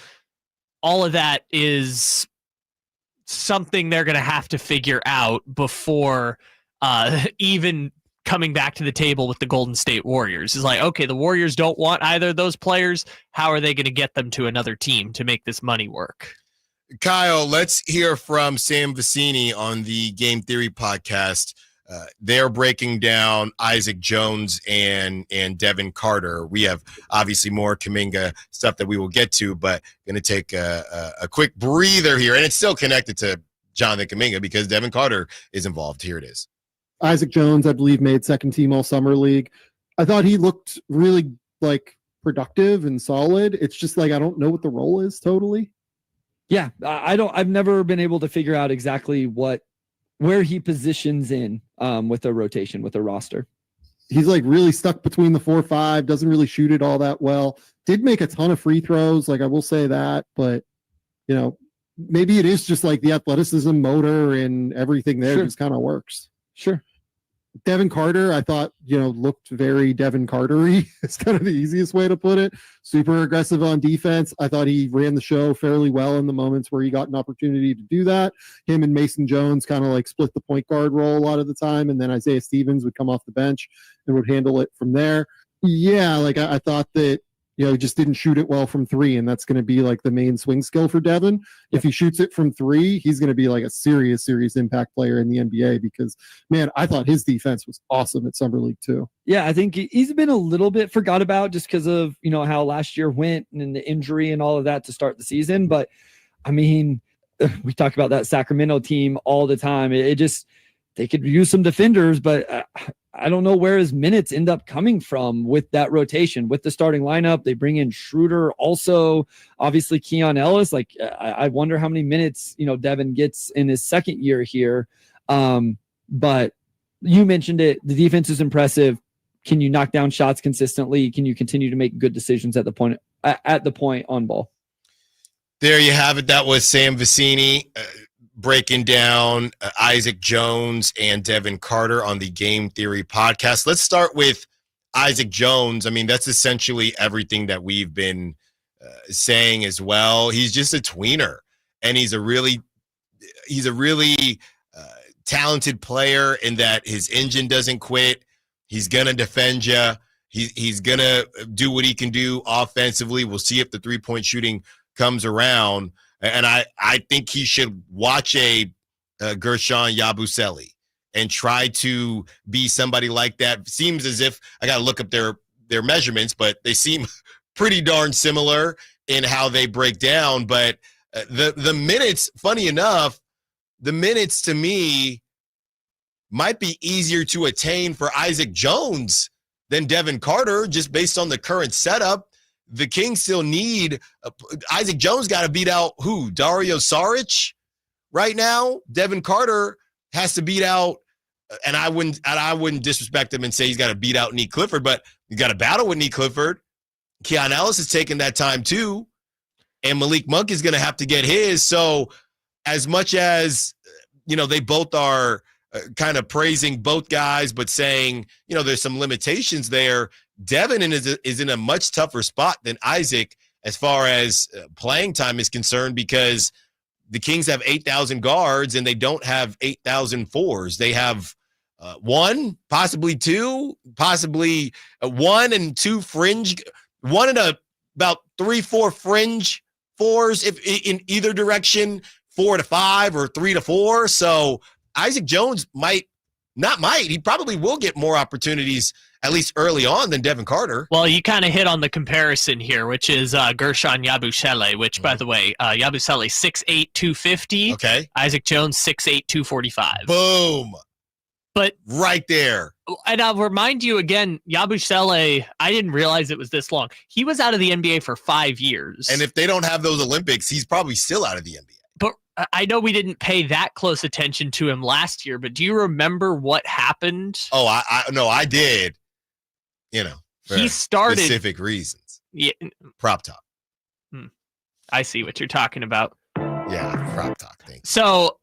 All of that is something they're going to have to figure out before even coming back to the table with the Golden State Warriors. It's like, okay, the Warriors don't want either of those players. How are they going to get them to another team to make this money work? Kyle, let's hear from Sam Vecini on the Game Theory podcast. They're breaking down Isaac Jones and Devin Carter. We have obviously more Kuminga stuff that we will get to, but going to take a quick breather here. And it's still connected to Jonathan Kuminga because Devin Carter is involved. Here it is. Isaac Jones, I believe, made second team all summer league. I thought he looked really like productive and solid. It's just like I don't know what the role is totally. Yeah, I've never been able to figure out exactly where he positions in with a rotation, with a roster. He's like really stuck between the 4-5, doesn't really shoot it all that well. Did make a ton of free throws, like I will say that, but maybe it is just like the athleticism, motor, and everything there just kind of works. Sure. Devin Carter, I thought, looked very Devin Carter-y. It's kind of the easiest way to put it. Super aggressive on defense. I thought he ran the show fairly well in the moments where he got an opportunity to do that. Him and Mason Jones kind of like split the point guard role a lot of the time, and then Isaiah Stevens would come off the bench and would handle it from there. Yeah, like I thought that, he just didn't shoot it well from three, and that's going to be like the main swing skill for Devin. If he shoots it from three, he's going to be like a serious impact player in the NBA because, man, I thought his defense was awesome at Summer League too. Yeah, I think he's been a little bit forgot about just because of, how last year went and the injury and all of that to start the season. But, I mean, we talk about that Sacramento team all the time. They could use some defenders, but I don't know where his minutes end up coming from with that rotation, with the starting lineup. They bring in Schroeder, also obviously Keon Ellis. Like I wonder how many minutes, Devin gets in his second year here. But you mentioned it. The defense is impressive. Can you knock down shots consistently? Can you continue to make good decisions at the point on ball? There you have it. That was Sam Vecini breaking down Isaac Jones and Devin Carter on the Game Theory podcast. Let's start with Isaac Jones. I mean, that's essentially everything that we've been saying as well. He's just a tweener, and he's a really talented player in that his engine doesn't quit. He's going to defend you. He's going to do what he can do offensively. We'll see if the three-point shooting comes around. And I think he should watch a Gershon Yabusele and try to be somebody like that. Seems as if I got to look up their measurements, but they seem pretty darn similar in how they break down. But the minutes, funny enough, the minutes to me might be easier to attain for Isaac Jones than Devin Carter, just based on the current setup. The Kings still need Isaac Jones got to beat out who? Dario Saric right now. Devin Carter has to beat out, and I wouldn't disrespect him and say he's got to beat out Nick Clifford, but you got to battle with Nick Clifford. Keon Ellis is taking that time too, and Malik Monk is going to have to get his. So as much as they both are kind of praising both guys, but saying there's some limitations there. Devin is in a much tougher spot than Isaac as far as playing time is concerned because the Kings have 8,000 guards and they don't have 8,000 fours. They have one, possibly two, possibly one and two fringe, one and about 3-4 fringe fours if in either direction, 4 to 5 or 3 to 4. So Isaac Jones he probably will get more opportunities at least early on than Devin Carter. Well, you kind of hit on the comparison here, which is Gershon Yabusele, which, by the way, Yabusele 6'8", 250. Okay. Isaac Jones 6'8", 245. Boom. But right there. And I'll remind you again, Yabusele, I didn't realize it was this long. He was out of the NBA for 5 years. And if they don't have those Olympics, he's probably still out of the NBA. But I know we didn't pay that close attention to him last year, but do you remember what happened? Oh, I did. For he started specific reasons. Yeah, prop talk. I see what you're talking about. Yeah, prop talk. Thanks. So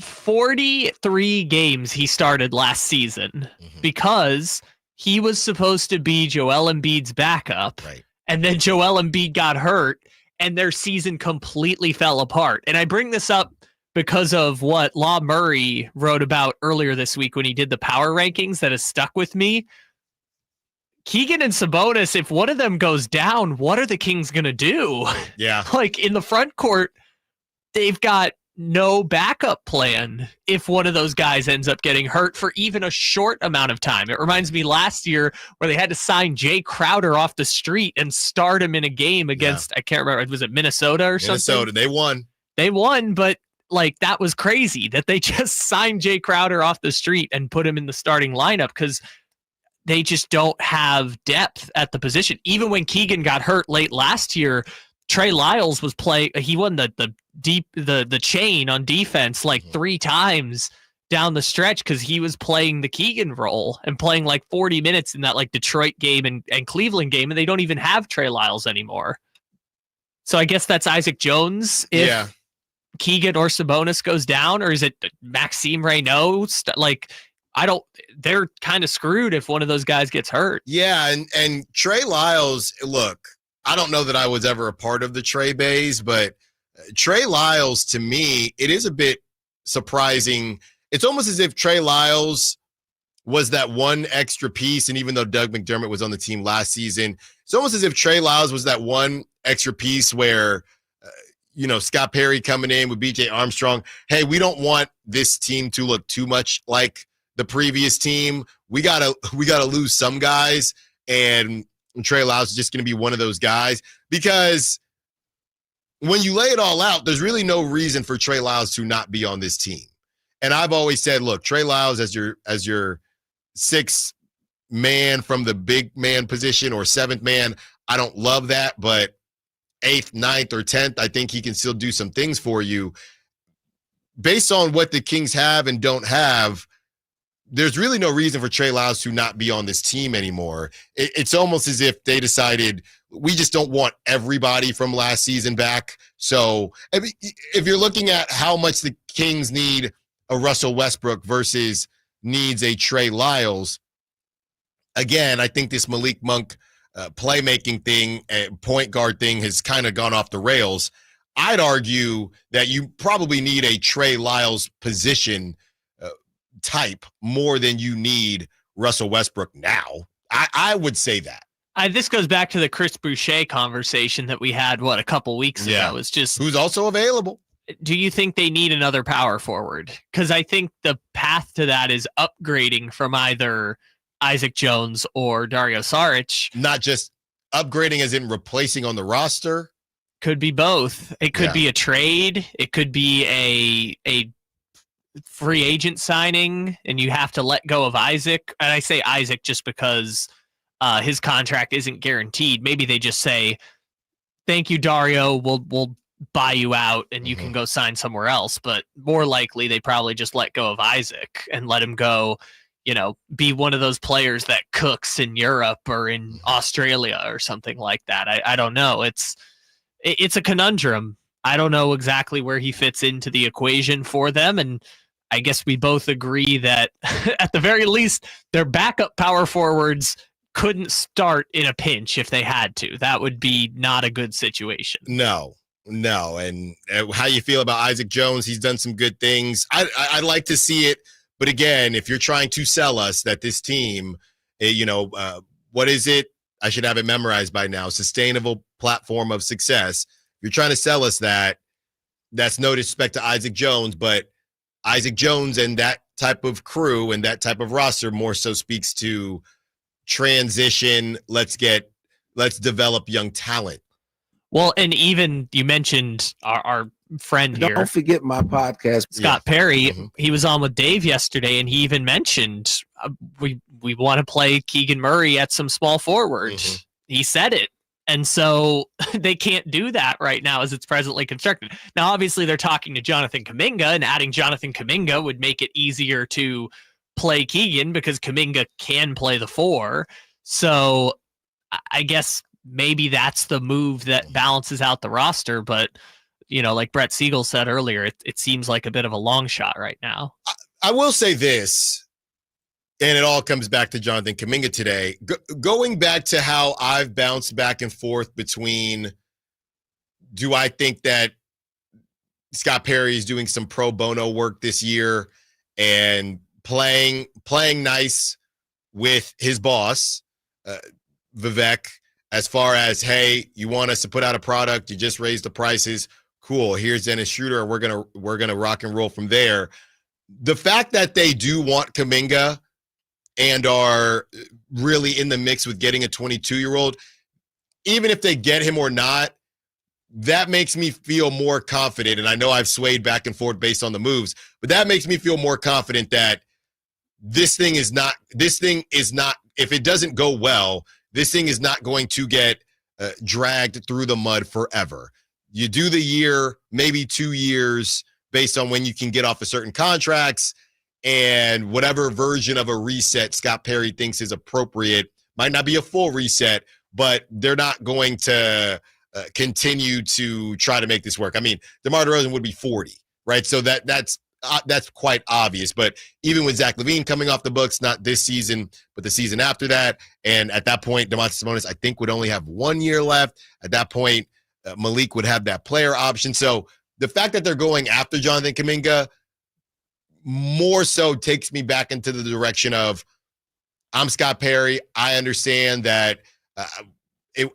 43 games he started last season because he was supposed to be Joel Embiid's backup. Right. And then Joel Embiid got hurt and their season completely fell apart. And I bring this up because of what Law Murray wrote about earlier this week when he did the power rankings that has stuck with me. Keegan and Sabonis, if one of them goes down, what are the Kings going to do? Yeah. Like in the front court, they've got no backup plan if one of those guys ends up getting hurt for even a short amount of time. It reminds me last year where they had to sign Jay Crowder off the street and start him in a game against, I can't remember, was it Minnesota or something? Minnesota, they won. They won, but like that was crazy that they just signed Jay Crowder off the street and put him in the starting lineup because they just don't have depth at the position. Even when Keegan got hurt late last year, Trey Lyles was he won the chain on defense like 3 times down the stretch because he was playing the Keegan role and playing like 40 minutes in that like Detroit game and Cleveland game, and they don't even have Trey Lyles anymore. So I guess that's Isaac Jones if Keegan or Sabonis goes down, or is it Maxime Reynaud? They're kind of screwed if one of those guys gets hurt. Yeah, and Trey Lyles, look, I don't know that I was ever a part of the Trey Bays, but Trey Lyles, to me, it is a bit surprising. It's almost as if Trey Lyles was that one extra piece, and even though Doug McDermott was on the team last season, it's almost as if Trey Lyles was that one extra piece where Scott Perry coming in with BJ Armstrong. Hey, we don't want this team to look too much like the previous team. We gotta lose some guys, and Trey Lyles is just going to be one of those guys because when you lay it all out, there's really no reason for Trey Lyles to not be on this team. And I've always said, look, Trey Lyles as your 6th man from the big man position or 7th man, I don't love that, but 8th, 9th, or 10th, I think he can still do some things for you. Based on what the Kings have and don't have, there's really no reason for Trey Lyles to not be on this team anymore. It's almost as if they decided we just don't want everybody from last season back. So if you're looking at how much the Kings need a Russell Westbrook versus needs a Trey Lyles, again, I think this Malik Monk playmaking thing, point guard thing has kind of gone off the rails. I'd argue that you probably need a Trey Lyles position type more than you need Russell Westbrook now. I would say that. This goes back to the Chris Boucher conversation that we had, a couple weeks ago. It's just who's also available. Do you think they need another power forward? Because I think the path to that is upgrading from either Isaac Jones or Dario Saric. Not just upgrading as in replacing on the roster. Could be both. It could be a trade. It could be a free agent signing, and you have to let go of Isaac. And I say Isaac just because his contract isn't guaranteed. Maybe they just say, thank you, Dario. We'll buy you out and you can go sign somewhere else. But more likely they probably just let go of Isaac and let him go, be one of those players that cooks in Europe or in Australia or something like that. I don't know. It's a conundrum. I don't know exactly where he fits into the equation for them. And I guess we both agree that at the very least, their backup power forwards couldn't start in a pinch if they had to. That would be not a good situation. No. And how you feel about Isaac Jones? He's done some good things. I'd like to see it. But again, if you're trying to sell us that this team, what is it? I should have it memorized by now. Sustainable platform of success. If you're trying to sell us that's no disrespect to Isaac Jones, but Isaac Jones and that type of crew and that type of roster more so speaks to transition. Let's develop young talent. Well, and even you mentioned our friend here. Don't forget my podcast. Scott Perry, he was on with Dave yesterday, and he even mentioned we want to play Keegan Murray at some small forward. He said it. And so they can't do that right now as it's presently constructed. Now, obviously, they're talking to Jonathan Kuminga, and adding Jonathan Kuminga would make it easier to play Keegan because Kuminga can play the 4. So I guess maybe that's the move that balances out the roster. But, like Brett Siegel said earlier, it seems like a bit of a long shot right now. I will say this. And it all comes back to Jonathan Kuminga today. Going back to how I've bounced back and forth between, do I think that Scott Perry is doing some pro bono work this year and playing nice with his boss, Vivek, as far as, hey, you want us to put out a product, you just raised the prices, cool, here's Dennis Schroeder, we're gonna rock and roll from there. The fact that they do want Kuminga and are really in the mix with getting a 22-year-old, even if they get him or not, that makes me feel more confident. And I know I've swayed back and forth based on the moves, but that makes me feel more confident that this thing is not, if it doesn't go well, this thing is not going to get dragged through the mud forever. You do the year, maybe 2 years, based on when you can get off of certain contracts, and whatever version of a reset Scott Perry thinks is appropriate. Might not be a full reset, but they're not going to continue to try to make this work. I mean, DeMar DeRozan would be 40, right? So that's quite obvious. But even with Zach LaVine coming off the books, not this season, but the season after that, and at that point, Domantas Sabonis, I think, would only have 1 year left. At that point, Malik would have that player option. So the fact that they're going after Jonathan Kuminga more so takes me back into the direction of, I'm Scott Perry. I understand that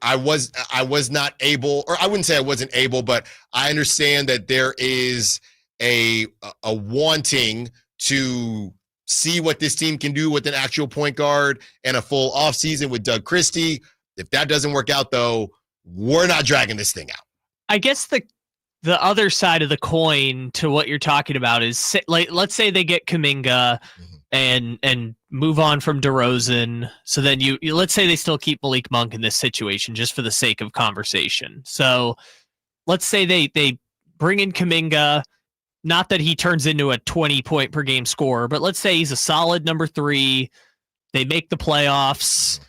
I was not able, or I wouldn't say I wasn't able, but I understand that there is a wanting to see what this team can do with an actual point guard and a full offseason with Doug Christie. If that doesn't work out, though, we're not dragging this thing out. I guess the other side of the coin to what you're talking about is, like, let's say they get Kuminga and move on from DeRozan. So then you let's say they still keep Malik Monk in this situation just for the sake of conversation. So let's say they bring in Kuminga, not that he turns into a 20-point per game scorer, but let's say he's a solid number 3. They make the playoffs,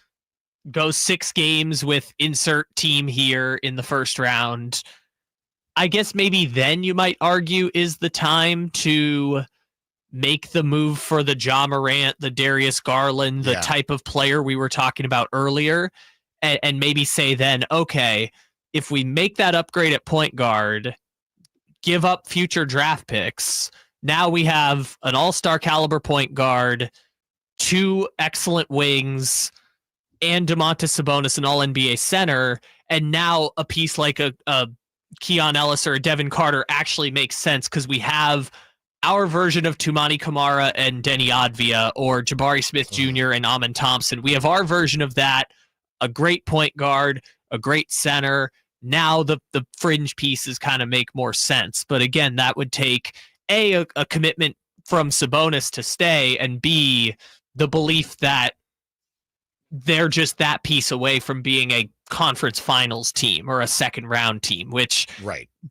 go 6 games with insert team here in the first round. I guess maybe then you might argue is the time to make the move for the Ja Morant, the Darius Garland, the type of player we were talking about earlier, and maybe say then, okay, if we make that upgrade at point guard, give up future draft picks, now we have an all-star caliber point guard, 2 excellent wings, and Domantas Sabonis, an all-NBA center, and now a piece like a Keon Ellis or a Devin Carter actually makes sense because we have our version of Tumani Kamara and Denny Advia, or Jabari Smith Jr. and Amen Thompson. We have our version of that, a great point guard, a great center. Now the fringe pieces kind of make more sense. But again, that would take a commitment from Sabonis to stay, and B, the belief that they're just that piece away from being a conference finals team or a second round team, which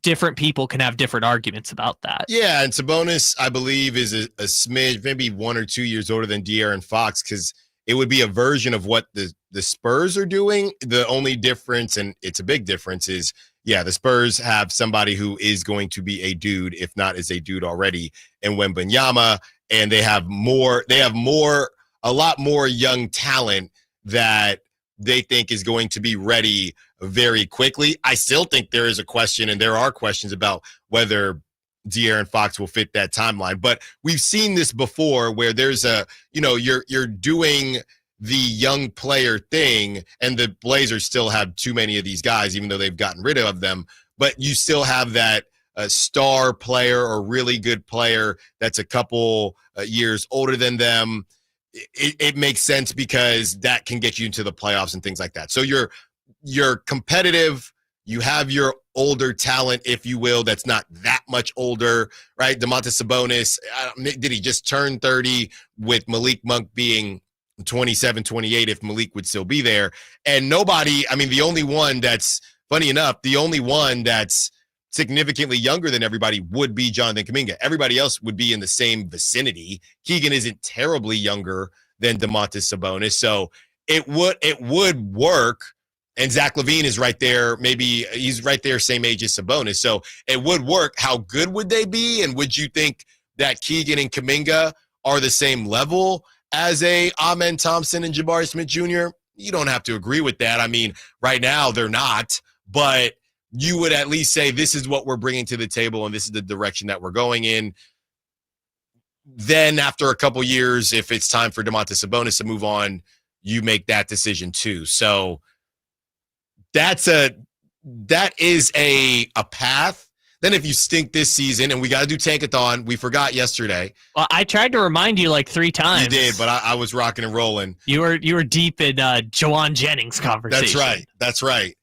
different people can have different arguments about that. Yeah, and Sabonis, I believe, is a smidge, maybe 1 or 2 years older than De'Aaron Fox, because it would be a version of what the Spurs are doing. The only difference, and it's a big difference, is, the Spurs have somebody who is going to be a dude, if not is a dude already, in Wembanyama, and they have a lot more young talent that they think is going to be ready very quickly. I still think there is a question, and there are questions about whether De'Aaron Fox will fit that timeline. But we've seen this before where there's you're doing the young player thing, and the Blazers still have too many of these guys, even though they've gotten rid of them. But you still have that star player or really good player that's a couple years older than them. It makes sense because that can get you into the playoffs and things like that. So you're competitive. You have your older talent, if you will, that's not that much older, right? Domantas Sabonis, did he just turn 30 with Malik Monk being 27, 28, if Malik would still be there? And the only one that's, funny enough, the only one that's significantly younger than everybody would be Jonathan Kuminga. Everybody else would be in the same vicinity. Keegan isn't terribly younger than Domantas Sabonis, so it would work. And Zach LaVine is right there. Maybe he's right there, same age as Sabonis, so it would work. How good would they be? And would you think that Keegan and Kuminga are the same level as a Amen Thompson and Jabari Smith Jr.? You don't have to agree with that. I mean, right now they're not, but you would at least say this is what we're bringing to the table and this is the direction that we're going in. Then after a couple years, if it's time for Domantas Sabonis to move on, you make that decision too. So that is a path. Then if you stink this season, and we got to do Tankathon, we forgot yesterday. Well, I tried to remind you like 3 times. You did, but I was rocking and rolling. You were deep in Jawan Jennings conversation. That's right.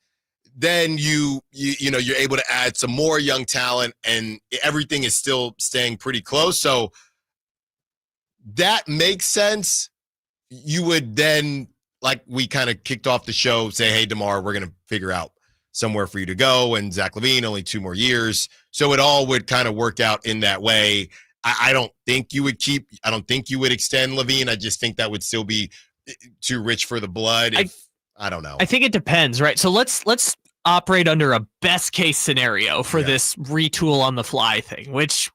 then you're able to add some more young talent, and everything is still staying pretty close. So that makes sense. You would then, like we kind of kicked off the show, say, hey, DeMar, we're going to figure out somewhere for you to go. And Zach LaVine, only 2 more years. So it all would kind of work out in that way. I don't think you would extend LaVine. I just think that would still be too rich for the blood. I don't know. I think it depends, right? So let's operate under a best case scenario for this retool on the fly thing, which,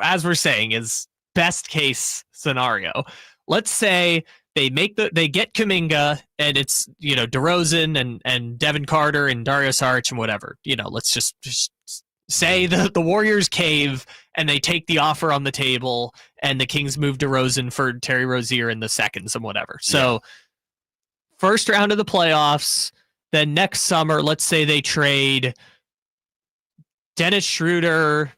as we're saying, is best case scenario. Let's say they get Kuminga, and it's, DeRozan and Devin Carter and Dario Saric and whatever. Let's just say the Warriors cave and they take the offer on the table, and the Kings move DeRozan for Terry Rozier in the seconds and whatever. So first round of the playoffs, then next summer, let's say they trade Dennis Schroeder,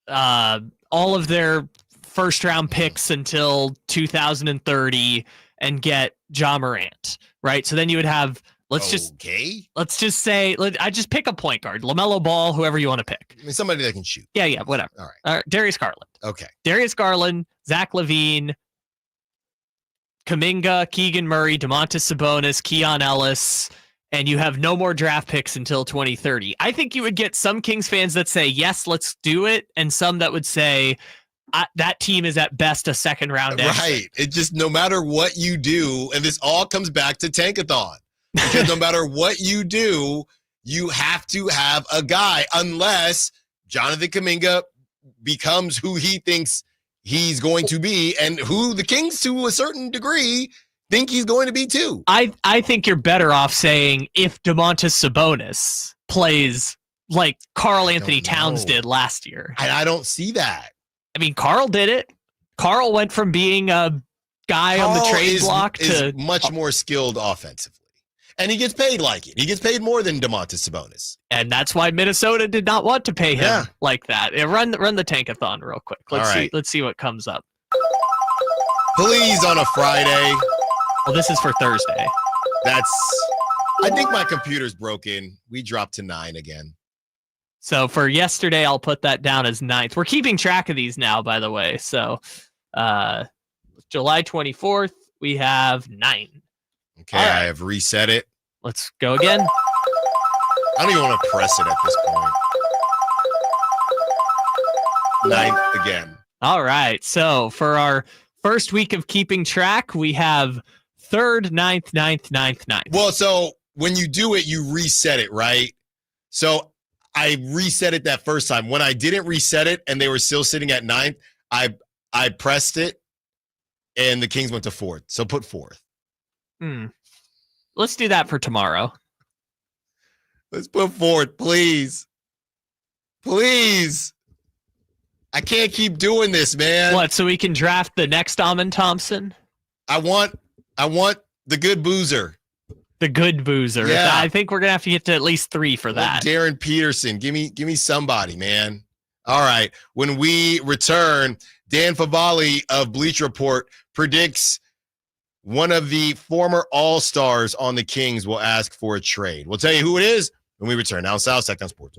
all of their first round picks until 2030, and get Ja Morant, right? So then you would have, let's just say, I just pick a point guard, LaMelo Ball, whoever you want to pick. I mean, somebody that can shoot. Yeah, whatever. All right. Darius Garland. Okay. Darius Garland, Zach LaVine, Kuminga, Keegan Murray, Domantas Sabonis, Keon Ellis, and you have no more draft picks until 2030. I think you would get some Kings fans that say, yes, let's do it, and some that would say, that team is at best a second round exit. Right. It just, no matter what you do, and this all comes back to Tankathon, because no matter what you do, you have to have a guy, unless Jonathan Kuminga becomes who he thinks he's going to be, and who the Kings, to a certain degree, think he's going to be too. I think you're better off saying, if Domantas Sabonis plays like Karl Anthony Towns did last year. I don't see that. I mean, Karl did it. Karl went from being a guy on the trade block to much more skilled offensively. And he gets paid like it. He gets paid more than Domantas Sabonis. And that's why Minnesota did not want to pay him like that. Run the Tankathon real quick. Let's see what comes up. Please, on a Friday. Well, this is for Thursday. I think my computer's broken. We dropped to 9 again. So for yesterday, I'll put that down as 9th. We're keeping track of these now, by the way. So July 24th, we have 9. Okay, right. I have reset it. Let's go again. I don't even want to press it at this point. 9th again. All right. So for our first week of keeping track, we have 3rd, 9th, 9th, 9th, 9th. Well, so when you do it, you reset it, right? So I reset it that first time. When I didn't reset it and they were still sitting at 9th, I pressed it and the Kings went to 4th. So put 4th. Let's do that for tomorrow. Let's put 4th, please. Please. I can't keep doing this, man. What, so we can draft the next Amon Thompson? I want the good boozer. The good boozer. Yeah. I think we're gonna have to get to at least 3 for that. Darren Peterson. Give me somebody, man. All right. When we return, Dan Favali of Bleach Report predicts one of the former All-Stars on the Kings will ask for a trade. We'll tell you who it is when we return. Now, South Sacktown Sports.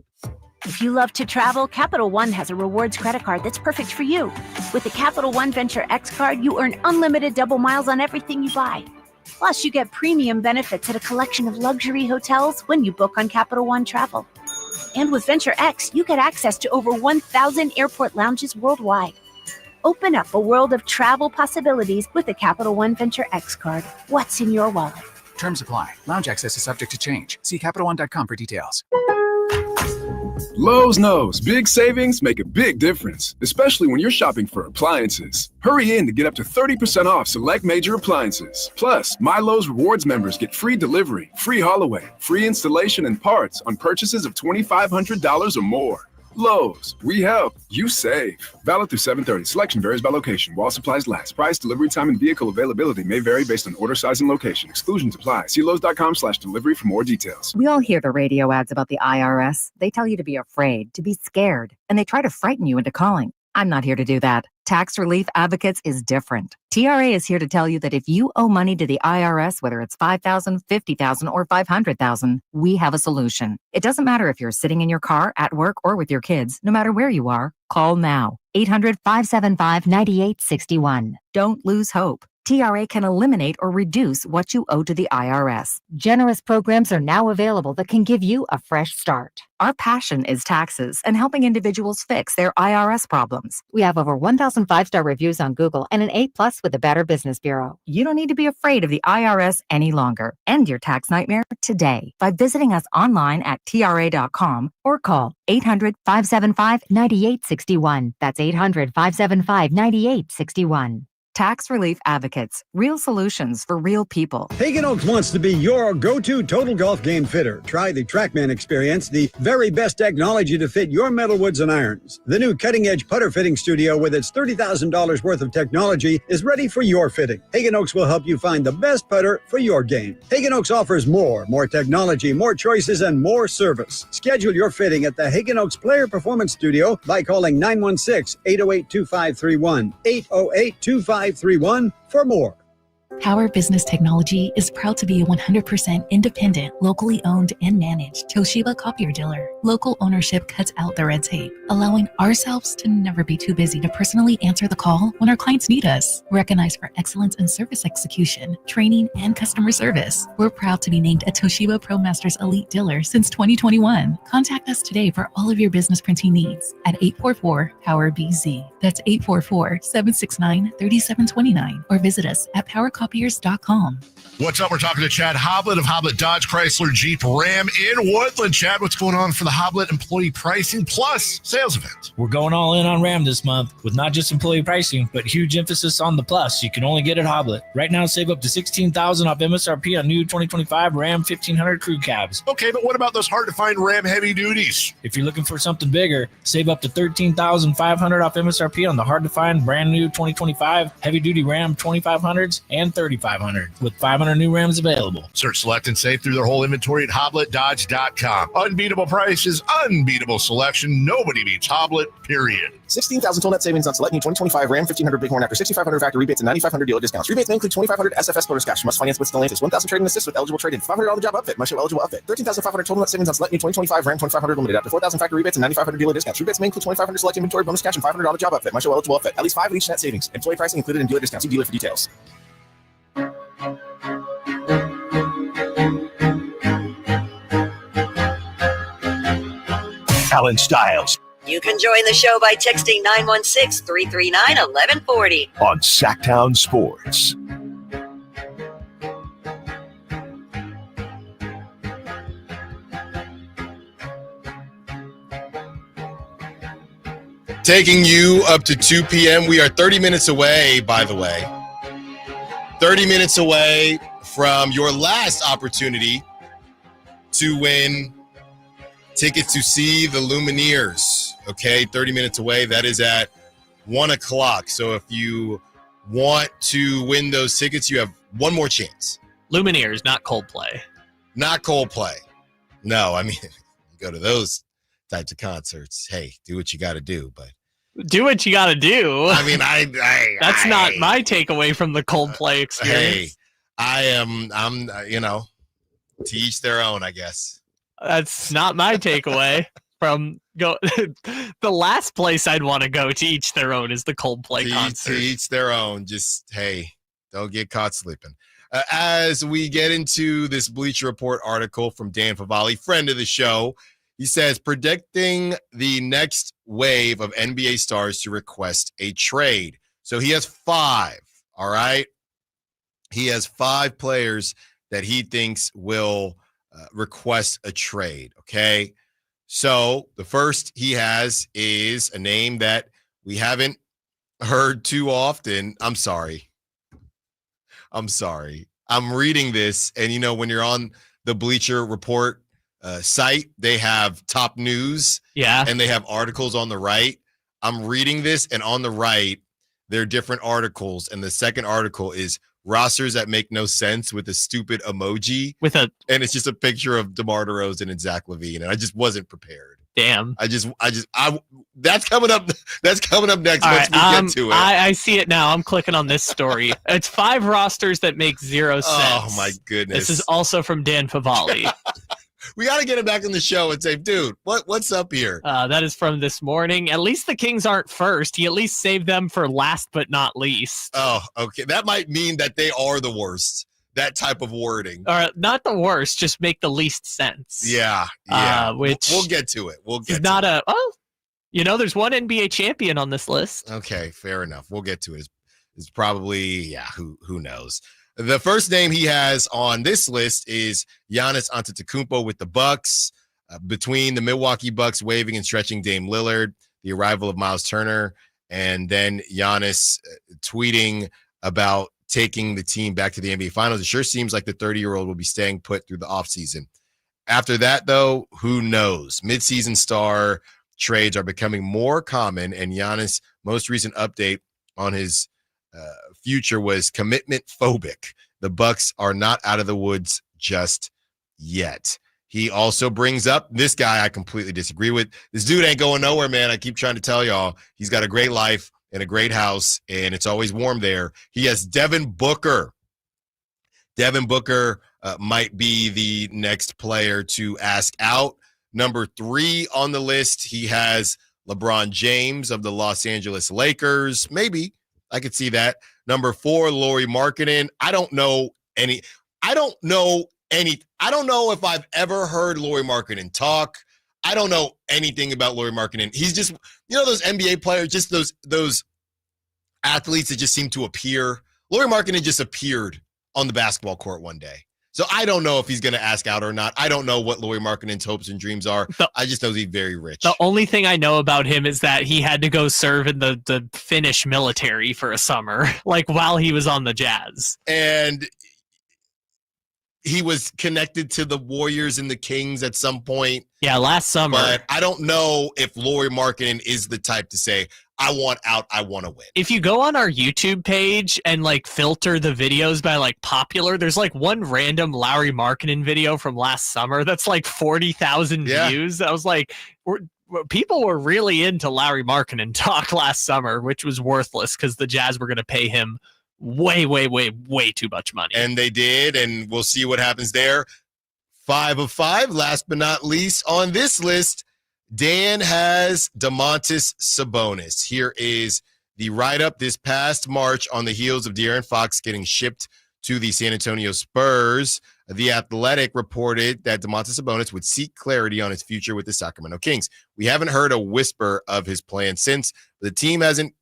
If you love to travel, Capital One has a rewards credit card that's perfect for you. With the Capital One Venture X card, you earn unlimited double miles on everything you buy. Plus, you get premium benefits at a collection of luxury hotels when you book on Capital One Travel. And with Venture X, you get access to over 1,000 airport lounges worldwide. Open up a world of travel possibilities with the Capital One Venture X card. What's in your wallet? Terms apply. Lounge access is subject to change. See CapitalOne.com for details. Lowe's knows big savings make a big difference, especially when you're shopping for appliances. Hurry in to get up to 30% off select major appliances. Plus, My Lowe's Rewards members get free delivery, free haul away, free installation and parts on purchases of $2,500 or more. Lowe's, we help, you save. Valid through 7/30. Selection varies by location. While supplies last. Price, delivery time, and vehicle availability may vary based on order size and location. Exclusions apply. See Lowe's.com/delivery for more details. We all hear the radio ads about the IRS. They tell you to be afraid, to be scared, and they try to frighten you into calling. I'm not here to do that. Tax Relief Advocates is different. TRA is here to tell you that if you owe money to the IRS, whether it's $5,000, $50,000, or $500,000, we have a solution. It doesn't matter if you're sitting in your car, at work, or with your kids. No matter where you are, call now. 800-575-9861. Don't lose hope. TRA can eliminate or reduce what you owe to the IRS. Generous programs are now available that can give you a fresh start. Our passion is taxes and helping individuals fix their IRS problems. We have over 1,000 5-star reviews on Google and an A+ with the Better Business Bureau. You don't need to be afraid of the IRS any longer. End your tax nightmare today by visiting us online at TRA.com or call 800-575-9861. That's 800-575-9861. Tax Relief Advocates. Real solutions for real people. Hagen Oaks wants to be your go-to total golf game fitter. Try the TrackMan experience, the very best technology to fit your metalwoods and irons. The new cutting-edge putter fitting studio with its $30,000 worth of technology is ready for your fitting. Hagen Oaks will help you find the best putter for your game. Hagen Oaks offers more technology, more choices, and more service. Schedule your fitting at the Hagen Oaks Player Performance Studio by calling 916-808-2531. 808-2531 for more. Power Business Technology is proud to be a 100% independent, locally owned and managed Toshiba copier dealer. Local ownership cuts out the red tape, allowing ourselves to never be too busy to personally answer the call when our clients need us. Recognized for excellence in service execution, training, and customer service, we're proud to be named a Toshiba ProMasters Elite Dealer since 2021. Contact us today for all of your business printing needs at 844-POWER-BZ. That's 844-769-3729. Or visit us at powercopiers.com. What's up? We're talking to Chad Hoblet of Hoblet Dodge Chrysler Jeep Ram in Woodland. Chad, what's going on for the Hoblet Employee Pricing Plus sales event? We're going all in on Ram this month with not just employee pricing, but huge emphasis on the plus. You can only get at Hoblet. Right now, save up to $16,000 off MSRP on new 2025 Ram 1500 crew cabs. Okay, but what about those hard-to-find Ram heavy duties? If you're looking for something bigger, save up to $13,500 off MSRP on the hard-to-find brand new 2025 heavy-duty Ram 2500s and 3500 with 500 new Rams available. Search, select, and save through their whole inventory at HobletDodge.com. Unbeatable prices, unbeatable selection. Nobody beats Hoblet, period. 16,000 total net savings on select new 2025 Ram 1500 Bighorn after 6,500 factory rebates and 9,500 dealer discounts. Rebates may include 2,500 SFS bonus cash. Must finance with Stellantis. 1,000 trading assist with eligible trade-in. $500 job upfit. Must show eligible upfit. 13,500 total net savings on select new 2025 Ram 2500 limited after 4,000 factory rebates and 9,500 dealer discounts. Rebates may include 2,500 select inventory bonus cash and $500 job upfit. Must show eligible upfit. At least 5 of each net savings. Employee pricing included in dealer discounts. See dealer for details. Allen Stiles You can join the show by texting 916-339-1140 on Sacktown Sports. Taking you up to 2 p.m. We are 30 minutes away, by the way. 30 minutes away from your last opportunity to win tickets to see the Lumineers. Okay, 30 minutes away. That is at 1 o'clock. So if you want to win those tickets, you have one more chance. Lumineers, not Coldplay. Not Coldplay. No, I mean, you go to those types of concerts. Hey, do what you got to do, but do what you got to do. I mean, that's not my takeaway from the Coldplay experience. Hey, I'm, to each their own, I guess. That's not my takeaway from the last place I'd want to go to each their own is the Coldplay concert. To each their own. Just, hey, don't get caught sleeping. As we get into this Bleacher Report article from Dan Favale, friend of the show, he says, predicting the next wave of NBA stars to request a trade. So he has 5, all right? He has 5 players that he thinks will request a trade, okay? So the first he has is a name that we haven't heard too often. I'm sorry. I'm reading this, and when you're on the Bleacher Report site, they have top news, and they have articles on the right. I'm reading this, and on the right, there are different articles, and the second article is rosters that make no sense with a stupid emoji, and it's just a picture of DeMar DeRozan and Zach LaVine, and I just wasn't prepared. Damn. That's coming up. That's coming up next. All Once right, we get to it. I see it now. I'm clicking on this story. It's 5 rosters that make 0 cents. Oh my goodness. This is also from Dan Favali. We got to get him back on the show and say, dude, what's up here? That is from this morning. At least the Kings aren't first. He at least saved them for last but not least. Oh, okay. That might mean that they are the worst. That type of wording. Or not the worst, just make the least sense. Yeah. Which we'll get to it. There's one NBA champion on this list. Okay, fair enough. We'll get to it. It's probably, who knows. The first name he has on this list is Giannis Antetokounmpo with the Bucks. Between the Milwaukee Bucks waving and stretching Dame Lillard, the arrival of Miles Turner, and then Giannis tweeting about taking the team back to the NBA Finals. It sure seems like the 30-year-old will be staying put through the offseason. After that, though, who knows? Midseason star trades are becoming more common, and Giannis' most recent update on his future was commitment phobic. The Bucks are not out of the woods just yet. He also brings up this guy I completely disagree with. This dude ain't going nowhere, man. I keep trying to tell y'all. He's got a great life and a great house, and it's always warm there. He has Devin Booker. Devin Booker might be the next player to ask out. Number 3 on the list, he has LeBron James of the Los Angeles Lakers. Maybe. I could see that. Number 4, Lauri Markkanen. I don't know if I've ever heard Lauri Markkanen talk. I don't know anything about Lauri Markkanen. He's just, those NBA players, just those athletes that just seem to appear. Lauri Markkanen just appeared on the basketball court one day. So I don't know if he's going to ask out or not. I don't know what Lauri Markkanen's hopes and dreams are. I just know he's very rich. The only thing I know about him is that he had to go serve in the Finnish military for a summer, like while he was on the Jazz. And he was connected to the Warriors and the Kings at some point. Yeah, last summer. But I don't know if Lauri Markkanen is the type to say, I want out, I want to win. If you go on our YouTube page and filter the videos by popular, there's one random Lauri Markkanen video from last summer that's 40,000 views. I was like, people were really into Lauri Markkanen talk last summer, which was worthless because the Jazz were going to pay him way too much money. And they did, and we'll see what happens there. 5 of 5, last but not least on this list, Dan has Domantas Sabonis. Here is the write-up this past March on the heels of De'Aaron Fox getting shipped to the San Antonio Spurs. The Athletic reported that Domantas Sabonis would seek clarity on his future with the Sacramento Kings. We haven't heard a whisper of his plan since. The team hasn't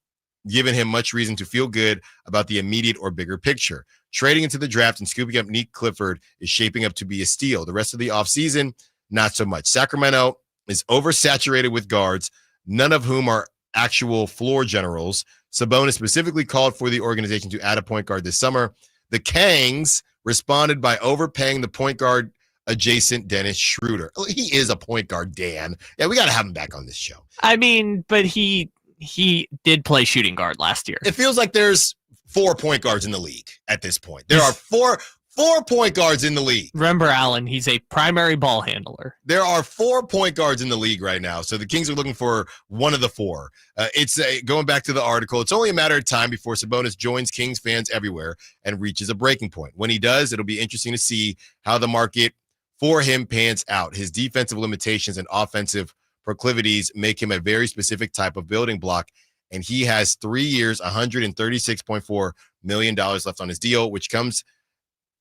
given him much reason to feel good about the immediate or bigger picture. Trading into the draft and scooping up Nick Clifford is shaping up to be a steal. The rest of the offseason, not so much. Sacramento is oversaturated with guards, none of whom are actual floor generals. Sabonis specifically called for the organization to add a point guard this summer. The Kings responded by overpaying the point guard adjacent Dennis Schroeder. He is a point guard, Dan. Yeah, we got to have him back on this show. I mean, but he did play shooting guard last year. It feels like there's 4 point guards in the league at this point. There are four point guards in the league. Remember, Allen, he's a primary ball handler. There are 4 point guards in the league right now. So the Kings are looking for one of the 4. Going back to the article, it's only a matter of time before Sabonis joins Kings fans everywhere and reaches a breaking point. When he does, it'll be interesting to see how the market for him pans out. His defensive limitations and offensive proclivities make him a very specific type of building block, and he has 3 years, $136.4 million left on his deal, which comes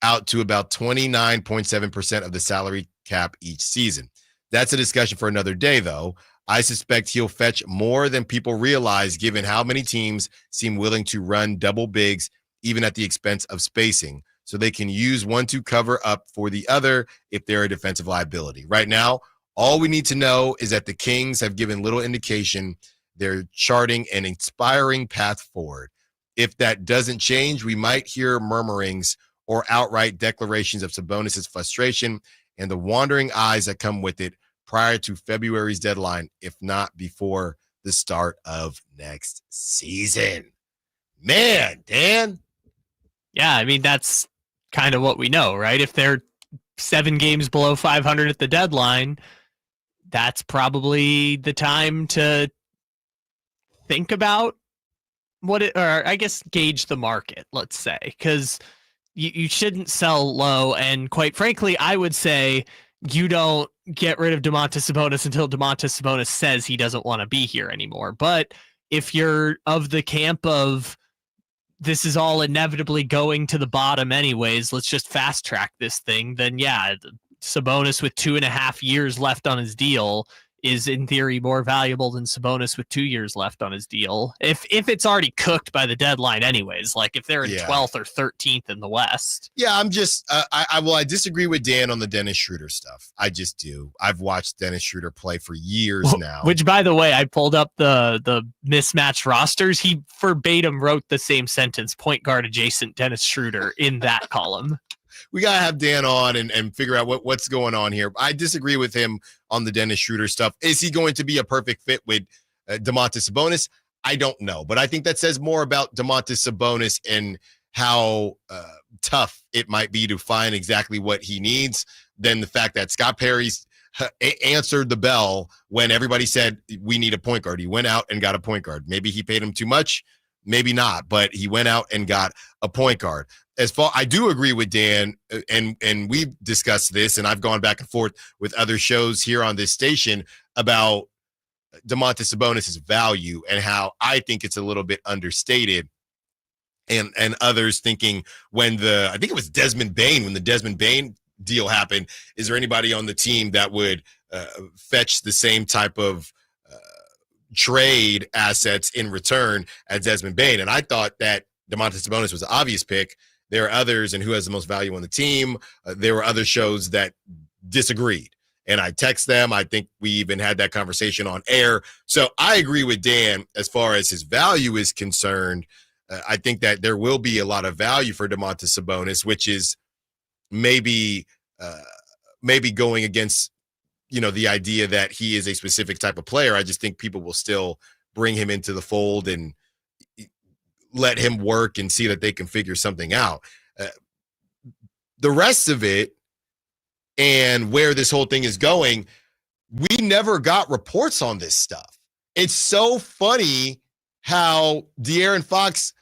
out to about 29.7% of the salary cap each season. That's a discussion for another day, though. I suspect he'll fetch more than people realize, given how many teams seem willing to run double bigs, even at the expense of spacing, so they can use one to cover up for the other if they're a defensive liability. Right now, all we need to know is that the Kings have given little indication they're charting an inspiring path forward. If that doesn't change, we might hear murmurings or outright declarations of Sabonis' frustration and the wandering eyes that come with it prior to February's deadline, if not before the start of next season. Man, Dan. Yeah, I mean, that's kind of what we know, right? If they're 7 games below 500 at the deadline, that's probably the time to think about gauge the market, let's say, because you shouldn't sell low. And quite frankly, I would say you don't get rid of Domantas Sabonis until Domantas Sabonis says he doesn't want to be here anymore. But if you're of the camp of this is all inevitably going to the bottom anyways, let's just fast track this thing, then yeah, Sabonis with 2.5 years left on his deal is in theory more valuable than Sabonis with 2 years left on his deal. If it's already cooked by the deadline anyways, like if they're in 12th or 13th in the West. Yeah, I'm just, I disagree with Dan on the Dennis Schroeder stuff. I just do. I've watched Dennis Schroeder play for years now. Which, by the way, I pulled up the mismatched rosters. He verbatim wrote the same sentence, point guard adjacent Dennis Schroeder, in that column. We got to have Dan on and figure out what's going on here. I disagree with him on the Dennis Schroeder stuff. Is he going to be a perfect fit with Domantas Sabonis? I don't know. But I think that says more about Domantas Sabonis and how tough it might be to find exactly what he needs than the fact that Scott Perry's answered the bell when everybody said, we need a point guard. He went out and got a point guard. Maybe he paid him too much, maybe not, but he went out and got a point guard. I do agree with Dan, and we've discussed this, and I've gone back and forth with other shows here on this station about Domantas Sabonis' value and how I think it's a little bit understated, and others thinking I think it was Desmond Bane, when the Desmond Bane deal happened, is there anybody on the team that would fetch the same type of trade assets in return as Desmond Bane? And I thought that Domantas Sabonis was an obvious pick. There are others, and who has the most value on the team. There were other shows that disagreed, and I text them. I think we even had that conversation on air. So I agree with Dan as far as his value is concerned. I think that there will be a lot of value for Domantas Sabonis, which is maybe going against, the idea that he is a specific type of player. I just think people will still bring him into the fold and let him work and see that they can figure something out. The rest of it and where this whole thing is going, we never got reports on this stuff. It's so funny how De'Aaron Fox,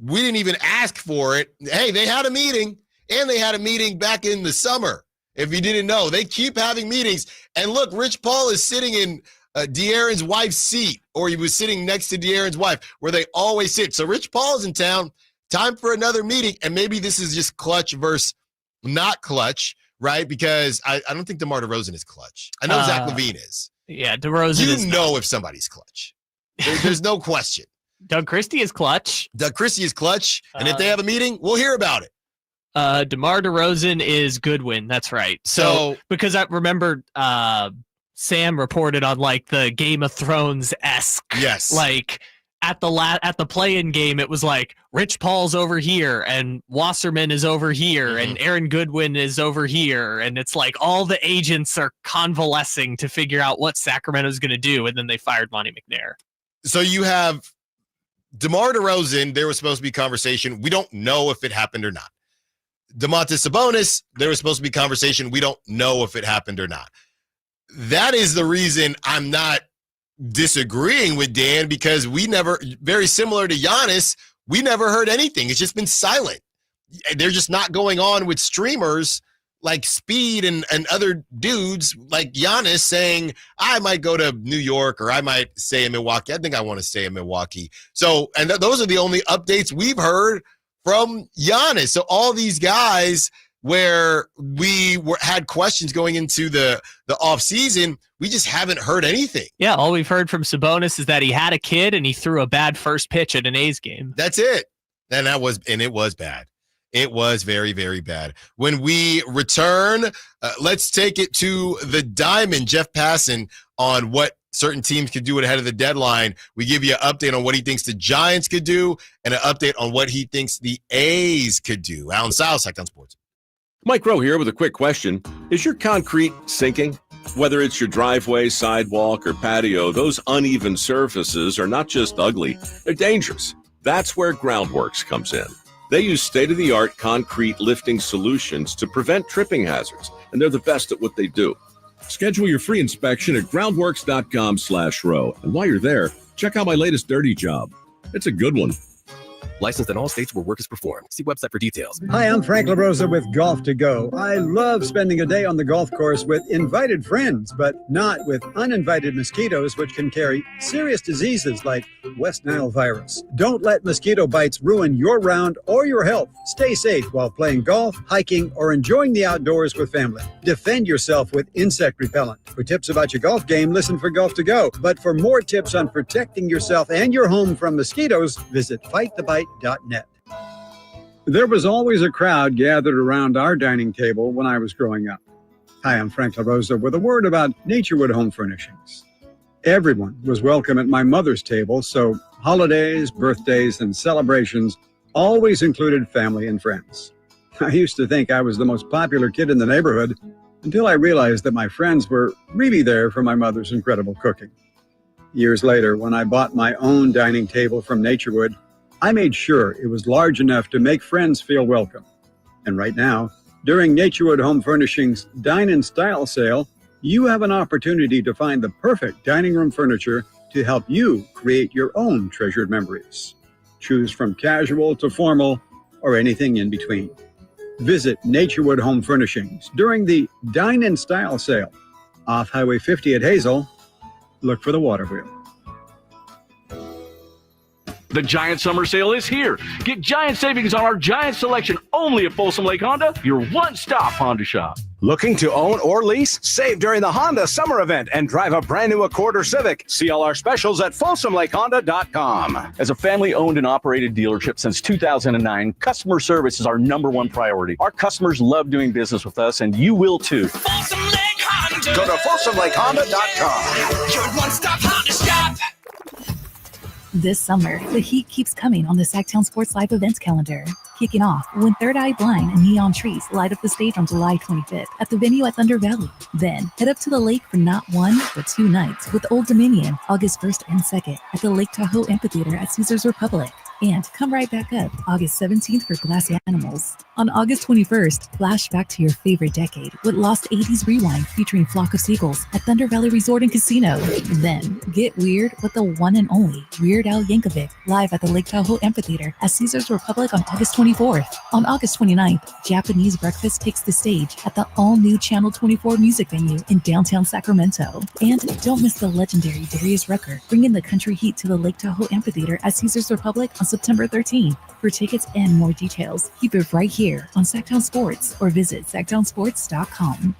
we didn't even ask for it. Hey, they had a meeting, and they had a meeting back in the summer. If you didn't know, they keep having meetings. And look, Rich Paul is sitting in De'Aaron's wife's seat, or he was sitting next to De'Aaron's wife, where they always sit. So Rich Paul's in town. Time for another meeting. And maybe this is just clutch versus not clutch, right? Because I don't think DeMar DeRozan is clutch. I know Zach LaVine is. Yeah, DeRozan is know if somebody's clutch. There's no question. Doug Christie is clutch. Doug Christie is clutch. And if they have a meeting, we'll hear about it. DeMar DeRozan is Goodwin. That's right. So because I remember Sam reported on like the Game of Thrones-esque. Yes. Like at the play-in game, it was like Rich Paul's over here and Wasserman is over here and Aaron Goodwin is over here. And it's like all the agents are convalescing to figure out what Sacramento's going to do. And then they fired Monty McNair. So you have DeMar DeRozan. There was supposed to be conversation. We don't know if it happened or not. Domantas Sabonis, there was supposed to be conversation. We don't know if it happened or not. That is the reason I'm not disagreeing with Dan, because we never, very similar to Giannis, we never heard anything. It's just been silent. They're just not going on with streamers like Speed and other dudes like Giannis saying, I might go to New York or I might stay in Milwaukee. I think I want to stay in Milwaukee. So, and those are the only updates we've heard from Giannis. So all these guys where we had questions going into the offseason, we just haven't heard anything. Yeah, all we've heard from Sabonis is that he had a kid and he threw a bad first pitch at an A's game. That's it. And it was bad. It was very, very bad. When we return, let's take it to the Diamond. Jeff Passan on what certain teams could do ahead of the deadline. We give you an update on what he thinks the Giants could do and an update on what he thinks the A's could do. Allen Stiles, Sacktown Sports. Mike Rowe here with a quick question. Is your concrete sinking? Whether it's your driveway, sidewalk, or patio, those uneven surfaces are not just ugly, they're dangerous. That's where Groundworks comes in. They use state-of-the-art concrete lifting solutions to prevent tripping hazards, and they're the best at what they do. Schedule your free inspection at groundworks.com/row. And while you're there, check out my latest dirty job. It's a good one. Licensed in all states where work is performed. See website for details. Hi, I'm Frank LaRosa with Golf to Go. I love spending a day on the golf course with invited friends, but not with uninvited mosquitoes, which can carry serious diseases like West Nile virus. Don't let mosquito bites ruin your round or your health. Stay safe while playing golf, hiking, or enjoying the outdoors with family. Defend yourself with insect repellent. For tips about your golf game, listen for Golf to Go. But for more tips on protecting yourself and your home from mosquitoes, visit fightthebite.net. There was always a crowd gathered around our dining table when I was growing up. Hi, I'm Frank LaRosa with a word about Naturewood Home Furnishings. Everyone was welcome at my mother's table, so holidays, birthdays, and celebrations always included family and friends. I used to think I was the most popular kid in the neighborhood until I realized that my friends were really there for my mother's incredible cooking. Years later, when I bought my own dining table from Naturewood, I made sure it was large enough to make friends feel welcome. And right now, during Naturewood Home Furnishings' Dine in Style sale, you have an opportunity to find the perfect dining room furniture to help you create your own treasured memories. Choose from casual to formal or anything in between. Visit Naturewood Home Furnishings during the Dine in Style sale off Highway 50 at Hazel. Look for the water wheel. The Giant Summer Sale is here. Get giant savings on our giant selection only at Folsom Lake Honda, your one-stop Honda shop. Looking to own or lease? Save during the Honda Summer Event and drive a brand new Accord or Civic. See all our specials at FolsomLakeHonda.com. As a family-owned and operated dealership since 2009, customer service is our #1 priority. Our customers love doing business with us, and you will too. Folsom Lake Honda. Go to FolsomLakeHonda.com. Your one-stop Honda shop. This summer, the heat keeps coming on the Sacktown Sports Live events calendar. Kicking off when Third Eye Blind and Neon Trees light up the stage on July 25th at the venue at Thunder Valley. Then, head up to the lake for not one, but 2 nights with Old Dominion, August 1st and 2nd at the Lake Tahoe Amphitheater at Caesars Republic. And come right back up August 17th for Glass Animals. On August 21st, flash back to your favorite decade with Lost 80s Rewind featuring Flock of Seagulls at Thunder Valley Resort and Casino. Then, get weird with the one and only Weird Al Yankovic live at the Lake Tahoe Amphitheater at Caesars Republic on August 24th. On August 29th, Japanese Breakfast takes the stage at the all-new Channel 24 music venue in downtown Sacramento. And don't miss the legendary Darius Rucker bringing the country heat to the Lake Tahoe Amphitheater at Caesars Republic on September 13th. For tickets and more details, keep it right here on Sacktown Sports or visit sacktownsports.com.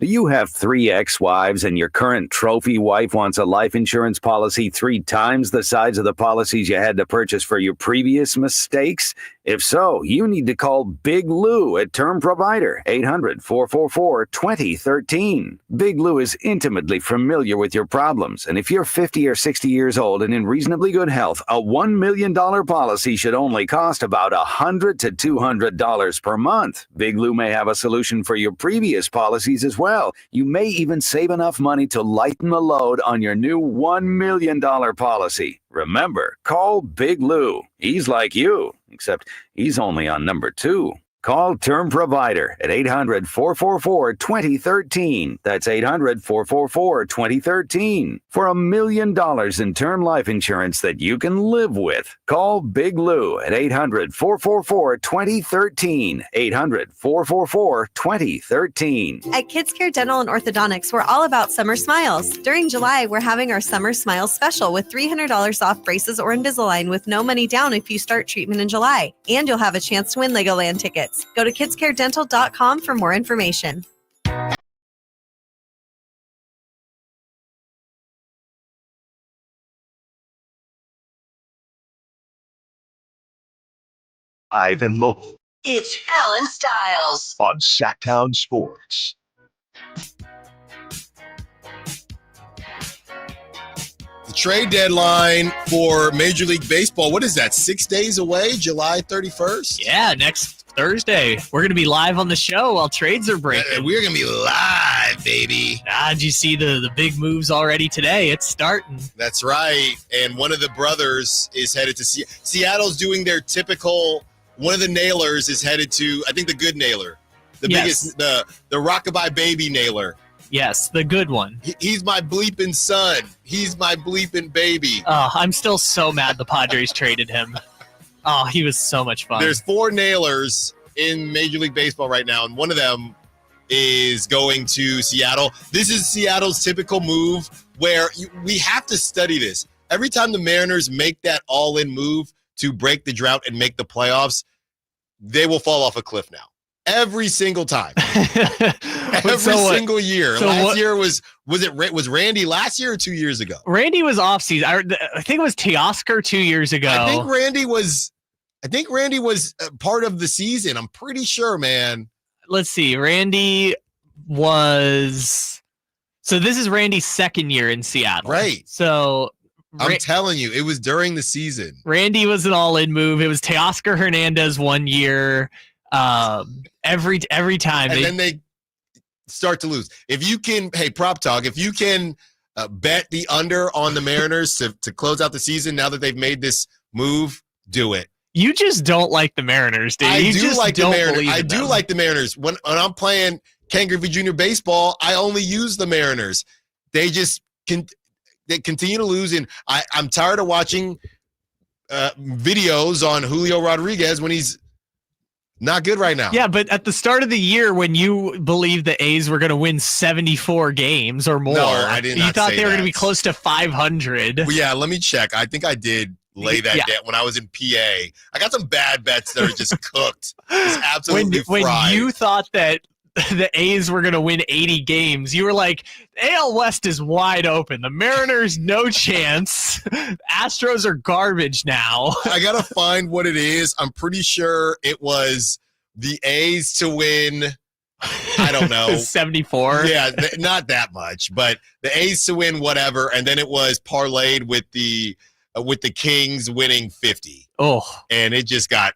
Do you have 3 ex-wives and your current trophy wife wants a life insurance policy 3 times the size of the policies you had to purchase for your previous mistakes? If so, you need to call Big Lou at Term Provider, 800-444-2013. Big Lou is intimately familiar with your problems, and if you're 50 or 60 years old and in reasonably good health, a $1 million policy should only cost about $100 to $200 per month. Big Lou may have a solution for your previous policies as well. You may even save enough money to lighten the load on your new $1 million policy. Remember, call Big Lou. He's like you, except he's only on number 2. Call Term Provider at 800-444-2013. That's 800-444-2013 for $1 million in term life insurance that you can live with. Call Big Lou at 800-444-2013. 800-444-2013. At Kids Care Dental and Orthodontics, we're all about summer smiles. During July, we're having our Summer Smiles special with $300 off braces or Invisalign with no money down if you start treatment in July. And you'll have a chance to win Legoland tickets. Go to kidscaredental.com for more information. Ivan Local It's Allen Stiles on Sacktown Sports. The trade deadline for Major League Baseball, what is that, 6 days away, July 31st? Yeah, next Thursday. We're going to be live on the show while trades are breaking. We're going to be live, baby. Did you see the big moves already today? It's starting. That's right. And one of the brothers is headed to Seattle's doing their typical, one of the nailers is headed to, I think the good nailer. The biggest, the rockabye baby nailer. Yes, the good one. He's my bleeping son. He's my bleeping baby. Oh, I'm still so mad the Padres traded him. Oh, he was so much fun. There's 4 nailers in Major League Baseball right now, and one of them is going to Seattle. This is Seattle's typical move where we have to study this. Every time the Mariners make that all-in move to break the drought and make the playoffs, they will fall off a cliff now. Every single time. Every single year. Last year was Randy last year or 2 years ago? Randy was off-season. I think it was Teoscar 2 years ago. I think Randy was part of the season. I'm pretty sure, man. Let's see. Randy was... So this is Randy's second year in Seattle. Right. So... I'm telling you, it was during the season. Randy was an all-in move. It was Teoscar Hernandez 1 year. Every time. And then they start to lose. If you can, hey, Prop Talk, if you can bet the under on the Mariners to close out the season now that they've made this move, do it. You just don't like the Mariners, dude. I You do just like the don't Mariners. believe I in do them. like the Mariners. When I'm playing Ken Griffey Jr. baseball, I only use the Mariners. They just they continue to lose, and I'm tired of watching videos on Julio Rodriguez when he's not good right now. Yeah, but at the start of the year, when you believed the A's were going to win 74 games or more, No, I did not you thought say they were going to that. be close to 500. Well, yeah, let me check. I think I did lay that down when I was in PA. I got some bad bets that are just cooked. Just absolutely When fried. you thought that the A's were going to win 80 games, you were like, AL West is wide open. The Mariners, no chance. Astros are garbage now. I got to find what it is. I'm pretty sure it was the A's to win, I don't know. 74? Yeah, not that much, but the A's to win whatever, and then it was parlayed with the Kings winning 50. Oh. And it just got,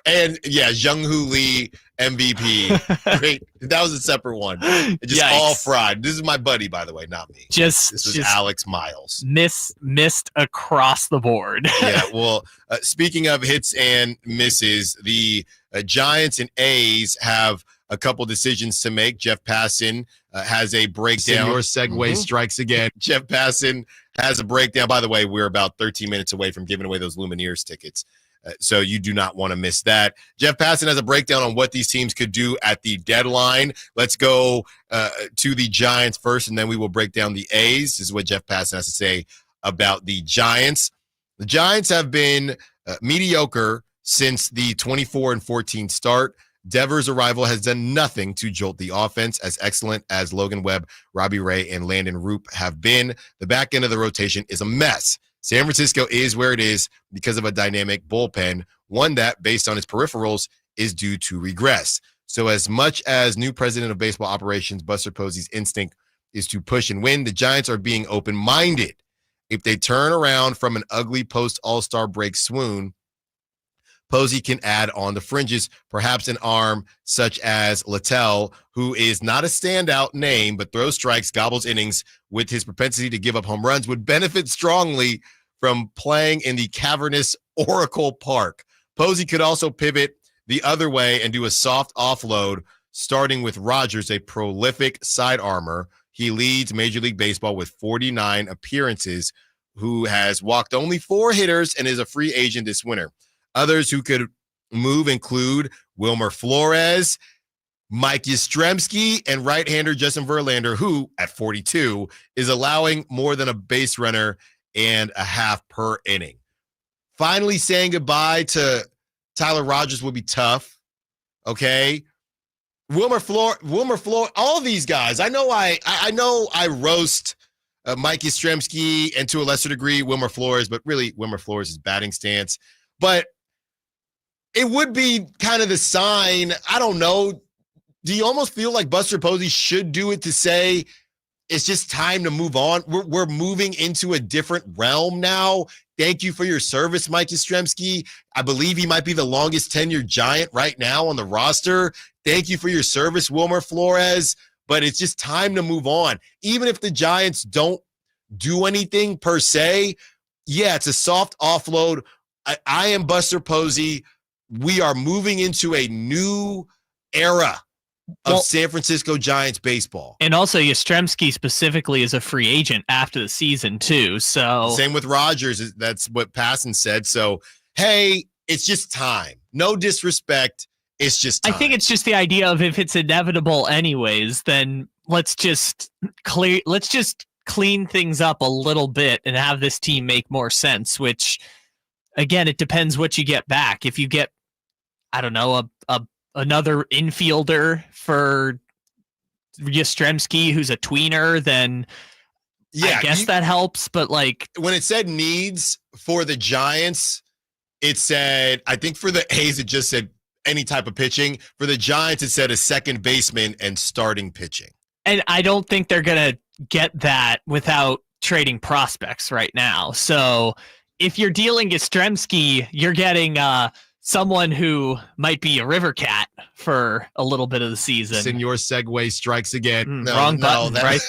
and yeah, Jung-Hoo Lee MVP. Great. That was a separate one. It just all fried. This is my buddy, by the way, not me. This was Alex Miles. Missed across the board. Yeah, well, speaking of hits and misses, the Giants and A's have a couple decisions to make. Jeff Passan has a breakdown. Your segue strikes again. Jeff Passan has a breakdown. By the way, we're about 13 minutes away from giving away those Lumineers tickets. So you do not want to miss that. Jeff Passan has a breakdown on what these teams could do at the deadline. Let's go to the Giants first, and then we will break down the A's. This is what Jeff Passan has to say about the Giants. The Giants have been mediocre since the 24-14 start. Devers' arrival has done nothing to jolt the offense. As excellent as Logan Webb, Robbie Ray, and Landon Roop have been, the back end of the rotation is a mess. San Francisco is where it is because of a dynamic bullpen, one that, based on its peripherals, is due to regress. So as much as new president of baseball operations Buster Posey's instinct is to push and win, the Giants are being open-minded. If they turn around from an ugly post-All-Star break swoon, Posey can add on the fringes, perhaps an arm such as Littell, who is not a standout name, but throws strikes, gobbles innings with his propensity to give up home runs, would benefit strongly from playing in the cavernous Oracle Park. Posey could also pivot the other way and do a soft offload, starting with Rogers, a prolific side armor. He leads Major League Baseball with 49 appearances, who has walked only 4 hitters and is a free agent this winter. Others who could move include Wilmer Flores, Mike Yastrzemski, and right-hander Justin Verlander, who, at 42, is allowing more than a base runner and a half per inning. Finally saying goodbye to Tyler Rogers would be tough, okay? Wilmer Flores, all these guys. I know I roast Mike Yastrzemski and to a lesser degree Wilmer Flores, but really Wilmer Flores' batting stance. But it would be kind of the sign, I don't know, do you almost feel like Buster Posey should do it to say it's just time to move on? We're moving into a different realm now. Thank you for your service, Mike Yastrzemski. I believe he might be the longest tenured Giant right now on the roster. Thank you for your service, Wilmer Flores. But it's just time to move on. Even if the Giants don't do anything per se, yeah, it's a soft offload. I am Buster Posey. We are moving into a new era of San Francisco Giants baseball. And also Yastrzemski specifically is a free agent after the season too. So same with Rodgers. That's what Passan said. So, hey, it's just time. No disrespect. It's just time. I think it's just the idea of if it's inevitable anyways, then let's just clean things up a little bit and have this team make more sense, which again, it depends what you get back. If you get, I don't know, another infielder for Yastrzemski who's a tweener, then I guess that helps. But like when it said needs for the Giants, it said, I think for the A's, it just said any type of pitching. For the Giants, it said a second baseman and starting pitching. And I don't think they're going to get that without trading prospects right now. So if you're dealing Yastrzemski, you're getting someone who might be a River Cat for a little bit of the season. Senor Segway strikes again. Wrong button, right?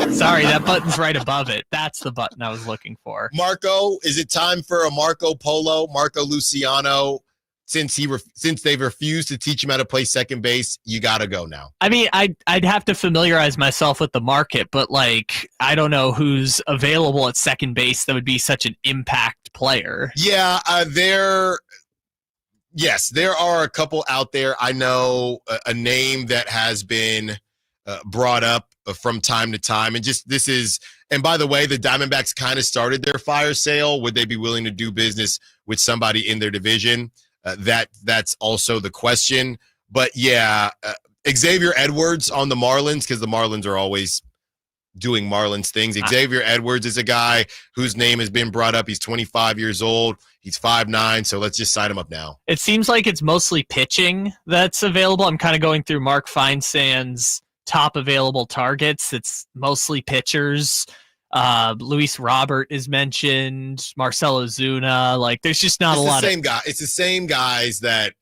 Sorry, that button's right above it. That's the button I was looking for. Marco, is it time for a Marco Polo, Marco Luciano? Since they've refused to teach him how to play second base, you got to go now. I mean, I'd have to familiarize myself with the market, but like, I don't know who's available at second base that would be such an impact player. Yeah, there are a couple out there. I know a name that has been brought up from time to time, and by the way, the Diamondbacks kind of started their fire sale. Would they be willing to do business with somebody in their division? That's also the question. But yeah, Xavier Edwards on the Marlins, because the Marlins are always doing Marlins things. Xavier Edwards is a guy whose name has been brought up. He's 25 years old. He's 5'9", so let's just sign him up now. It seems like it's mostly pitching that's available. I'm kind of going through Mark Feinsand's top available targets. It's mostly pitchers. Luis Robert is mentioned, Marcelo Zuna. Like, there's just not a lot. It's the same guys that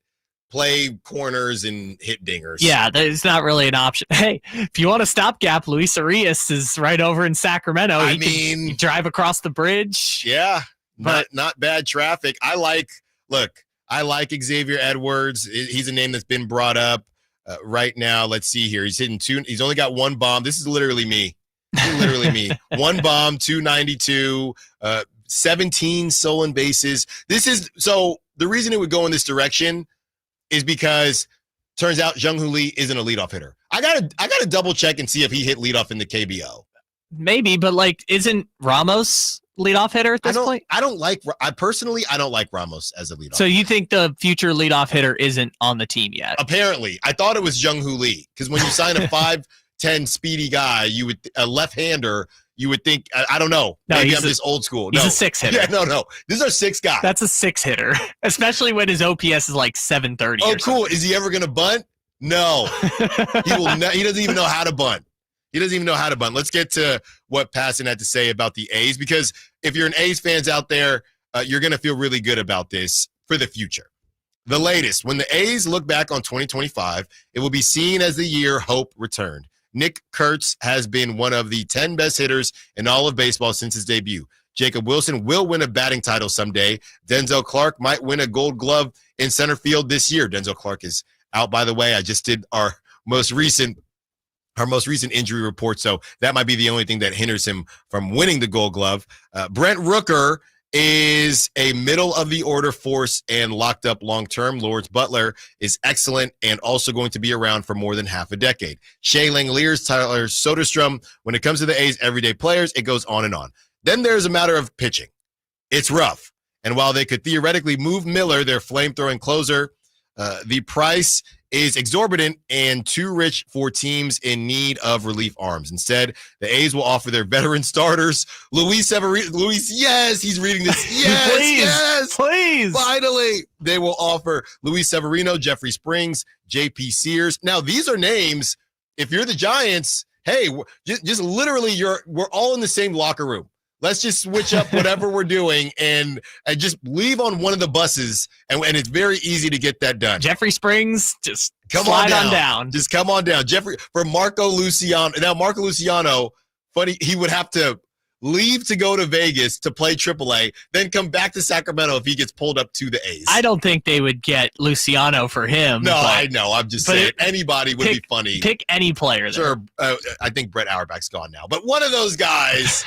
play corners and hit dingers. Yeah, there's not really an option. Hey, if you want a stopgap, Luis Arias is right over in Sacramento. I mean, can drive across the bridge. Yeah, not bad traffic. I like Xavier Edwards. He's a name that's been brought up right now. Let's see here. He's hitting two. He's only got one bomb. This is literally me. One bomb, 292, 17 stolen bases. So the reason it would go in this direction is because turns out Jung-Hoo Lee isn't a leadoff hitter. I gotta double check and see if he hit leadoff in the KBO. Maybe, but like, isn't Ramos leadoff hitter at this point? I personally don't like Ramos as a leadoff. So you think the future leadoff hitter isn't on the team yet? Apparently. I thought it was Jung-Hoo Lee, because when you sign a 5'10" speedy guy, a left-hander, you would think, I don't know. No, maybe I'm just old school. He's a 6 hitter. Yeah, no. These are 6 guys. That's a 6 hitter, especially when his OPS is like 730. Oh, cool. Is he ever going to bunt? No. He will. He doesn't even know how to bunt. Let's get to what Passan had to say about the A's, because if you're an A's fans out there, you're going to feel really good about this for the future. The latest, when the A's look back on 2025, it will be seen as the year hope returned. Nick Kurtz has been one of the 10 best hitters in all of baseball since his debut. Jacob Wilson will win a batting title someday. Denzel Clark might win a Gold Glove in center field this year. Denzel Clark is out, by the way. I just did our most recent injury report, so that might be the only thing that hinders him from winning the Gold Glove. Brent Rooker is a middle-of-the-order force and locked up long-term. Lawrence Butler is excellent and also going to be around for more than half a decade. Shea Langeliers, Tyler Soderstrom. When it comes to the A's everyday players, it goes on and on. Then there's a matter of pitching. It's rough. And while they could theoretically move Miller, their flame-throwing closer, the price is exorbitant and too rich for teams in need of relief arms. Instead, the A's will offer their veteran starters, Luis Severino. Yes, he's reading this. Yes, please. Finally, they will offer Luis Severino, Jeffrey Springs, J.P. Sears. Now, these are names. If you're the Giants, hey, just literally, we're all in the same locker room. Let's just switch up whatever we're doing and just leave on one of the buses, and it's very easy to get that done. Jeffrey Springs, just slide on down. Just come on down. Jeffrey, for Marco Luciano. Now, Marco Luciano, funny, he would have to leave to go to Vegas to play AAA, then come back to Sacramento if he gets pulled up to the A's. I don't think they would get Luciano for him. No, I know. I'm just saying anybody would be funny. Pick any player. Sure. I think Brett Auerbach's gone now. But one of those guys,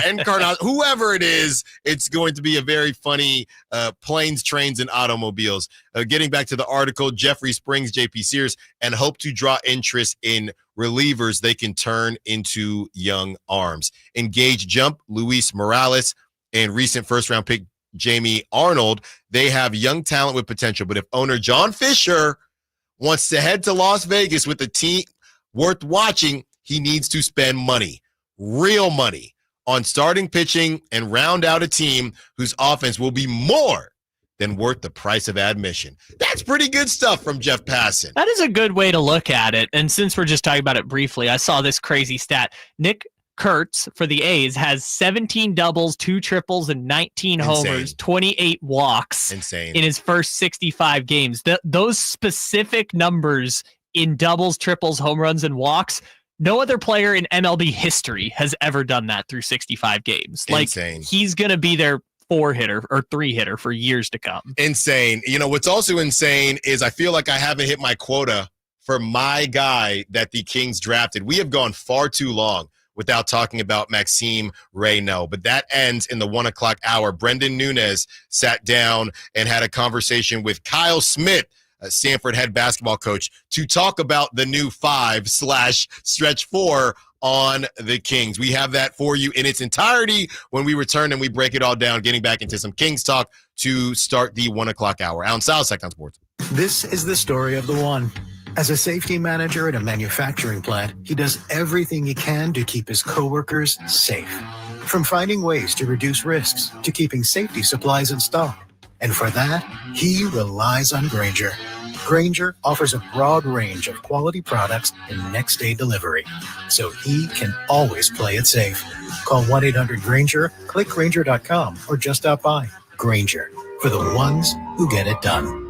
Encarnacion, whoever it is, it's going to be a very funny planes, trains, and automobiles. Getting back to the article, Jeffrey Springs, JP Sears, and hope to draw interest in relievers they can turn into young arms. Engage Jump, Luis Morales, and recent first-round pick Jamie Arnold. They have young talent with potential, but if owner John Fisher wants to head to Las Vegas with a team worth watching, he needs to spend money, real money, on starting pitching and round out a team whose offense will be more than worth the price of admission. That's pretty good stuff from Jeff Passan. That is a good way to look at it. And since we're just talking about it briefly, I saw this crazy stat. Nick Kurtz for the A's has 17 doubles, 2 triples, and 19 homers, 28 walks in his first 65 games. Those specific numbers in doubles, triples, home runs, and walks, no other player in MLB history has ever done that through 65 games. Insane. Like, he's going to be their 4-hitter or 3-hitter for years to come. Insane. You know, what's also insane is I feel like I haven't hit my quota for my guy that the Kings drafted. We have gone far too long without talking about Maxime Reynaud, but that ends in the 1 o'clock hour. Brendan Nunez sat down and had a conversation with Kyle Smith, Stanford head basketball coach, to talk about the new 5/stretch 4 on the Kings. We have that for you in its entirety when we return and we break it all down, getting back into some Kings talk to start the 1 o'clock hour. Allen Stiles, Sacktown Sports. This is the story of the one. As a safety manager at a manufacturing plant, he does everything he can to keep his coworkers safe. From finding ways to reduce risks to keeping safety supplies in stock. And for that, he relies on Grainger. Grainger offers a broad range of quality products and next-day delivery, so he can always play it safe. Call 1-800-GRAINGER, click Grainger.com, or just stop by. Grainger, for the ones who get it done.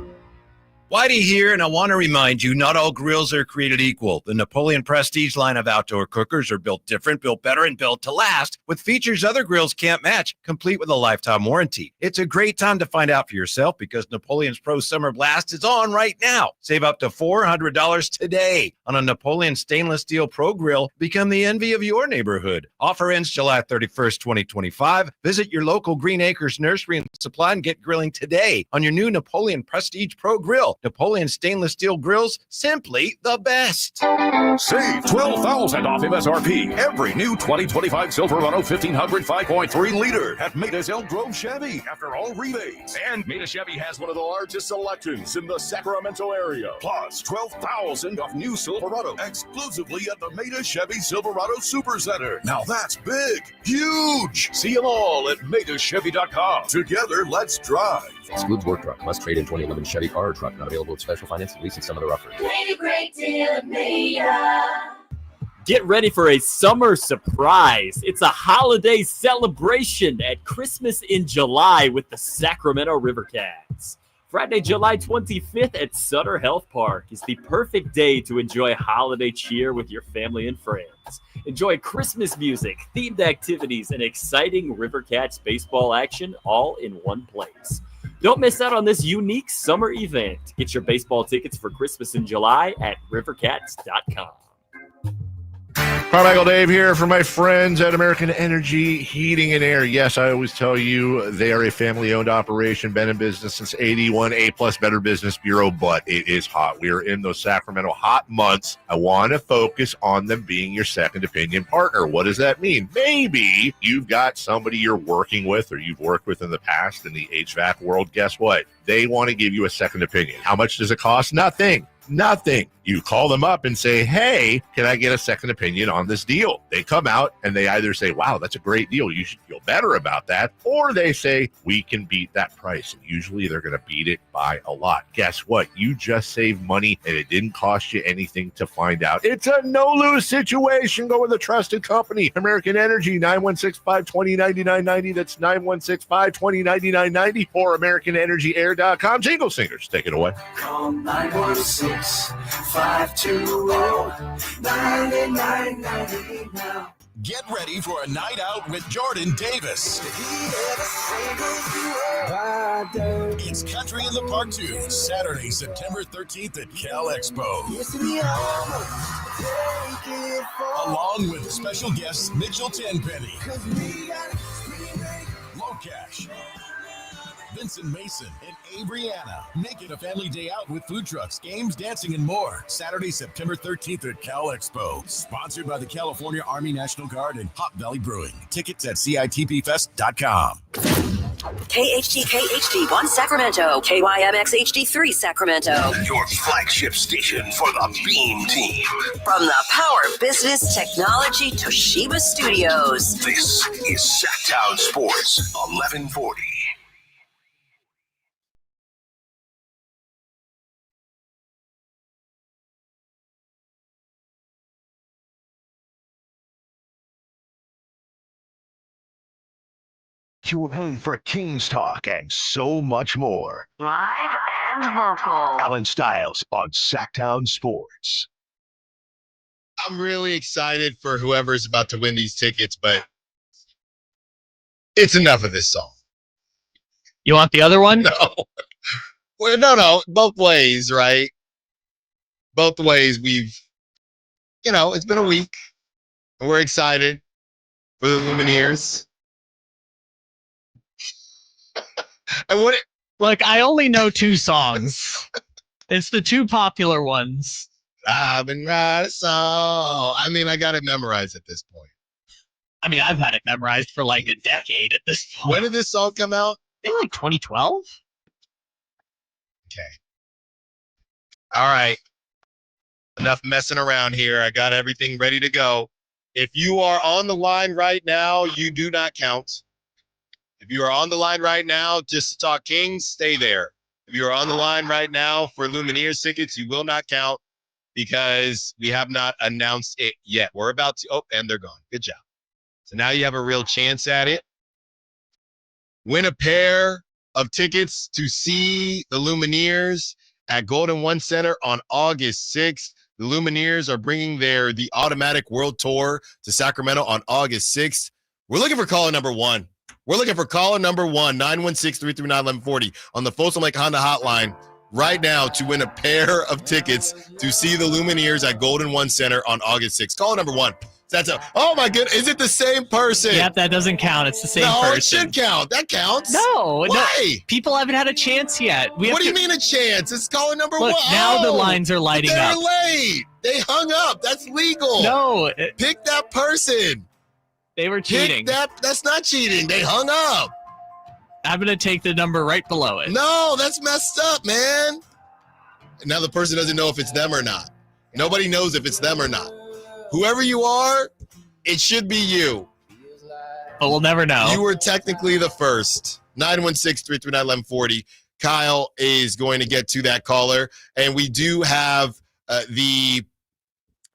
Whitey here, and I want to remind you, not all grills are created equal. The Napoleon Prestige line of outdoor cookers are built different, built better, and built to last, with features other grills can't match, complete with a lifetime warranty. It's a great time to find out for yourself because Napoleon's Pro Summer Blast is on right now. Save up to $400 today on a Napoleon stainless steel Pro Grill. Become the envy of your neighborhood. Offer ends July 31st, 2025. Visit your local Green Acres Nursery and Supply and get grilling today on your new Napoleon Prestige Pro Grill. Napoleon stainless steel grills, simply the best. Save $12,000 off MSRP. Every new 2025 Silverado 1500 5.3 liter at Maida's Elk Grove Chevy after all rebates. And Maida Chevy has one of the largest selections in the Sacramento area. Plus $12,000 off new Silverado exclusively at the Maida Chevy Silverado Super Center. Now that's big, huge. See them all at MaidaChevy.com. Together, let's drive. Excludes work truck. Must trade in 2011 Chevy car or truck. Not available with special financing, lease, and some other offers. Great deal at Maida. Get ready for a summer surprise. It's a holiday celebration at Christmas in July with the Sacramento River Cats. Friday, July 25th at Sutter Health Park is the perfect day to enjoy holiday cheer with your family and friends. Enjoy Christmas music, themed activities, and exciting River Cats baseball action all in one place. Don't miss out on this unique summer event. Get your baseball tickets for Christmas in July at rivercats.com. Carmichael Dave here for my friends at American Energy Heating and Air. Yes, I always tell you they are a family-owned operation, been in business since 81, A-plus Better Business Bureau, but it is hot. We are in those Sacramento hot months. I want to focus on them being your second opinion partner. What does that mean? Maybe you've got somebody you're working with or you've worked with in the past in the HVAC world. Guess what? They want to give you a second opinion. How much does it cost? Nothing. You call them up and say, hey, can I get a second opinion on this deal? They come out and they either say, wow, that's a great deal. You should feel better about that. Or they say, we can beat that price. And usually they're going to beat it by a lot. Guess what? You just saved money and it didn't cost you anything to find out. It's a no-lose situation. Go with a trusted company. American Energy, 916-520-9990. That's 916-520-9990 or AmericanEnergyAir.com. Jingle Singers, take it away. Call 916-520-9990 now. Get ready for a night out with Jordan Davis. It's Country in the Park 2, Saturday, September 13th at Cal Expo. Along with special guests Mitchell Tenpenny, Locash, Vincent Mason, and Abriana. Make it a family day out with food trucks, games, dancing, and more. Saturday, September 13th at Cal Expo. Sponsored by the California Army National Guard and Hop Valley Brewing. Tickets at CITPFest.com. KHTK-HD1 Sacramento, KYMX HD3 Sacramento. Your flagship station for the Beam Team. From the Power Business Technology Toshiba Studios. This is Sacktown Sports 1140. Tune in for Kings Talk and so much more. Live and vocal. Allen Stiles on Sacktown Sports. I'm really excited for whoever's about to win these tickets, but it's enough of this song. You want the other one? No. Well, no. Both ways, right? Both ways. It's been a week. And we're excited for the Lumineers. Look, I only know 2 songs. It's the 2 popular ones. I've been writing a song. I mean, I got it memorized at this point. I mean, I've had it memorized for like a decade at this point. When did this song come out? I think like 2012. Okay. All right. Enough messing around here. I got everything ready to go. If you are on the line right now, you do not count. If you are on the line right now just to talk Kings, stay there. If you are on the line right now for Lumineers tickets, you will not count because we have not announced it yet. We're about to, and they're gone. Good job. So now you have a real chance at it. Win a pair of tickets to see the Lumineers at Golden One Center on August 6th. The Lumineers are bringing the Automatic World Tour to Sacramento on August 6th. We're looking for caller number 1. We're looking for caller number 1, 916-339-1140 on the Folsom Lake Honda hotline right now to win a pair of tickets to see the Lumineers at Golden One Center on August 6th. Caller number 1. Oh my goodness, is it the same person? Yep, that doesn't count. It's the same person. No, it should count. That counts. No. Why? People haven't had a chance yet. What do you mean a chance? It's caller number 1. Now the lines are lighting up. They're late. They hung up. That's legal. No. Pick that person. They were cheating. That's not cheating. They hung up. I'm going to take the number right below it. No, that's messed up, man. Now the person doesn't know if it's them or not. Nobody knows if it's them or not. Whoever you are, it should be you. But we'll never know. You were technically the first. 916-339-1140. Kyle is going to get to that caller. And we do have the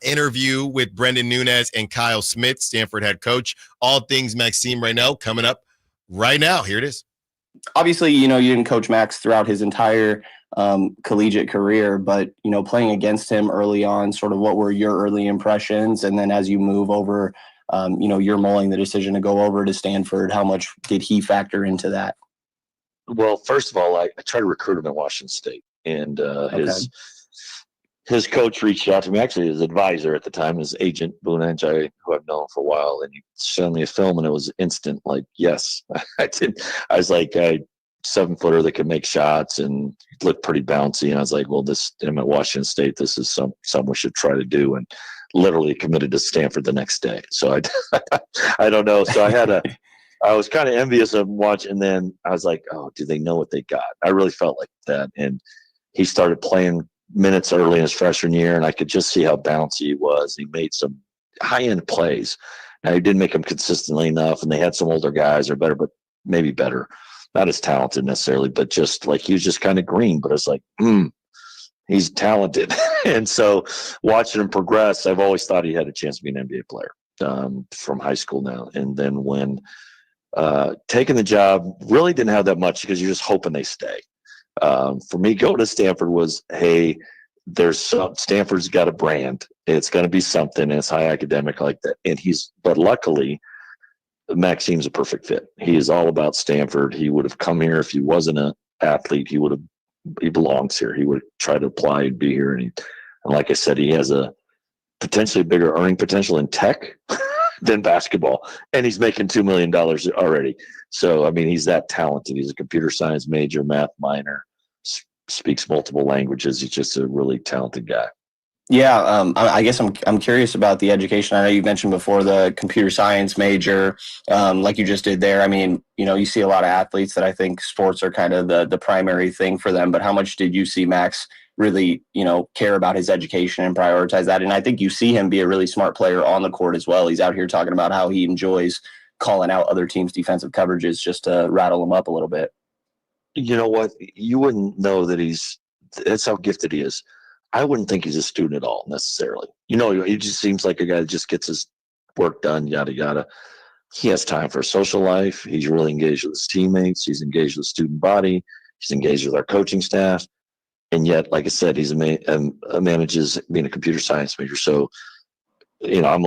interview with Brendan Nunez and Kyle Smith, Stanford head coach. All things Maxime Reynel coming up right now. Here it is. Obviously, you didn't coach Max throughout his entire collegiate career, but, playing against him early on, sort of what were your early impressions? And then as you move over, you're mulling the decision to go over to Stanford. How much did he factor into that? Well, first of all, I tried to recruit him at Washington State, and his coach reached out to me, actually his advisor at the time, his agent, Boonange, who I've known for a while, and he showed me a film, and it was instant, like, yes. I was like, 7-footer that could make shots and looked pretty bouncy, and I was like, well, him at Washington State, this is something we should try to do, and literally committed to Stanford the next day. So I don't know. So I was kind of envious of watching, and then I was like, oh, do they know what they got? I really felt like that, and he started playing minutes early in his freshman year, and I could just see how bouncy he was. He made some high-end plays. Now, he didn't make them consistently enough, and they had some older guys or better, but maybe better. Not as talented necessarily, but just like he was just kind of green. But it's like, he's talented. And so watching him progress, I've always thought he had a chance to be an NBA player from high school now. And then when taking the job, really didn't have that much because you're just hoping they stay. For me, going to Stanford was, hey, Stanford's got a brand. It's going to be something. And it's high academic like that. But luckily, Maxime's a perfect fit. He is all about Stanford. He would have come here if he wasn't an athlete. He belongs here. He would try to apply and be here. And like I said, he has a potentially bigger earning potential in tech than basketball. And he's making $2 million already. So, I mean, he's that talented. He's a computer science major, math minor, speaks multiple languages. He's just a really talented guy. Yeah, I guess I'm curious about the education. I know you mentioned before the computer science major, like you just did there. I mean, you see a lot of athletes that I think sports are kind of the primary thing for them. But how much did you see Max really, care about his education and prioritize that? And I think you see him be a really smart player on the court as well. He's out here talking about how he enjoys calling out other teams' defensive coverages just to rattle them up a little bit. You know what? You wouldn't know that that's how gifted he is. I wouldn't think he's a student at all necessarily. He just seems like a guy that just gets his work done, yada, yada. He has time for a social life. He's really engaged with his teammates. He's engaged with the student body. He's engaged with our coaching staff. And yet, like I said, he's manages being a computer science major. So, I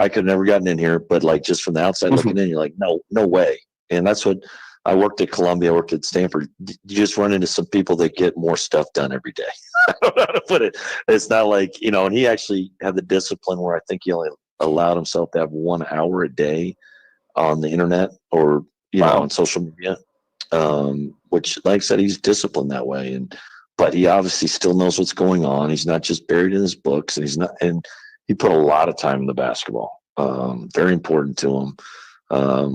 could have never gotten in here, but like just from the outside looking in, you're like, no way. And that's what I worked at Columbia, I worked at Stanford. You just run into some people that get more stuff done every day. I don't know how to put it. It's not like, and he actually had the discipline where I think he only allowed himself to have 1 hour a day on the internet or, on social media, which, like I said, he's disciplined that way. But he obviously still knows what's going on. He's not just buried in his books, and he put a lot of time into basketball. Very important to him.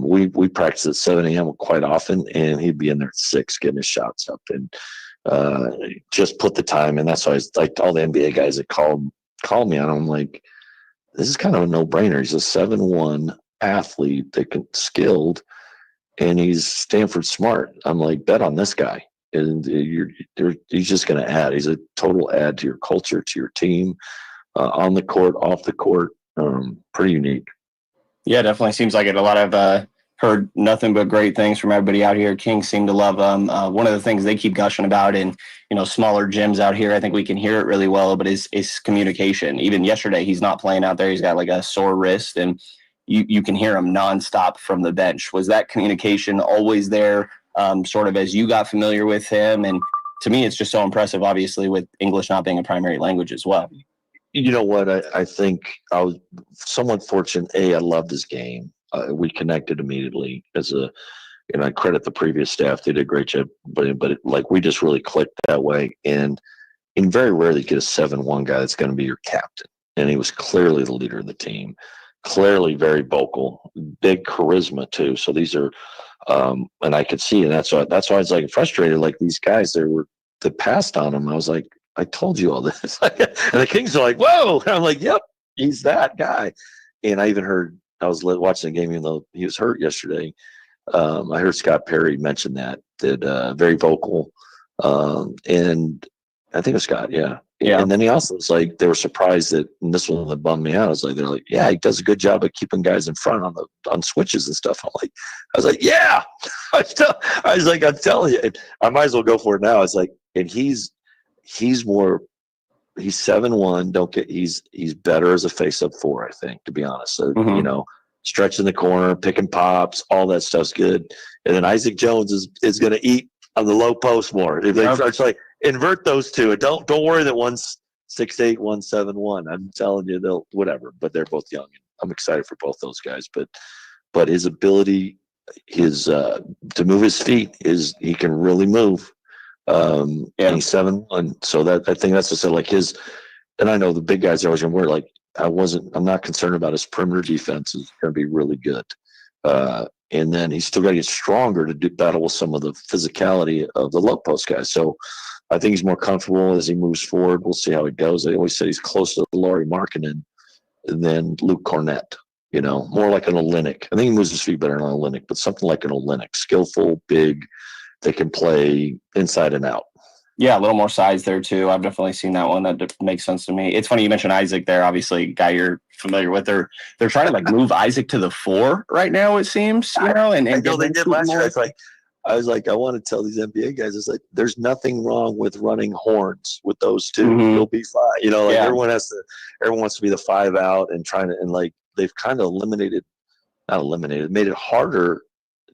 We practice at 7 a.m. quite often, and he'd be in there at 6 getting his shots up and just put the time in. That's why it's like all the NBA guys that call me on, I'm like, this is kind of a no-brainer. He's a 7'1" athlete that skilled, and he's Stanford smart. I'm like, bet on this guy. And he's just going to add. He's a total add to your culture, to your team, on the court, off the court. Pretty unique. Yeah, definitely seems like it. A lot of heard nothing but great things from everybody out here. Kings seem to love him. One of the things they keep gushing about in smaller gyms out here, I think we can hear it really well, but is communication. Even yesterday, he's not playing out there. He's got like a sore wrist, and you can hear him nonstop from the bench. Was that communication always there, sort of as you got familiar with him? And to me, it's just so impressive, obviously, with English not being a primary language as well. You know what? I think I was somewhat fortunate. I loved his game. We connected immediately and I credit the previous staff. They did a great job, but we just really clicked that way. And very rarely get a 7'1" guy that's going to be your captain. And he was clearly the leader of the team, clearly very vocal, big charisma too. So these are, and I could see, and that's why I was like frustrated. Like these guys that passed on him. I was like, I told you all this. And the Kings are like, whoa. And I'm like, yep, he's that guy. And I even heard, I was watching the game, even though he was hurt yesterday. I heard Scott Perry mention that very vocal. And I think it was Scott, yeah. And then he also was like, they were surprised that, and this one that bummed me out. I was like, they're like, yeah, he does a good job of keeping guys in front on switches and stuff. I was like, yeah. I was like, I'm telling you, I might as well go for it now. It's like, and he's 7'1". He's better as a face-up 4, I think, to be honest. So, stretching the corner, picking pops, all that stuff's good. And then Isaac Jones is going to eat on the low post more. It's like invert those two. And don't worry that one's 6'8", one's 7'1". I'm telling you, they'll whatever. But they're both young. I'm excited for both those guys. But his ability, to move his feet he can really move. And he's 7'1", so that I think that's just like his. And I know the big guys are always going to worry. Like I'm not concerned about his perimeter defense is going to be really good. And then he's still got to get stronger to battle with some of the physicality of the low post guys. So I think he's more comfortable as he moves forward. We'll see how it goes. I always say he's closer to Lauri Markkanen than Luke Cornett. More like an Olynyk. I think he moves his feet better than an Olynyk, but something like an Olynyk, skillful, big. They can play inside and out. Yeah, a little more size there too. I've definitely seen that one. That makes sense to me. It's funny you mentioned Isaac there. Obviously, guy you're familiar with. They're trying to move Isaac to the 4 right now. It seems, and I know they did last year. It's like I was like, I want to tell these NBA guys, it's like, there's nothing wrong with running horns with those two. You'll be fine. You know, like everyone wants to be the 5 out and like they've kind of made it harder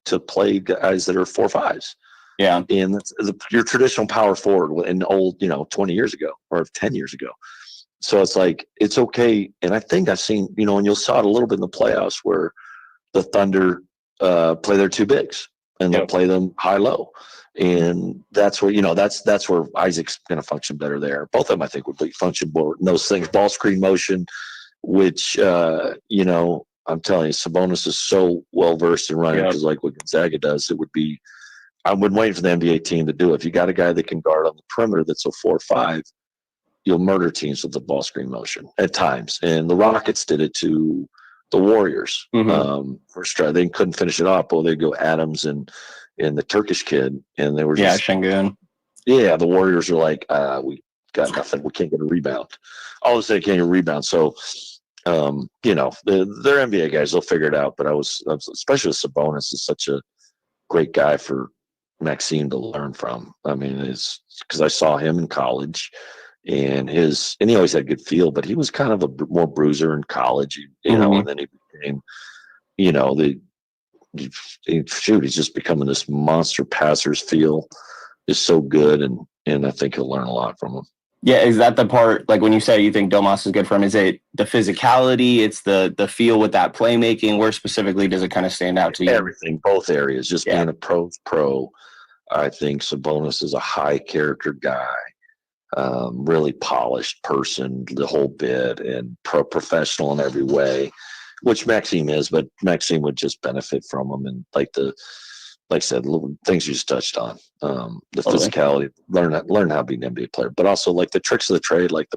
to play guys that are 4-5s. Yeah. And that's your traditional power forward in old, 20 years ago or 10 years ago. So it's like, it's okay. And I think I've seen, and you'll saw it a little bit in the playoffs where the Thunder play their 2 bigs and they'll play them high-low. And that's where, that's where Isaac's going to function better there. Both of them, I think, would function more in those things. Ball screen motion, which, I'm telling you, Sabonis is so well-versed in running because like what Gonzaga does, I've been waiting for the NBA team to do it. If you got a guy that can guard on the perimeter that's a 4-5, you'll murder teams with the ball screen motion at times. And the Rockets did it to the Warriors. First try, they couldn't finish it off. Well, they'd go Adams and the Turkish kid, and they were just Şengün. Yeah, the Warriors are like, we got nothing. We can't get a rebound. All of a sudden, can't get a rebound. So, they're NBA guys. They'll figure it out. But I was especially with Sabonis, is such a great guy for Maxime to learn from. I mean, it's because I saw him in college, and he always had good feel, but he was kind of a more bruiser in college, and then he became, he's just becoming this monster. Passer's feel is so good, and I think he'll learn a lot from him. Yeah, is that the part, like when you say you think Domas is good for him, is it the physicality, it's the feel with that playmaking? Where specifically does it kind of stand out to you? Everything, both areas, just being a pro. I think Sabonis is a high character guy, really polished person, the whole bit, and professional in every way, which Maxime is, but Maxime would just benefit from him. And like I said, things you just touched on, the physicality, learn how to be an NBA player, but also like the tricks of the trade, like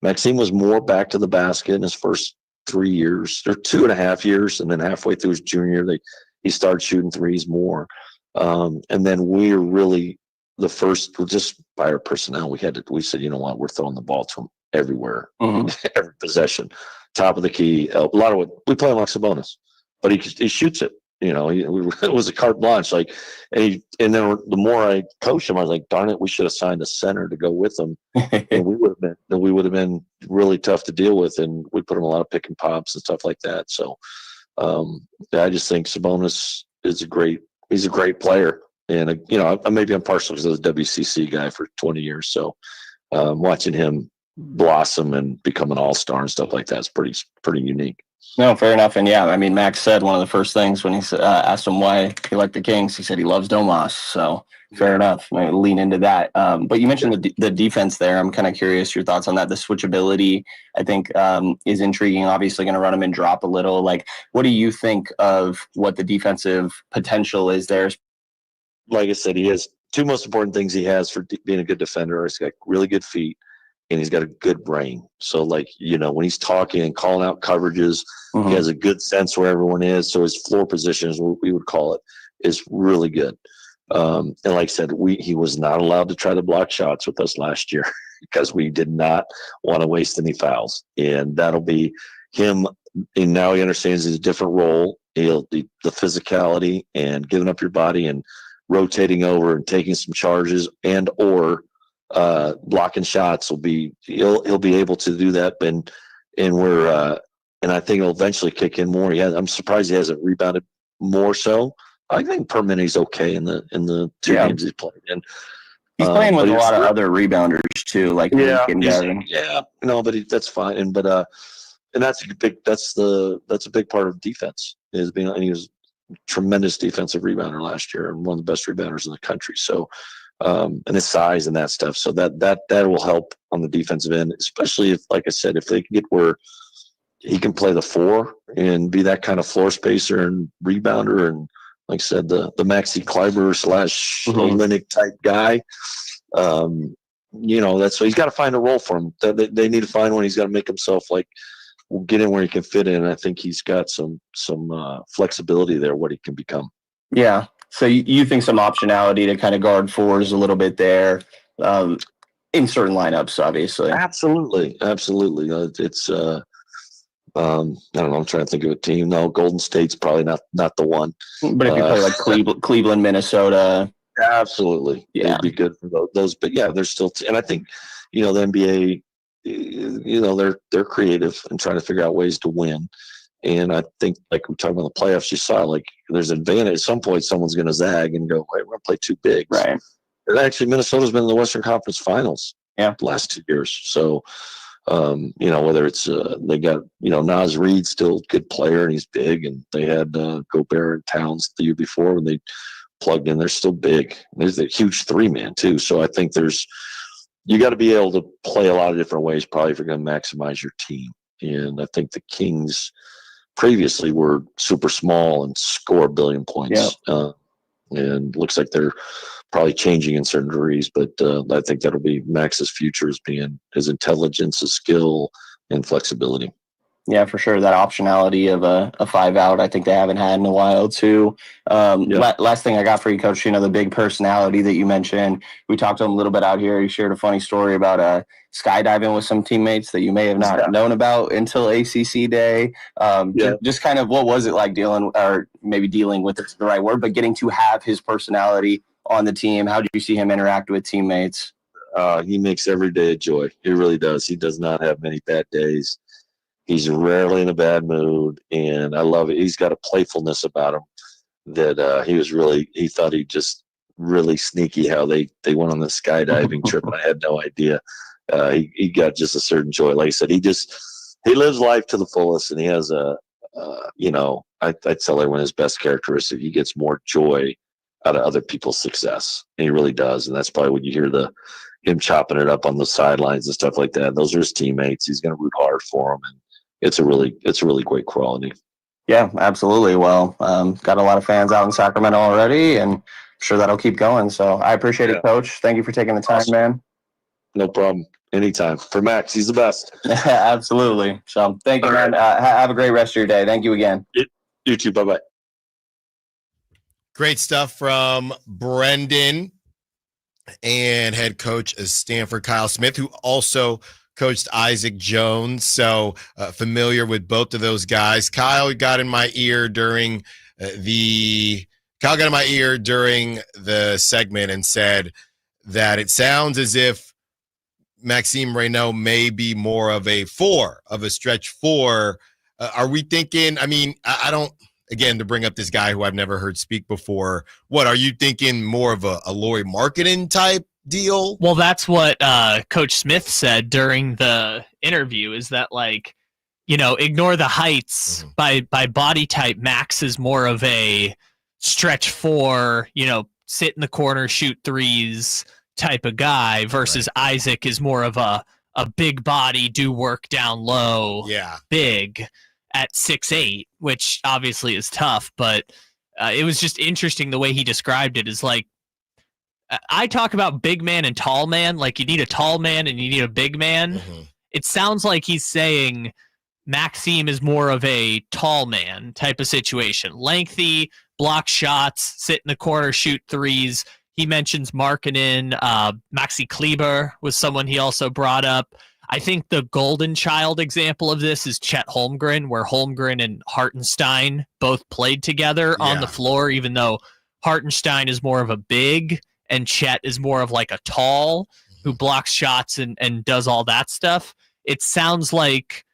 Maxime was more back to the basket in his first 3 years or 2.5 years. And then halfway through his junior year, he started shooting threes more. And then we're really the first, just by our personnel, we said, you know what, we're throwing the ball to him everywhere, every possession, top of the key. A lot of we play him like Sabonis, but he shoots it. It was a carte blanche. Like, and then the more I coached him, I was like, darn it, we should have signed a center to go with him, and we would have been really tough to deal with, and we put him a lot of pick and pops and stuff like that. So, I just think Sabonis is he's a great player, and maybe I'm partial because I was a WCC guy for 20 years. So, watching him blossom and become an all-star and stuff like that is pretty unique. No, fair enough. And yeah, I mean, Max said one of the first things when he asked him why he liked the Kings, he said he loves Domas. So fair enough. I lean into that. But you mentioned the defense there. I'm kind of curious your thoughts on that. The switchability, I think, is intriguing. Obviously going to run him and drop a little. Like, what do you think of what the defensive potential is there? Like I said, he has two most important things he has for being a good defender. He's got really good feet, and he's got a good brain. So, like, when he's talking and calling out coverages, he has a good sense where everyone is. So his floor position, as we would call it, is really good. And like I said, he was not allowed to try to block shots with us last year because we did not want to waste any fouls. And that'll be him. And now he understands his different role. The physicality and giving up your body and rotating over and taking some charges and or blocking shots he'll be able to do that, and I think he'll eventually kick in more. I'm surprised he hasn't rebounded more. So I think per minute he's okay in the two games he's played. And he's playing with a lot of other rebounders too, like that's fine. And that's a big part of defense is being. And he was a tremendous defensive rebounder last year and one of the best rebounders in the country. So. And his size and that stuff. So that will help on the defensive end, especially if, like I said, if they can get where he can play the 4 and be that kind of floor spacer and rebounder. And like I said, the Maxi Kleiber / Olynyk type guy, that's so he's got to find a role for him. They need to find one. He's got to make himself get in where he can fit in. I think he's got some flexibility there, what he can become. Yeah. So you think some optionality to kind of guard 4s a little bit there in certain lineups, obviously. Absolutely. It's I don't know. I'm trying to think of a team. No, Golden State's probably not the one. But if you play like Cleveland, Minnesota, absolutely, yeah, it'd be good for those. But yeah, they're still, and I think, the NBA, they're creative and trying to figure out ways to win. And I think, like we talked about the playoffs, you saw like there's advantage. At some point, someone's going to zag and go, "Wait, we're going to play two bigs." Right. And actually, Minnesota's been in the Western Conference Finals. Yeah. The last 2 years. So, whether it's they got Naz Reid, still a good player and he's big, and they had Gobert and Towns the year before when they plugged in. They're still big. There's a huge 3-man too. So I think you got to be able to play a lot of different ways probably if you're going to maximize your team. And I think the Kings previously were super small and score a billion points. Yeah. And looks like they're probably changing in certain degrees, but I think that'll be Max's future as being his intelligence, his skill, and flexibility. Yeah, for sure. That optionality of a 5-out, I think they haven't had in a while too. Last thing I got for you, Coach, the big personality that you mentioned. We talked to him a little bit out here. He shared a funny story about skydiving with some teammates that you may have not known about until ACC day. Just kind of what was it like dealing with it's the right word, but getting to have his personality on the team. How do you see him interact with teammates? He makes every day a joy. He really does. He does not have many bad days. He's rarely in a bad mood, and I love it. He's got a playfulness about him that he thought he just really sneaky how they went on the skydiving trip, and I had no idea. He got just a certain joy. Like I said, he lives life to the fullest, and he has I tell everyone his best characteristic. He gets more joy out of other people's success, and he really does. And that's probably when you hear him chopping it up on the sidelines and stuff like that. Those are his teammates. He's going to root hard for them, and it's a really great quality. Yeah, absolutely. Well, got a lot of fans out in Sacramento already, and I'm sure that'll keep going. So I appreciate it, Coach. Thank you for taking the time, man. No problem. Anytime. For Max, he's the best. Absolutely. So thank you, man. Have a great rest of your day. Thank you again. You too. Bye-bye. Great stuff from Brendan and head coach of Stanford, Kyle Smith, who also coached Isaac Jones. So familiar with both of those guys. Kyle got in my ear during the segment and said that it sounds as if Maxime Reynaud may be more of a stretch 4. Are we thinking, I don't, again, to bring up this guy who I've never heard speak before, what are you thinking, more of a Lauri Markkanen type deal? Well, that's what Coach Smith said during the interview, is that, ignore the heights. By body type, Max is more of a stretch 4, sit in the corner, shoot threes type of guy, versus Isaac is more of a big body, do work down low, big at 6'8", which obviously is tough, but it was just interesting the way he described it. Is like, I talk about big man and tall man, like you need a tall man and you need a big man. It sounds like he's saying Maxime is more of a tall man type of situation. Lengthy, block shots, sit in the corner, shoot threes. He mentions Markkanen. Maxi Kleber was someone he also brought up. I think the golden child example of this is Chet Holmgren, where Holmgren and Hartenstein both played together on the floor, even though Hartenstein is more of a big and Chet is more of like a tall who blocks shots and does all that stuff. It sounds like,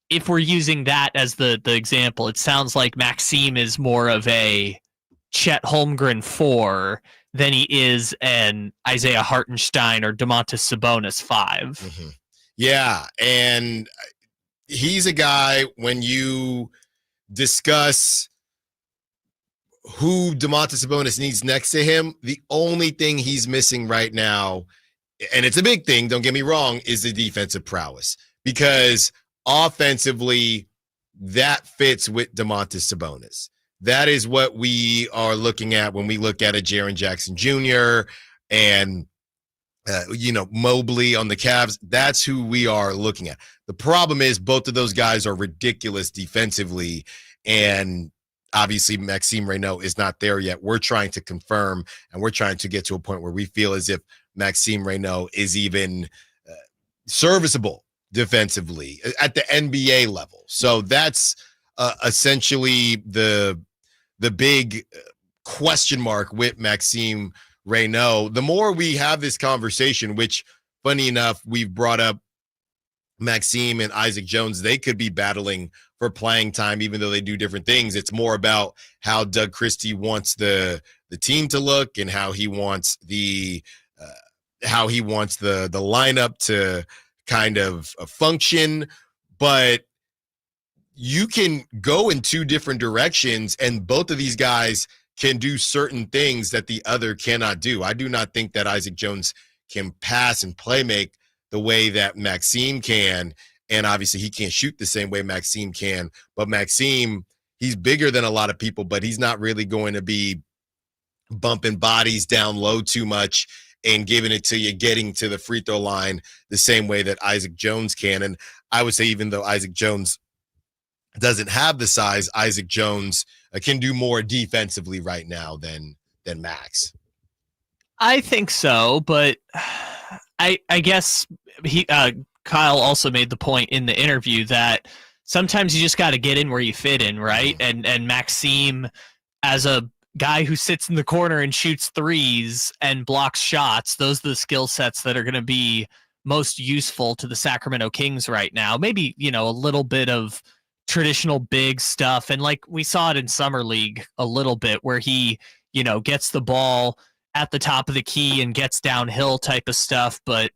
if we're using that as the example, it sounds like Maxime is more of a Chet Holmgren 4 than he is an Isaiah Hartenstein or Domantas Sabonis 5. Yeah, and he's a guy, when you discuss who Domantas Sabonis needs next to him, the only thing he's missing right now, and it's a big thing, don't get me wrong, is the defensive prowess. Because offensively, that fits with Domantas Sabonis. That is what we are looking at when we look at a Jaren Jackson Jr. and Mobley on the Cavs. That's who we are looking at. The problem is both of those guys are ridiculous defensively, and obviously Maxime Reynaud is not there yet. We're trying to confirm, and we're trying to get to a point where we feel as if Maxime Reynaud is even serviceable defensively at the NBA level. So that's essentially the big question mark with Maxime Reynaud. The more we have this conversation, which funny enough, we've brought up Maxime and Isaac Jones, they could be battling for playing time, even though they do different things. It's more about how Doug Christie wants the team to look and how he wants the lineup to kind of function. But you can go in two different directions, and both of these guys can do certain things that the other cannot do. I do not think that Isaac Jones can pass and play make the way that Maxime can. And obviously he can't shoot the same way Maxime can. But Maxime, he's bigger than a lot of people, but he's not really going to be bumping bodies down low too much and giving it to you, getting to the free throw line the same way that Isaac Jones can. And I would say even though Isaac Jones doesn't have the size, Isaac Jones can do more defensively right now than Max. I think so, but I guess Kyle also made the point in the interview that sometimes you just got to get in where you fit in, right? And Maxime, as a guy who sits in the corner and shoots threes and blocks shots, those are the skill sets that are going to be most useful to the Sacramento Kings right now. Maybe, a little bit of traditional big stuff. And like we saw it in Summer League a little bit where he, gets the ball at the top of the key and gets downhill type of stuff. But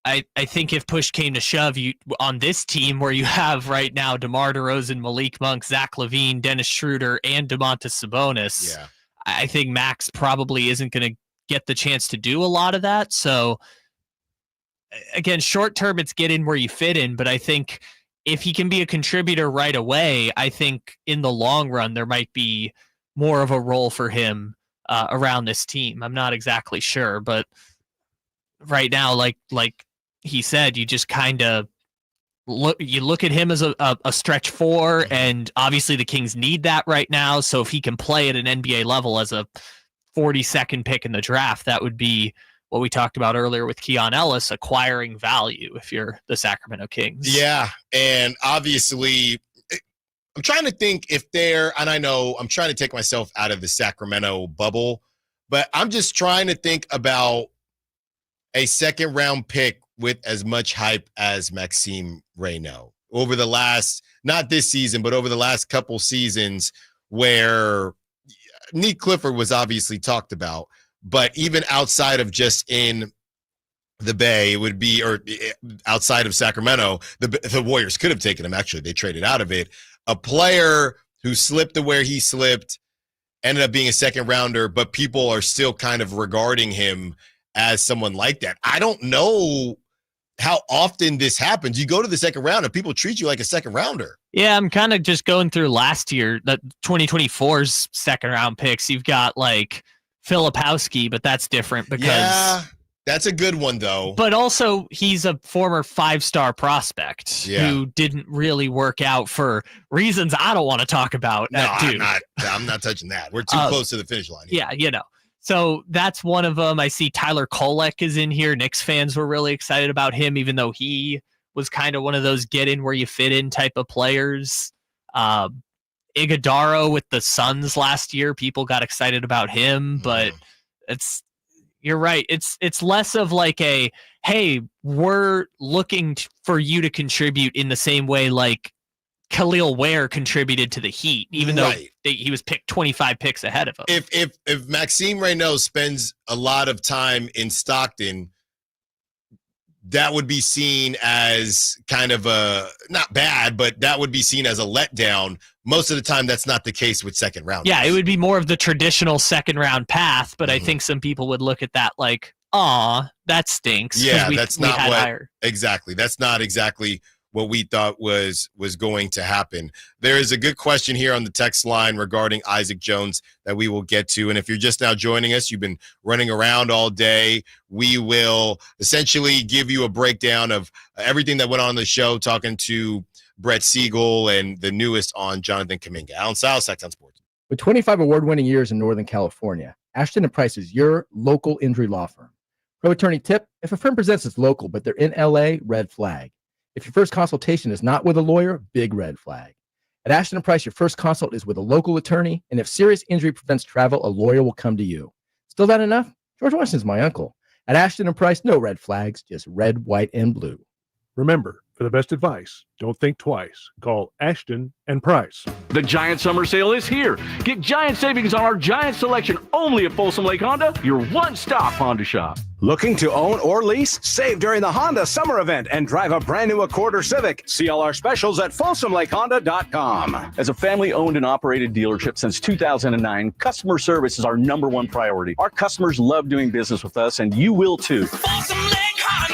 I think if push came to shove, you on this team where you have right now DeMar DeRozan, Malik Monk, Zach LaVine, Dennis Schroeder, and Domantas Sabonis, I think Max probably isn't going to get the chance to do a lot of that. So again, short term, it's get in where you fit in. But I think if he can be a contributor right away, I think in the long run, there might be more of a role for him around this team. I'm not exactly sure, but right now, like he said, you just kind of look at him as a stretch four, and obviously the Kings need that right now. So if he can play at an NBA level as a 42nd pick in the draft, that would be what we talked about earlier with Keon Ellis, acquiring value if you're the Sacramento Kings. Yeah, and obviously I'm trying to think if and I know I'm trying to take myself out of the Sacramento bubble, but I'm just trying to think about a second round pick with as much hype as Maxime Reynaud over the last, not this season, but over the last couple seasons, where Nick Clifford was obviously talked about, but even outside of just in the Bay, it would be, or outside of Sacramento, the Warriors could have taken him. Actually, they traded out of it. A player who slipped to where he slipped ended up being a second rounder, but people are still kind of regarding him as someone like that. I don't know how often this happens. You go to the second round and people treat you like a second rounder. Yeah, I'm kind of just going through last year, the 2024's second round picks. You've got like Filipowski, but that's different because that's a good one though. But also he's a former 5-star prospect who didn't really work out for reasons I don't want to talk about. No, I'm not touching that. We're too close to the finish line here. Yeah, So that's one of them. I see Tyler Kolek is in here. Knicks fans were really excited about him, even though he was kind of one of those get in where you fit in type of players. Iguodaro with the Suns last year, people got excited about him, but you're right. It's less of like hey, we're looking for you to contribute in the same way like Khalil Ware contributed to the Heat, even though he was picked 25 picks ahead of him. If Maxime Reynaud spends a lot of time in Stockton, that would be seen as kind of not bad, but that would be seen as a letdown. Most of the time, that's not the case with second rounders. Yeah, it would be more of the traditional second round path, but I think some people would look at that like, aw, that stinks. Yeah, that's not exactly. That's not exactly what we thought was going to happen. There is a good question here on the text line regarding Isaac Jones that we will get to. And if you're just now joining us, you've been running around all day. We will essentially give you a breakdown of everything that went on in the show, talking to Brett Siegel and the newest on Jonathan Kuminga. Allen Stiles, Sacktown Sports. With 25 award-winning years in Northern California, Ashton & Price is your local injury law firm. Pro attorney tip: if a firm presents as local but they're in LA, red flag. If your first consultation is not with a lawyer, big red flag. At Ashton & Price, your first consult is with a local attorney, and if serious injury prevents travel, a lawyer will come to you. Still not enough? George Washington's my uncle. At Ashton & Price, no red flags, just red, white, and blue. Remember, for the best advice, don't think twice. Call Ashton & Price. The Giant Summer Sale is here. Get giant savings on our giant selection only at Folsom Lake Honda, your one-stop Honda shop. Looking to own or lease? Save during the Honda Summer Event and drive a brand new Accord or Civic. See all our specials at FolsomLakeHonda.com. As a family-owned and operated dealership since 2009, customer service is our -- priority. Our customers love doing business with us, and you will too.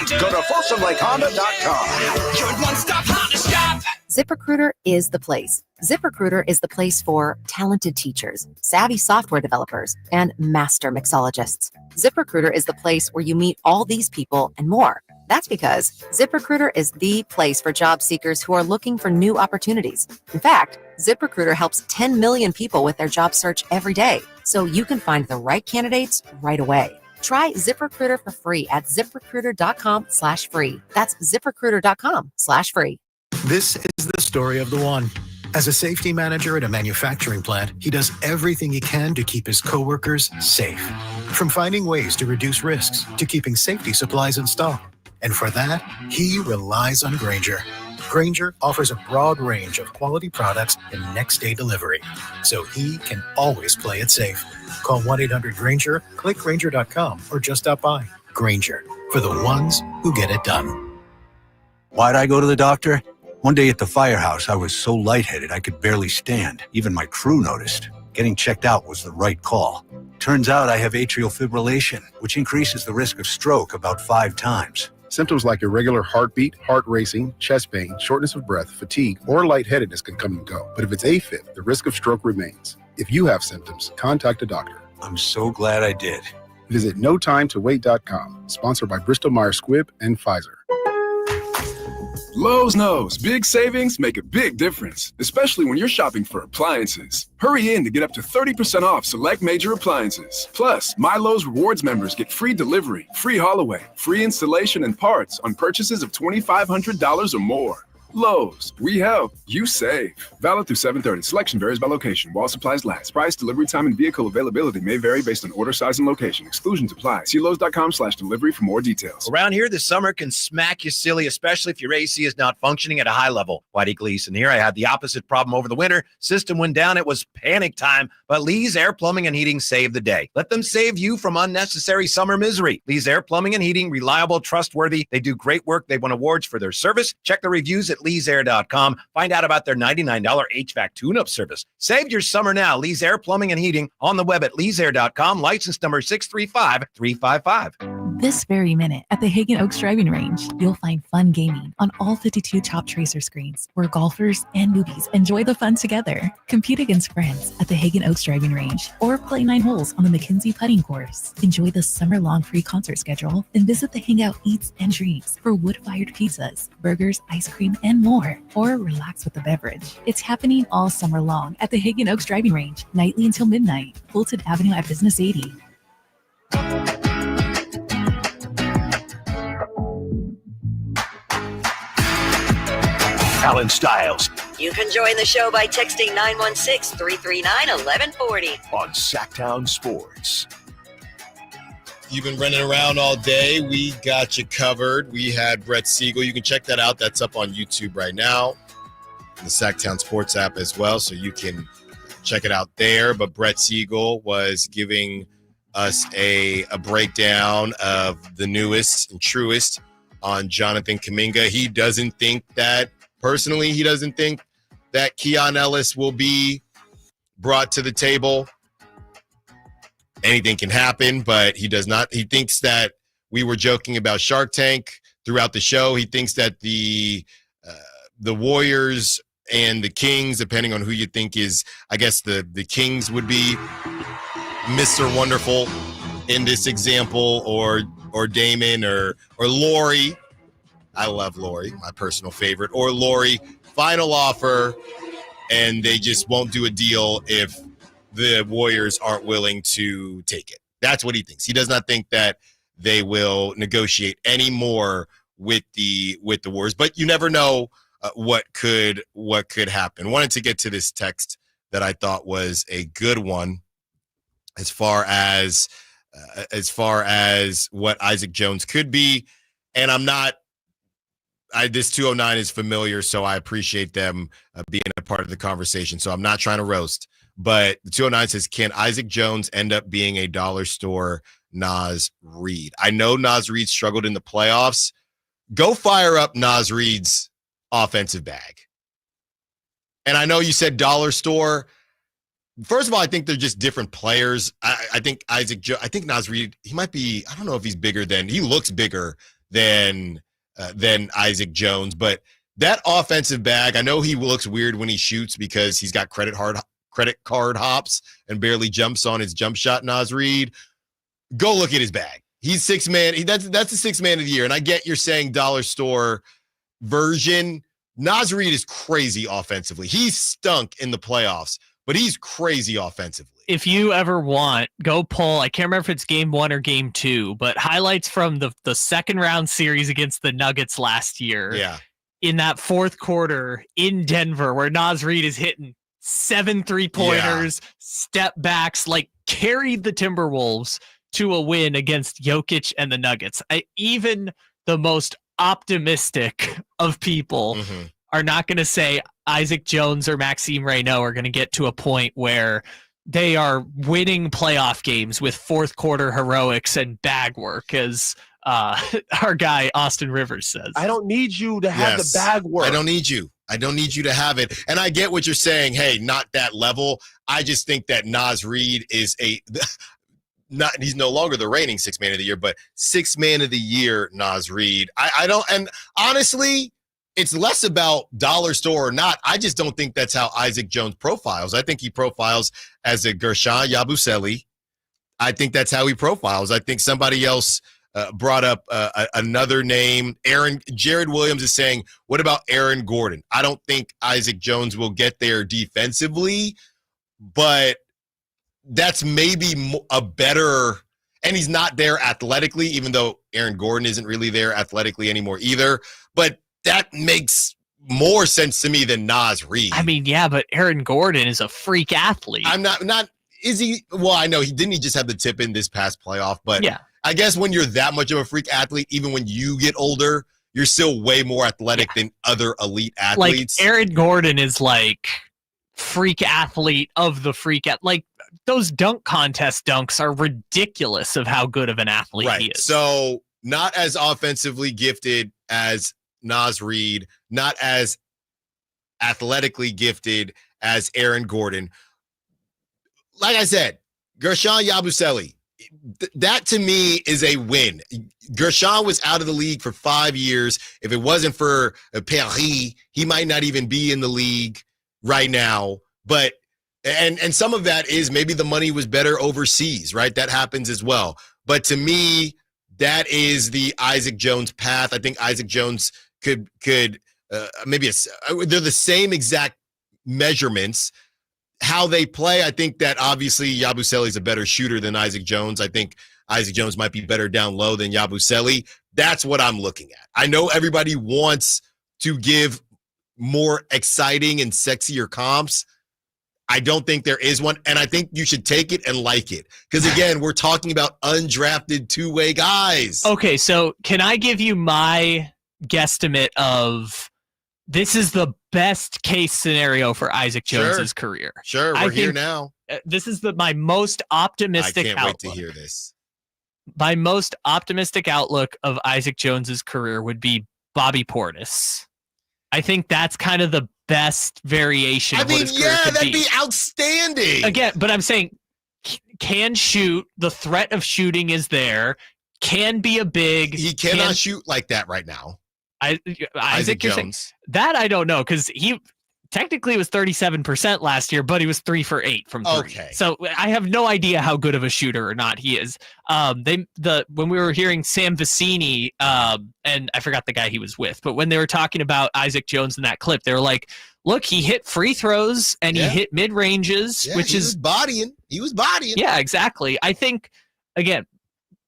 Go to FolsomLakeHonda.com. Your one-stop Honda shop. ZipRecruiter is the place. ZipRecruiter is the place for talented teachers, savvy software developers, and master mixologists. ZipRecruiter is the place where you meet all these people and more. That's because ZipRecruiter is the place for job seekers who are looking for new opportunities. In fact, ZipRecruiter helps 10 million people with their job search every day, so you can find the right candidates right away. Try ZipRecruiter for free at ZipRecruiter.com/free. That's ZipRecruiter.com/free. This is the story of the one. As a safety manager at a manufacturing plant, he does everything he can to keep his coworkers safe. From finding ways to reduce risks to keeping safety supplies in stock. And for that, he relies on Grainger. Grainger offers a broad range of quality products and next-day delivery, so he can always play it safe. Call 1-800-GRAINGER, click Grainger.com, or just stop by. Grainger, for the ones who get it done. Why'd I go to the doctor? One day at the firehouse, I was so lightheaded I could barely stand. Even my crew noticed. Getting checked out was the right call. Turns out I have atrial fibrillation, which increases the risk of stroke about 5 times. Symptoms like irregular heartbeat, heart racing, chest pain, shortness of breath, fatigue, or lightheadedness can come and go. But if it's AFib, the risk of stroke remains. If you have symptoms, contact a doctor. I'm so glad I did. Visit NoTimeToWait.com, sponsored by Bristol-Myers Squibb and Pfizer. Lowe's knows big savings make a big difference, especially when you're shopping for appliances. Hurry in to get up to 30% off select major appliances. Plus, My Lowe's Rewards members get free delivery, free haul away, free installation and parts on purchases of $2,500 or more. Lowe's, we help, you save. Valid through 7/30. Selection varies by location. While supplies last. Price, delivery time, and vehicle availability may vary based on order size and location. Exclusions apply. See Lowe's.com/delivery for more details. Around here, the summer can smack you silly, especially if your AC is not functioning at a high level. Whitey Gleason here. I had the opposite problem over the winter. System went down. It was panic time, but Lee's Air Plumbing and Heating saved the day. Let them save you from unnecessary summer misery. Lee's Air Plumbing and Heating, reliable, trustworthy. They do great work. They won awards for their service. Check the reviews at leesair.com. Find out about their $99 HVAC tune-up service. Save your summer now. Lee's Air Plumbing and Heating on the web at leesair.com. License number 635355. This very minute at the Hagen Oaks driving range, you'll find fun gaming on all 52 Top Tracer screens where golfers and newbies enjoy the fun together. Compete against friends at the Hagen Oaks driving range or play 9 holes on the McKenzie putting course. Enjoy the summer-long free concert schedule and visit the Hangout Eats and Dreams for wood-fired pizzas, burgers, ice cream, and more. Or relax with a beverage. It's happening all summer long at the Hagen Oaks driving range, nightly until midnight. Fulton Avenue at Business 80. Allen Stiles You can join the show by texting 916-339-1140 on Sacktown Sports. You've been running around all day. We got you covered. We had Brett Siegel. You can check that out. That's up on YouTube right now. The Sacktown Sports app as well, so you can check it out there. But Brett Siegel was giving us a breakdown of the newest and truest on Jonathan Kuminga. He doesn't think that Keon Ellis will be brought to the table. Anything can happen, but he does not. He thinks that we were joking about Shark Tank throughout the show. He thinks that the Warriors and the Kings, depending on who you think is, I guess the Kings would be Mr. Wonderful in this example, or Damon or Lori. I love Lori, my personal favorite. Or Lori, final offer, and they just won't do a deal if the Warriors aren't willing to take it. That's what he thinks. He does not think that they will negotiate any more with the Warriors, but you never know what could happen. Wanted to get to this text that I thought was a good one as far as what Isaac Jones could be, and this 209 is familiar, so I appreciate them being a part of the conversation. So I'm not trying to roast, but the 209 says, can Isaac Jones end up being a dollar store Naz Reid? I know Naz Reid struggled in the playoffs. Go fire up Naz Reid's offensive bag. And I know you said dollar store. First of all, I think they're just different players. I think Naz Reid, he might be, I don't know if he's he looks bigger than Isaac Jones, but that offensive bag, I know he looks weird when he shoots because he's got credit card hops and barely jumps on his jump shot. Naz Reid, go look at his bag. He's six man. That's the 6th man of the year. And I get you're saying dollar store version. Naz Reid is crazy offensively. He stunk in the playoffs, but he's crazy offensively. If you ever want, go pull, I can't remember if it's game 1 or game 2, but highlights from the second round series against the Nuggets last year. Yeah. In that fourth quarter in Denver, where Naz Reid is hitting 7 3-pointers, step backs, like carried the Timberwolves to a win against Jokic and the Nuggets. Even the most optimistic of people are not going to say Isaac Jones or Maxime Reynaud are going to get to a point where they are winning playoff games with fourth quarter heroics and bag work, as our guy Austin Rivers says. I don't need you to have the bag work. I don't need you to have it. And I get what you're saying. Hey, not that level. I just think that Naz Reid is he's no longer the reigning 6th man of the year, but 6th man of the year, Naz Reid. I don't, and honestly, it's less about dollar store or not. I just don't think that's how Isaac Jones profiles. I think he profiles as a Gershon Yabusele. I think that's how he profiles. I think somebody else brought up another name. Jared Williams is saying, what about Aaron Gordon? I don't think Isaac Jones will get there defensively, but that's maybe a better, and he's not there athletically, even though Aaron Gordon isn't really there athletically anymore either. But that makes more sense to me than Naz Reid. I mean, yeah, but Aaron Gordon is a freak athlete. I'm not, is he? Well, I know he just have the tip in this past playoff, but yeah. I guess when you're that much of a freak athlete, even when you get older, you're still way more athletic than other elite athletes. Like Aaron Gordon is like freak athlete of the freak like those dunk contest dunks are ridiculous of how good of an athlete he is. So not as offensively gifted as Naz Reid, not as athletically gifted as Aaron Gordon. Like I said, Gershon Yabusele, that to me is a win. Gershon was out of the league for 5 years. If it wasn't for Paris, he might not even be in the league right now. But and some of that is maybe the money was better overseas, right? That happens as well. But to me, that is the Isaac Jones path. I think Isaac Jones could maybe they're the same exact measurements. How they play, I think that obviously Yabusele is a better shooter than Isaac Jones. I think Isaac Jones might be better down low than Yabusele. That's what I'm looking at. I know everybody wants to give more exciting and sexier comps. I don't think there is one, and I think you should take it and like it. Because, again, we're talking about undrafted two-way guys. Okay, so can I give you my guesstimate of this is the best case scenario for Isaac Jones's career? Sure, we're here now. This is my most optimistic outlook. I can't wait to hear this. My most optimistic outlook of Isaac Jones's career would be Bobby Portis. I think that's kind of the best variation of what his career could that'd be outstanding. Again, but I'm saying can shoot. The threat of shooting is there. Can be a big. He cannot shoot like that right now. Isaac Jones. That I don't know, because he technically was 37% last year, but he was 3 for 8 from 3. Okay. So I have no idea how good of a shooter or not he is. When we were hearing Sam Vecini, and I forgot the guy he was with, but when they were talking about Isaac Jones in that clip, they were like, look, he hit free throws and he hit mid ranges, which is bodying. He was bodying. Yeah, exactly. I think, again,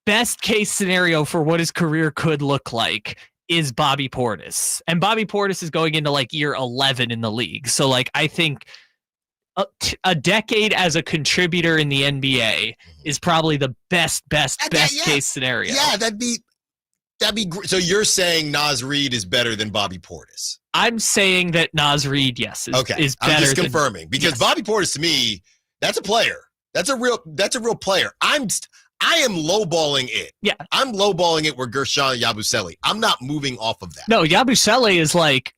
best case scenario for what his career could look like is Bobby Portis. And Bobby Portis is going into like year 11 in the league. So like, I think a decade as a contributor in the NBA is probably the best case scenario. Yeah, that'd be great. So you're saying Naz Reid is better than Bobby Portis? I'm saying that Naz Reid, yes, is better. I'm just confirming because Bobby Portis to me, that's a player. That's a real player. I am lowballing it. Yeah. I'm lowballing it with Gershon Yabusele. I'm not moving off of that. No, Yabusele is like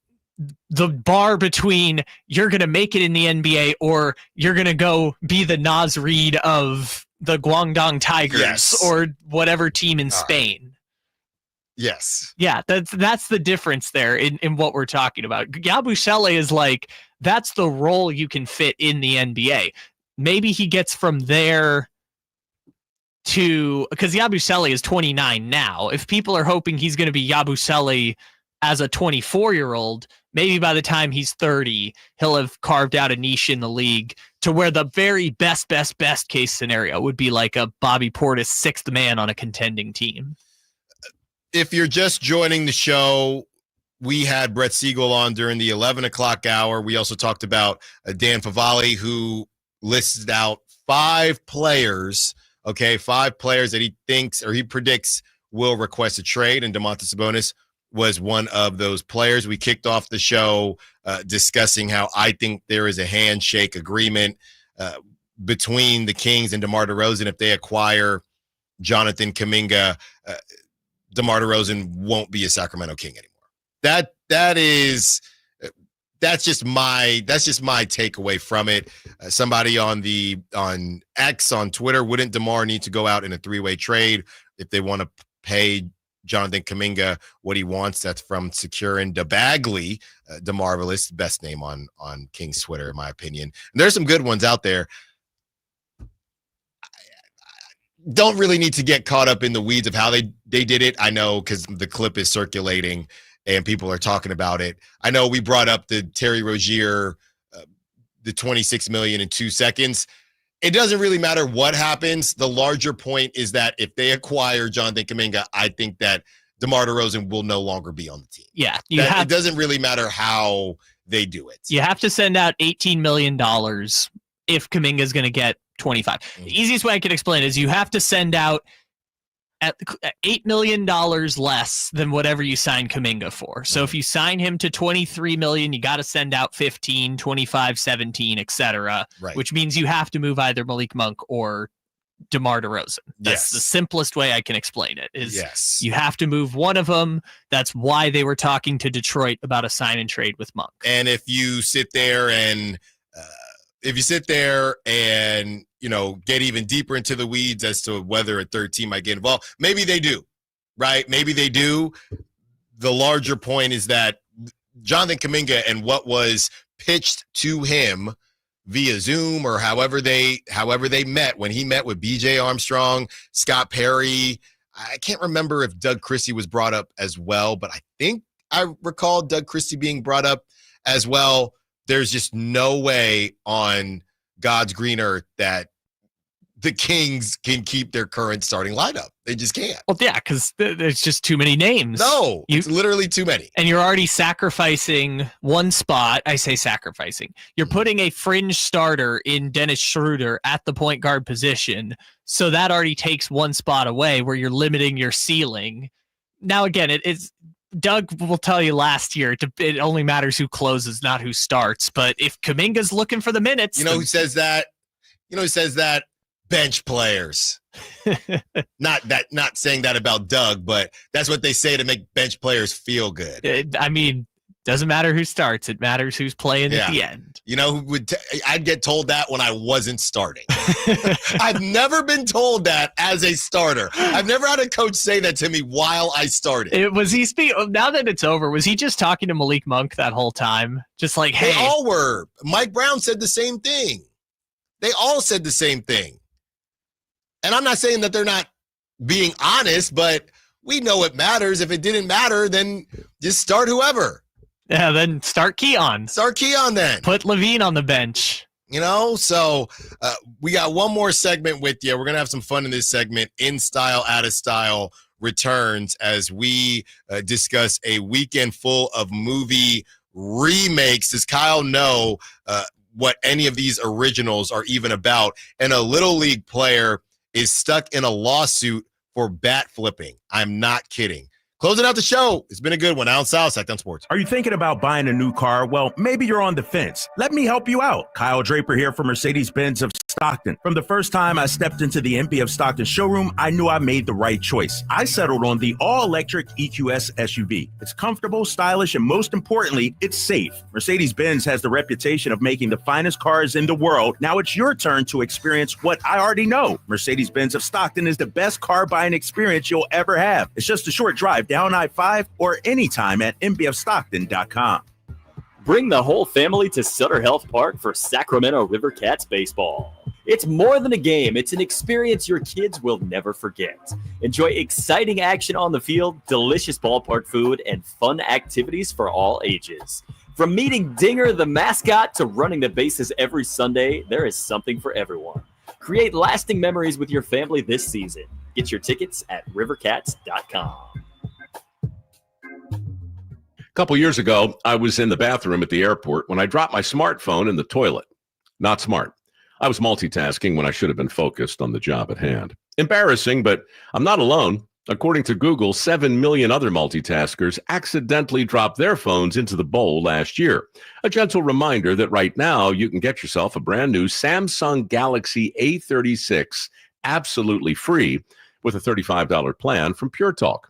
the bar between you're going to make it in the NBA or you're going to go be the Naz Reid of the Guangdong Tigers or whatever team in Spain. Yes. Yeah, that's the difference there in what we're talking about. Yabusele is like, that's the role you can fit in the NBA. Maybe he gets from there to, because Yabusele is 29 now. If people are hoping he's going to be Yabusele as a 24-year-old, maybe by the time he's 30, he'll have carved out a niche in the league to where the very best case scenario would be like a Bobby Portis sixth man on a contending team. If you're just joining the show, we had Brett Siegel on during the 11 o'clock hour. We also talked about Dan Favale, who listed out 5 players that he thinks or he predicts will request a trade, and Domantas Sabonis was one of those players. We kicked off the show discussing how I think there is a handshake agreement between the Kings and DeMar DeRozan. If they acquire Jonathan Kuminga, DeMar DeRozan won't be a Sacramento King anymore. That's just my takeaway from it. Somebody on X on Twitter, wouldn't DeMar need to go out in a 3-way trade if they want to pay Jonathan Kuminga what he wants? That's from Securin DeBagley, DeMarvelous, best name on King's Twitter, in my opinion. And there's some good ones out there. Don't really need to get caught up in the weeds of how they did it. I know because the clip is circulating and people are talking about it. I know we brought up the Terry Rozier, the $26 million in 2 seconds. It doesn't really matter what happens. The larger point is that if they acquire Jonathan Kuminga, I think that DeMar DeRozan will no longer be on the team. Yeah. It doesn't really matter how they do it. You have to send out $18 million if Kuminga is going to get 25. The easiest way I can explain it is you have to send out at $8 million less than whatever you sign Kuminga for. So if you sign him to $23 million, you got to send out 15, 25, 17, etc. Right. Which means you have to move either Malik Monk or DeMar DeRozan. That's the simplest way I can explain it. You have to move one of them. That's why they were talking to Detroit about a sign and trade with Monk. And if you sit there and get even deeper into the weeds as to whether a third team might get involved, maybe they do, right? Maybe they do. The larger point is that Jonathan Kuminga and what was pitched to him via Zoom or however they met, when he met with BJ Armstrong, Scott Perry. I can't remember if Doug Christie was brought up as well, but I think I recall Doug Christie being brought up as well. There's just no way on God's green earth that the Kings can keep their current starting lineup. They just can't. Well, yeah, because there's just too many names. No, it's literally too many. And you're already sacrificing one spot. I say sacrificing. You're putting a fringe starter in Dennis Schroeder at the point guard position. So that already takes one spot away where you're limiting your ceiling. Now, again, it's Doug will tell you last year, it only matters who closes, not who starts. But if Kuminga's looking for the minutes. You know who says that? Bench players. Not saying that about Doug, but that's what they say to make bench players feel good. Doesn't matter who starts. It matters who's playing at the end. You know who I'd get told that when I wasn't starting. I've never been told that as a starter. I've never had a coach say that to me while I started. Now that it's over, was he just talking to Malik Monk that whole time? Just like, hey. They all were. Mike Brown said the same thing. They all said the same thing. And I'm not saying that they're not being honest, but we know it matters. If it didn't matter, then just start whoever. Yeah, then start Keon. Start Keon then. Put Levine on the bench. So we got one more segment with you. We're going to have some fun in this segment, in style, out of style, returns as we discuss a weekend full of movie remakes. Does Kyle know what any of these originals are even about? And a Little League player is stuck in a lawsuit for bat flipping. I'm not kidding. Closing out the show. It's been a good one. Allen Stiles, Sacktown Sports. Are you thinking about buying a new car? Well, maybe you're on the fence. Let me help you out. Kyle Draper here from Mercedes-Benz of Stockton. From the first time I stepped into the MP of Stockton showroom, I knew I made the right choice. I settled on the all-electric EQS SUV. It's comfortable, stylish, and most importantly, it's safe. Mercedes-Benz has the reputation of making the finest cars in the world. Now it's your turn to experience what I already know. Mercedes-Benz of Stockton is the best car buying experience you'll ever have. It's just a short drive down I-5 or anytime at mbfstockton.com. Bring the whole family to Sutter Health Park for Sacramento River Cats baseball. It's more than a game. It's an experience your kids will never forget. Enjoy exciting action on the field, delicious ballpark food, and fun activities for all ages. From meeting Dinger the mascot to running the bases every Sunday, there is something for everyone. Create lasting memories with your family this season. Get your tickets at rivercats.com. A couple years ago, I was in the bathroom at the airport when I dropped my smartphone in the toilet. Not smart. I was multitasking when I should have been focused on the job at hand. Embarrassing, but I'm not alone. According to Google, 7 million other multitaskers accidentally dropped their phones into the bowl last year. A gentle reminder that right now you can get yourself a brand new Samsung Galaxy A36 absolutely free with a $35 plan from Pure Talk.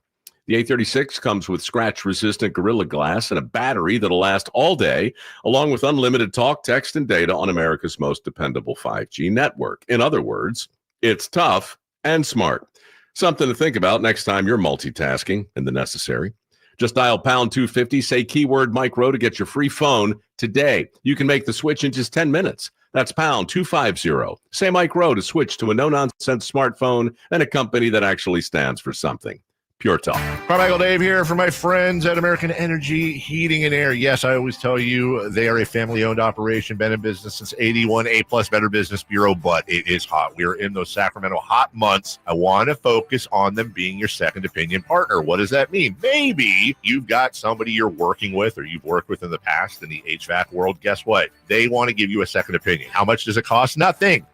The A36 comes with scratch-resistant Gorilla Glass and a battery that'll last all day, along with unlimited talk, text, and data on America's most dependable 5G network. In other words, it's tough and smart. Something to think about next time you're multitasking in the necessary. Just dial pound 250, say keyword micro to get your free phone today. You can make the switch in just 10 minutes. That's pound 250. Say micro to switch to a no-nonsense smartphone and a company that actually stands for something. Pure Talk. Carmichael Dave here for my friends at American Energy Heating and Air. Yes, I always tell you they are a family-owned operation, been in business since 81, A-plus Better Business Bureau, but it is hot. We are in those Sacramento hot months. I want to focus on them being your second opinion partner. What does that mean? Maybe you've got somebody you're working with or you've worked with in the past in the HVAC world. Guess what? They want to give you a second opinion. How much does it cost? Nothing.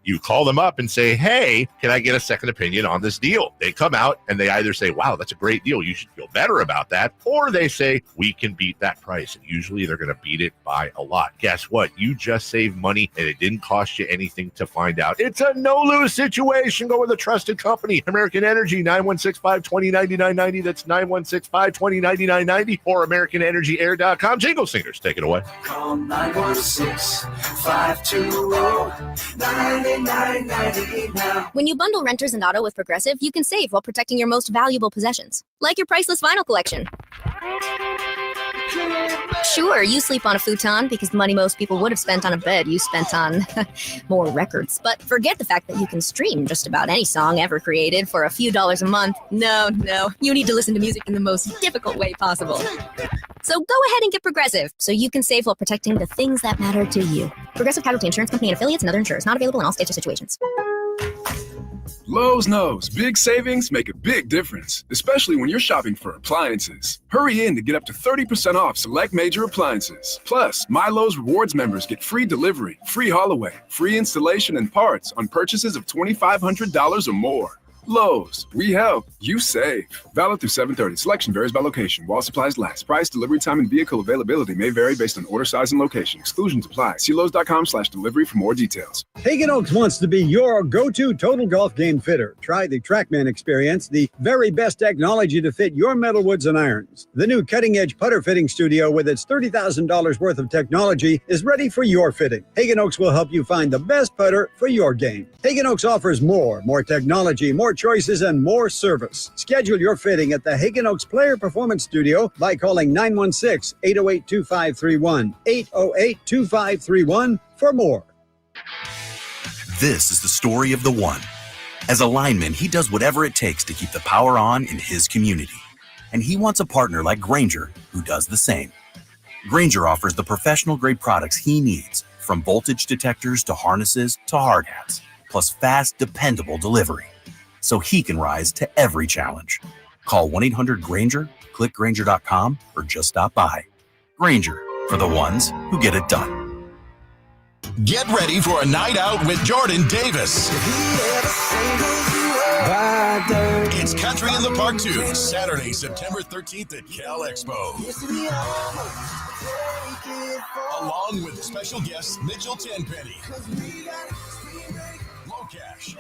You call them up and say, hey, can I get a second opinion on this deal? They come out and they either say, wow, that's a great deal. You should feel better about that. Or they say, we can beat that price. And usually they're going to beat it by a lot. Guess what? You just saved money and it didn't cost you anything to find out. It's a no-lose situation. Go with a trusted company. American Energy, 916-520-9990. That's 916-520-9990 or AmericanEnergyAir.com. Jingle Singers, take it away. Call 916-520-9990 now. When you bundle renters and auto with Progressive, you can save while protecting your most valuable possessions, like your priceless vinyl collection. Sure, you sleep on a futon because the money most people would have spent on a bed you spent on more records. But forget the fact that you can stream just about any song ever created for a few dollars a month. No, you need to listen to music in the most difficult way possible. So go ahead and get Progressive so you can save while protecting the things that matter to you. Progressive Casualty Insurance Company and affiliates and other insurers. Not available in all states or situations. Lowe's knows big savings make a big difference, especially when you're shopping for appliances. Hurry in to get up to 30% off select major appliances. Plus, Lowe's Rewards members get free delivery, free haul away, free installation and parts on purchases of $2,500 or more. Lowe's, we help, you save. Valid through 7/30. Selection varies by location. While supplies last. Price, delivery time, and vehicle availability may vary based on order size and location. Exclusions apply. See Lowe's.com/delivery for more details. Hagen Oaks wants to be your go-to total golf game fitter. Try the TrackMan experience, the very best technology to fit your metalwoods and irons. The new cutting-edge putter fitting studio with its $30,000 worth of technology is ready for your fitting. Hagen Oaks will help you find the best putter for your game. Hagen Oaks offers more technology, more choices, and more service. Schedule your fitting at the Hagen Oaks Player Performance Studio by calling 916-808-2531, 808-2531 for more. This is the story of the one. As a lineman, he does whatever it takes to keep the power on in his community. And he wants a partner like Grainger who does the same. Grainger offers the professional-grade products he needs, from voltage detectors to harnesses to hard hats, plus fast, dependable delivery. so he can rise to every challenge. Call 1-800-GRANGER, click Grainger.com, or just stop by. Grainger, for the ones who get it done. Get ready for a night out with Jordan Davis. It's Country in the Park 2, Saturday, September 13th at Cal Expo. Along with special guests Mitchell Tenpenny, Locash,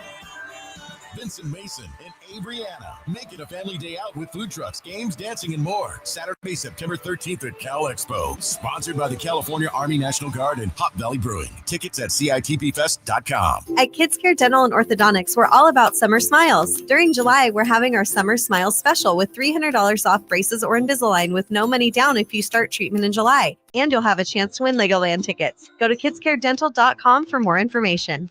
Vincent Mason, and Abriana. Make it a family day out with food trucks, games, dancing, and more. Saturday, September 13th at Cal Expo. Sponsored by the California Army National Guard and Hop Valley Brewing. Tickets at CITPFest.com. At Kids Care Dental and Orthodontics, we're all about summer smiles. During July, we're having our Summer Smiles special with $300 off braces or Invisalign with no money down if you start treatment in July. And you'll have a chance to win Legoland tickets. Go to kidscaredental.com for more information.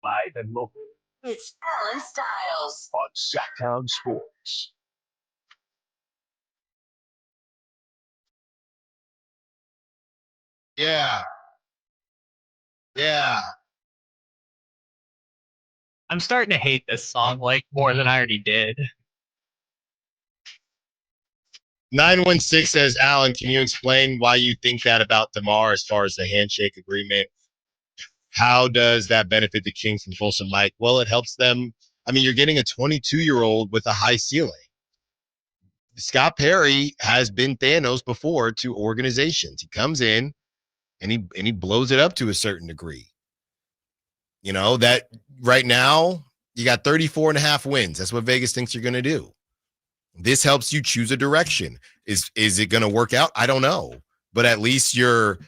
Live and local. It's Allen Stiles on Sacktown Sports. Yeah. Yeah. I'm starting to hate this song like more than I already did. 916 says, Alan, can you explain why you think that about DeMar as far as the handshake agreement? How does that benefit the Kings from Folsom Lake? Well, it helps them. I mean, you're getting a 22-year-old with a high ceiling. Scott Perry has been Thanos before to organizations. He comes in and he blows it up to a certain degree. You know, that right now you got 34.5 wins. That's what Vegas thinks you're going to do. This helps you choose a direction. Is it going to work out? I don't know. But at least you're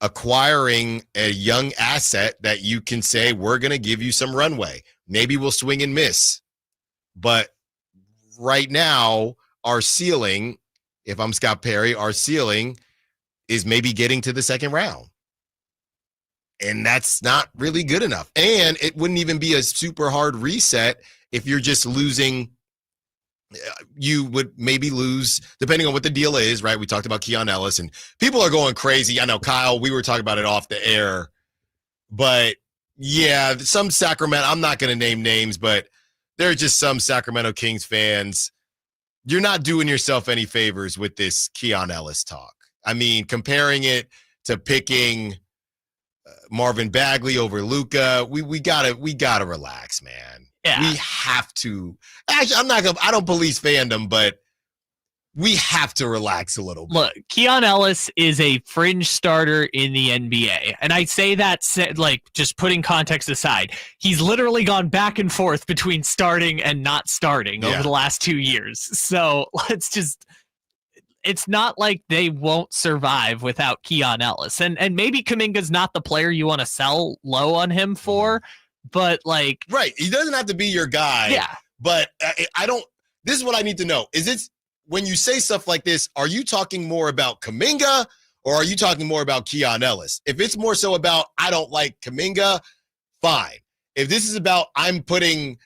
acquiring a young asset that you can say, we're going to give you some runway. Maybe we'll swing and miss. But right now, our ceiling, if I'm Scott Perry, our ceiling is maybe getting to the second round. And that's not really good enough. And it wouldn't even be a super hard reset if you're just losing. You would maybe lose, depending on what the deal is, right? We talked about Keon Ellis, and people are going crazy. I know, Kyle, we were talking about it off the air. But, yeah, some Sacramento, I'm not going to name names, but there are just some Sacramento Kings fans. You're not doing yourself any favors with this Keon Ellis talk. I mean, comparing it to picking Marvin Bagley over Luka, we gotta relax, man. Yeah. We have to. Actually, I don't police fandom, but we have to relax a little bit. Look, Keon Ellis is a fringe starter in the NBA. And I say that, like, just putting context aside, he's literally gone back and forth between starting and not starting over the last 2 years. So it's not like they won't survive without Keon Ellis. And maybe Kuminga's not the player you want to sell low on him for, but like. Right. He doesn't have to be your guy. Yeah. But this is what I need to know. Is it, when you say stuff like this, are you talking more about Kuminga or are you talking more about Keon Ellis? If it's more so about I don't like Kuminga, fine. If this is about I'm putting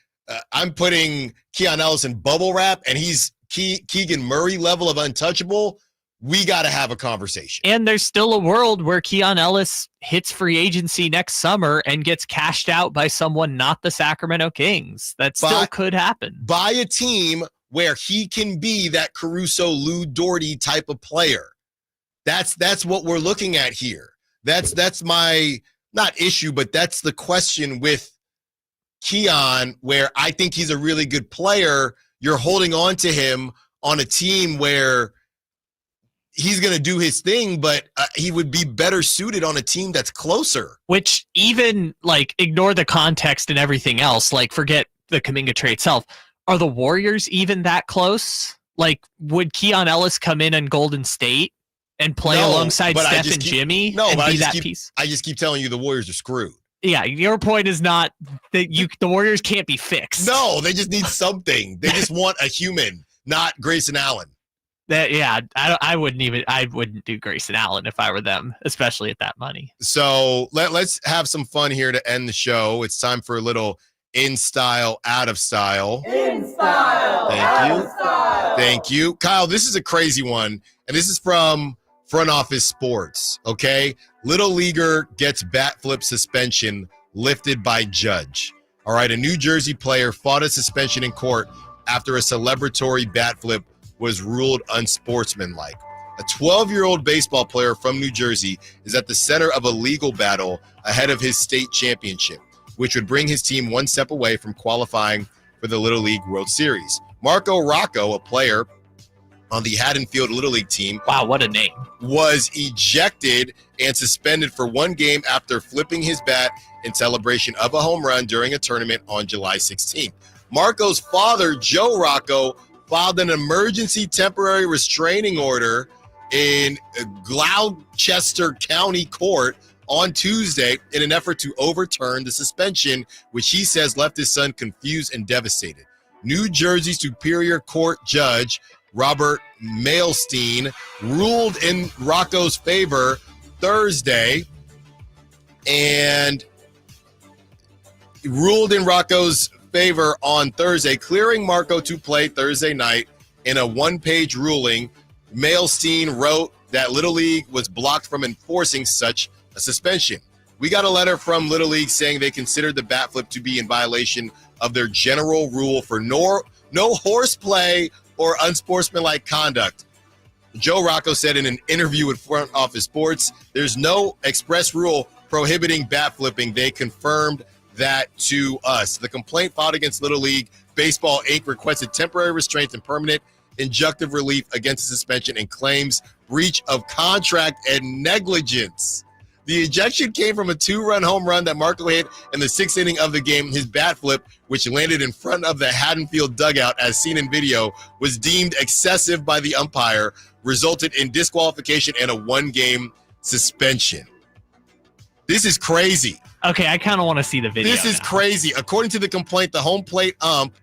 Keon Ellis in bubble wrap and he's Keegan Murray level of untouchable, we got to have a conversation. And there's still a world where Keon Ellis hits free agency next summer and gets cashed out by someone not the Sacramento Kings. That still could happen. By a team where he can be that Caruso, Lou Doherty type of player. That's what we're looking at here. That's my, not issue, but that's the question with Keon, where I think he's a really good player. You're holding on to him on a team where he's going to do his thing, but he would be better suited on a team that's closer. Which even, like, ignore the context and everything else, like, forget the Kuminga trade itself. Are the Warriors even that close? Like, would Keon Ellis come in Golden State and play alongside Steph and Jimmy and be that piece? I just keep telling you the Warriors are screwed. Yeah, your point is not that the Warriors can't be fixed. No, they just need something. They just want a human, not Grayson Allen. I wouldn't do Grayson Allen if I were them, especially at that money. So let's have some fun here to end the show. It's time for a little in style, out of style. In style. Thank you. Thank you. Kyle, this is a crazy one. And this is from front office sports, okay? Little leaguer gets bat flip suspension lifted by judge. All right, a New Jersey player fought a suspension in court after a celebratory bat flip was ruled unsportsmanlike. A 12-year-old baseball player from New Jersey is at the center of a legal battle ahead of his state championship, which would bring his team one step away from qualifying for the Little League World Series. Marco Rocco, a player on the Haddonfield Little League team. Wow, what a name. Was ejected and suspended for one game after flipping his bat in celebration of a home run during a tournament on July 16th. Marco's father, Joe Rocco, filed an emergency temporary restraining order in Gloucester County Court on Tuesday in an effort to overturn the suspension, which he says left his son confused and devastated. New Jersey Superior Court Judge Robert Mailstein ruled in Rocco's favor Thursday on Thursday, clearing Marco to play Thursday night. In a one-page ruling, Mailstein wrote that Little League was blocked from enforcing such a suspension. We got a letter from Little League saying they considered the bat flip to be in violation of their general rule for no horseplay or unsportsmanlike conduct. Joe Rocco said in an interview with Front Office Sports, there's no express rule prohibiting bat flipping. They confirmed that to us. The complaint filed against Little League Baseball, Inc. requested temporary restraints and permanent injunctive relief against the suspension and claims breach of contract and negligence. The ejection came from a 2-run home run that Marco hit in the 6th inning of the game. His bat flip, which landed in front of the Haddonfield dugout as seen in video, was deemed excessive by the umpire, resulted in disqualification and a 1-game suspension. This is crazy. Okay, I kind of want to see the video. This is crazy. According to the complaint, the home plate ump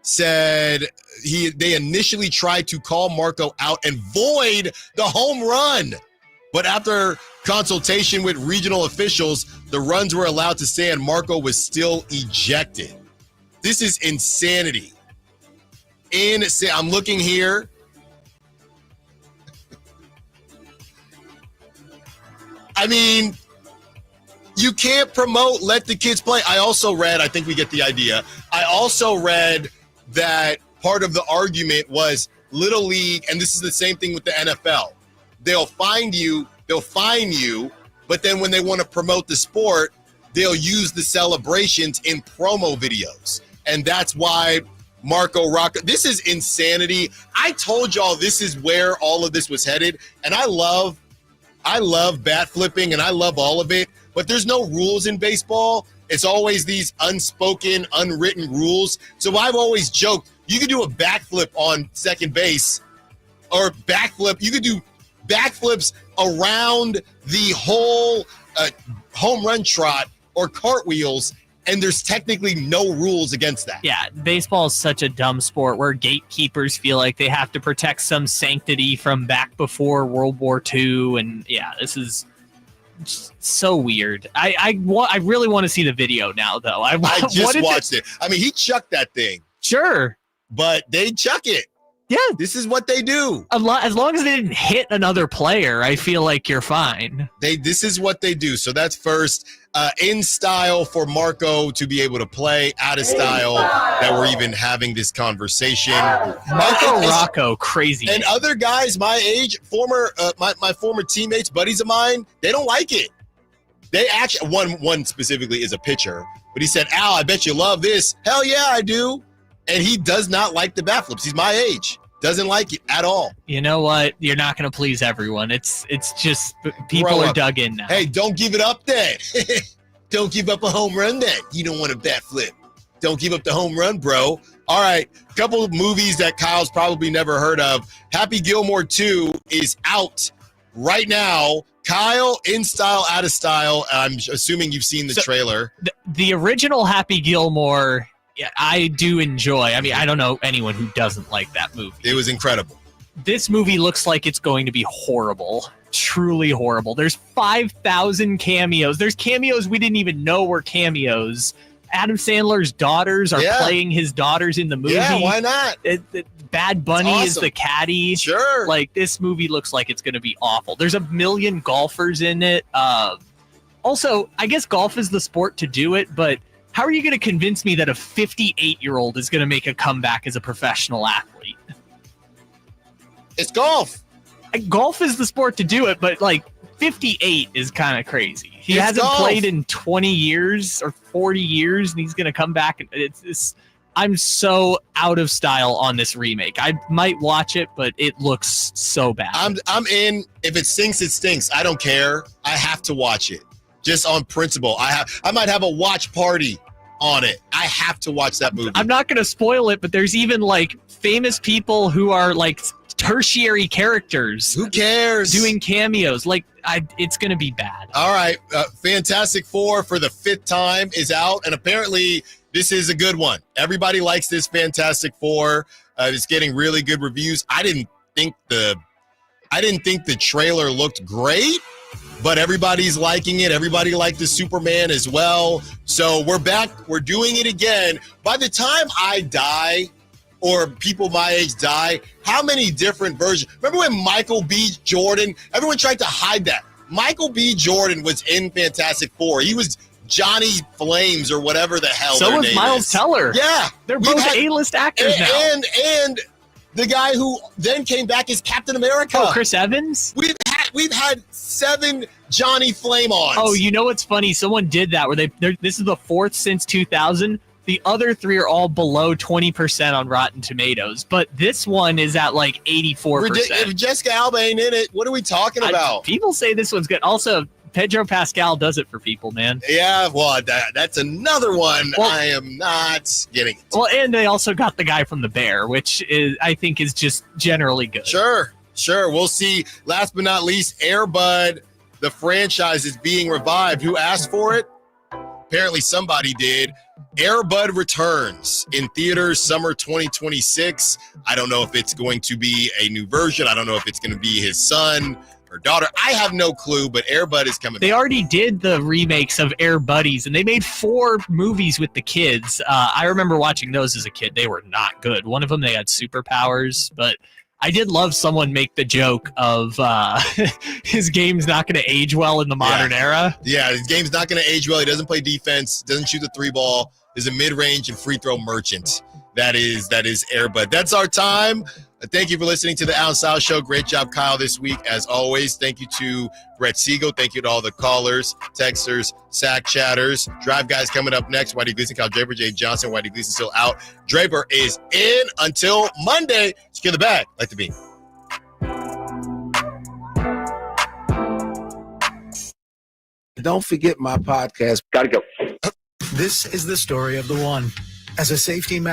said they initially tried to call Marco out and void the home run. But after consultation with regional officials, the runs were allowed to stand. Marco was still ejected. This is insanity. I'm looking here. I mean, you can't promote let the kids play. I also read, I think we get the idea. I also read that part of the argument was Little League, and this is the same thing with the NFL. They'll fine you, but then when they want to promote the sport, they'll use the celebrations in promo videos. And that's why Marco Rocco, this is insanity. I told y'all this is where all of this was headed, and I love bat flipping, and I love all of it, but there's no rules in baseball. It's always these unspoken, unwritten rules. So I've always joked, you could do a backflip on second base or backflip. You could do backflips around the whole home run trot or cartwheels, and there's technically no rules against that. Yeah, baseball is such a dumb sport where gatekeepers feel like they have to protect some sanctity from back before World War II. And yeah, this is so weird. I really want to see the video now, though. I just watched it. I mean, he chucked that thing. Sure. But they chuck it. Yeah. This is what they do. As long as they didn't hit another player, I feel like you're fine. This is what they do. So that's first. In style for Marco to be able to play, out of style that we're even having this conversation. Marco Rocco, crazy. And other guys my age, my former teammates, buddies of mine, they don't like it. They actually, one specifically is a pitcher, but he said, Al, I bet you love this. Hell yeah, I do. And he does not like the bat flips. He's my age. Doesn't like it at all. You know what? You're not going to please everyone. It's just people are dug in now. Hey, don't give it up then. Don't give up a home run then. You don't want a bat flip. Don't give up the home run, bro. All right, a couple of movies that Kyle's probably never heard of. Happy Gilmore 2 is out right now. Kyle, in style, out of style. I'm assuming you've seen the trailer. The original Happy Gilmore, yeah, I do enjoy. I mean, I don't know anyone who doesn't like that movie. It was incredible. This movie looks like it's going to be horrible. Truly horrible. There's 5,000 cameos. There's cameos we didn't even know were cameos. Adam Sandler's daughters are playing his daughters in the movie. Yeah, why not? Bad Bunny is the caddy. Sure. Like, this movie looks like it's going to be awful. There's a million golfers in it. Also, I guess golf is the sport to do it, but how are you going to convince me that a 58-year-old is going to make a comeback as a professional athlete? It's golf. Golf is the sport to do it, but, like, 58 is kind of crazy. He hasn't played in 20 years or 40 years, and he's going to come back. I'm so out of style on this remake. I might watch it, but it looks so bad. I'm in. If it stinks, it stinks. I don't care. I have to watch it. Just on principle. I might have a watch party on it. I have to watch that movie. I'm not going to spoil it, but there's even like famous people who are like tertiary characters. Who cares? Doing cameos. Like, it's going to be bad. All right. Fantastic Four for the 5th time is out, and apparently this is a good one. Everybody likes this Fantastic Four. It's getting really good reviews. I didn't think the trailer looked great, but everybody's liking it. Everybody liked the Superman as well. So we're back. We're doing it again. By the time I die, or people my age die, how many different versions? Remember when Michael B. Jordan, everyone tried to hide that. Michael B. Jordan was in Fantastic Four. He was Johnny Flames or whatever the hell so their was name Miles is. Teller. Yeah. They're both A-list actors now. And the guy who then came back is Captain America. Oh, Chris Evans? We've had 7 Johnny Flame-ons. Oh, you know what's funny? Someone did that where this is the 4th since 2000. The other 3 are all below 20% on Rotten Tomatoes, but this one is at like 84%. If Jessica Alba ain't in it, what are we talking about? People say this one's good. Also, Pedro Pascal does it for people, man. Yeah, well, that's another one I am not getting. Well, and they also got the guy from The Bear, which I think is just generally good. Sure. We'll see. Last but not least, Air Bud, the franchise is being revived. Who asked for it? Apparently somebody did. Air Bud returns in theaters summer 2026. I don't know if it's going to be a new version. I don't know if it's going to be his son or daughter. I have no clue, but Air Bud is coming back. They already did the remakes of Air Buddies, and they made 4 movies with the kids. I remember watching those as a kid. They were not good. One of them, they had superpowers, but I did love someone make the joke of his game's not going to age well in the modern era. Yeah, his game's not going to age well. He doesn't play defense, doesn't shoot the 3-ball, is a mid-range and free throw merchant. That is Air Bud. That's our time. Thank you for listening to the Allen Stiles Show. Great job, Kyle, this week, as always. Thank you to Brett Siegel. Thank you to all the callers, texters, sack chatters. Drive Guys coming up next. Whitey Gleason, Kyle Draper, Jay Johnson. Whitey Gleason still out. Draper is in until Monday. Secure the bag like the beam. Don't forget my podcast. Gotta go. This is the story of the one. As a safety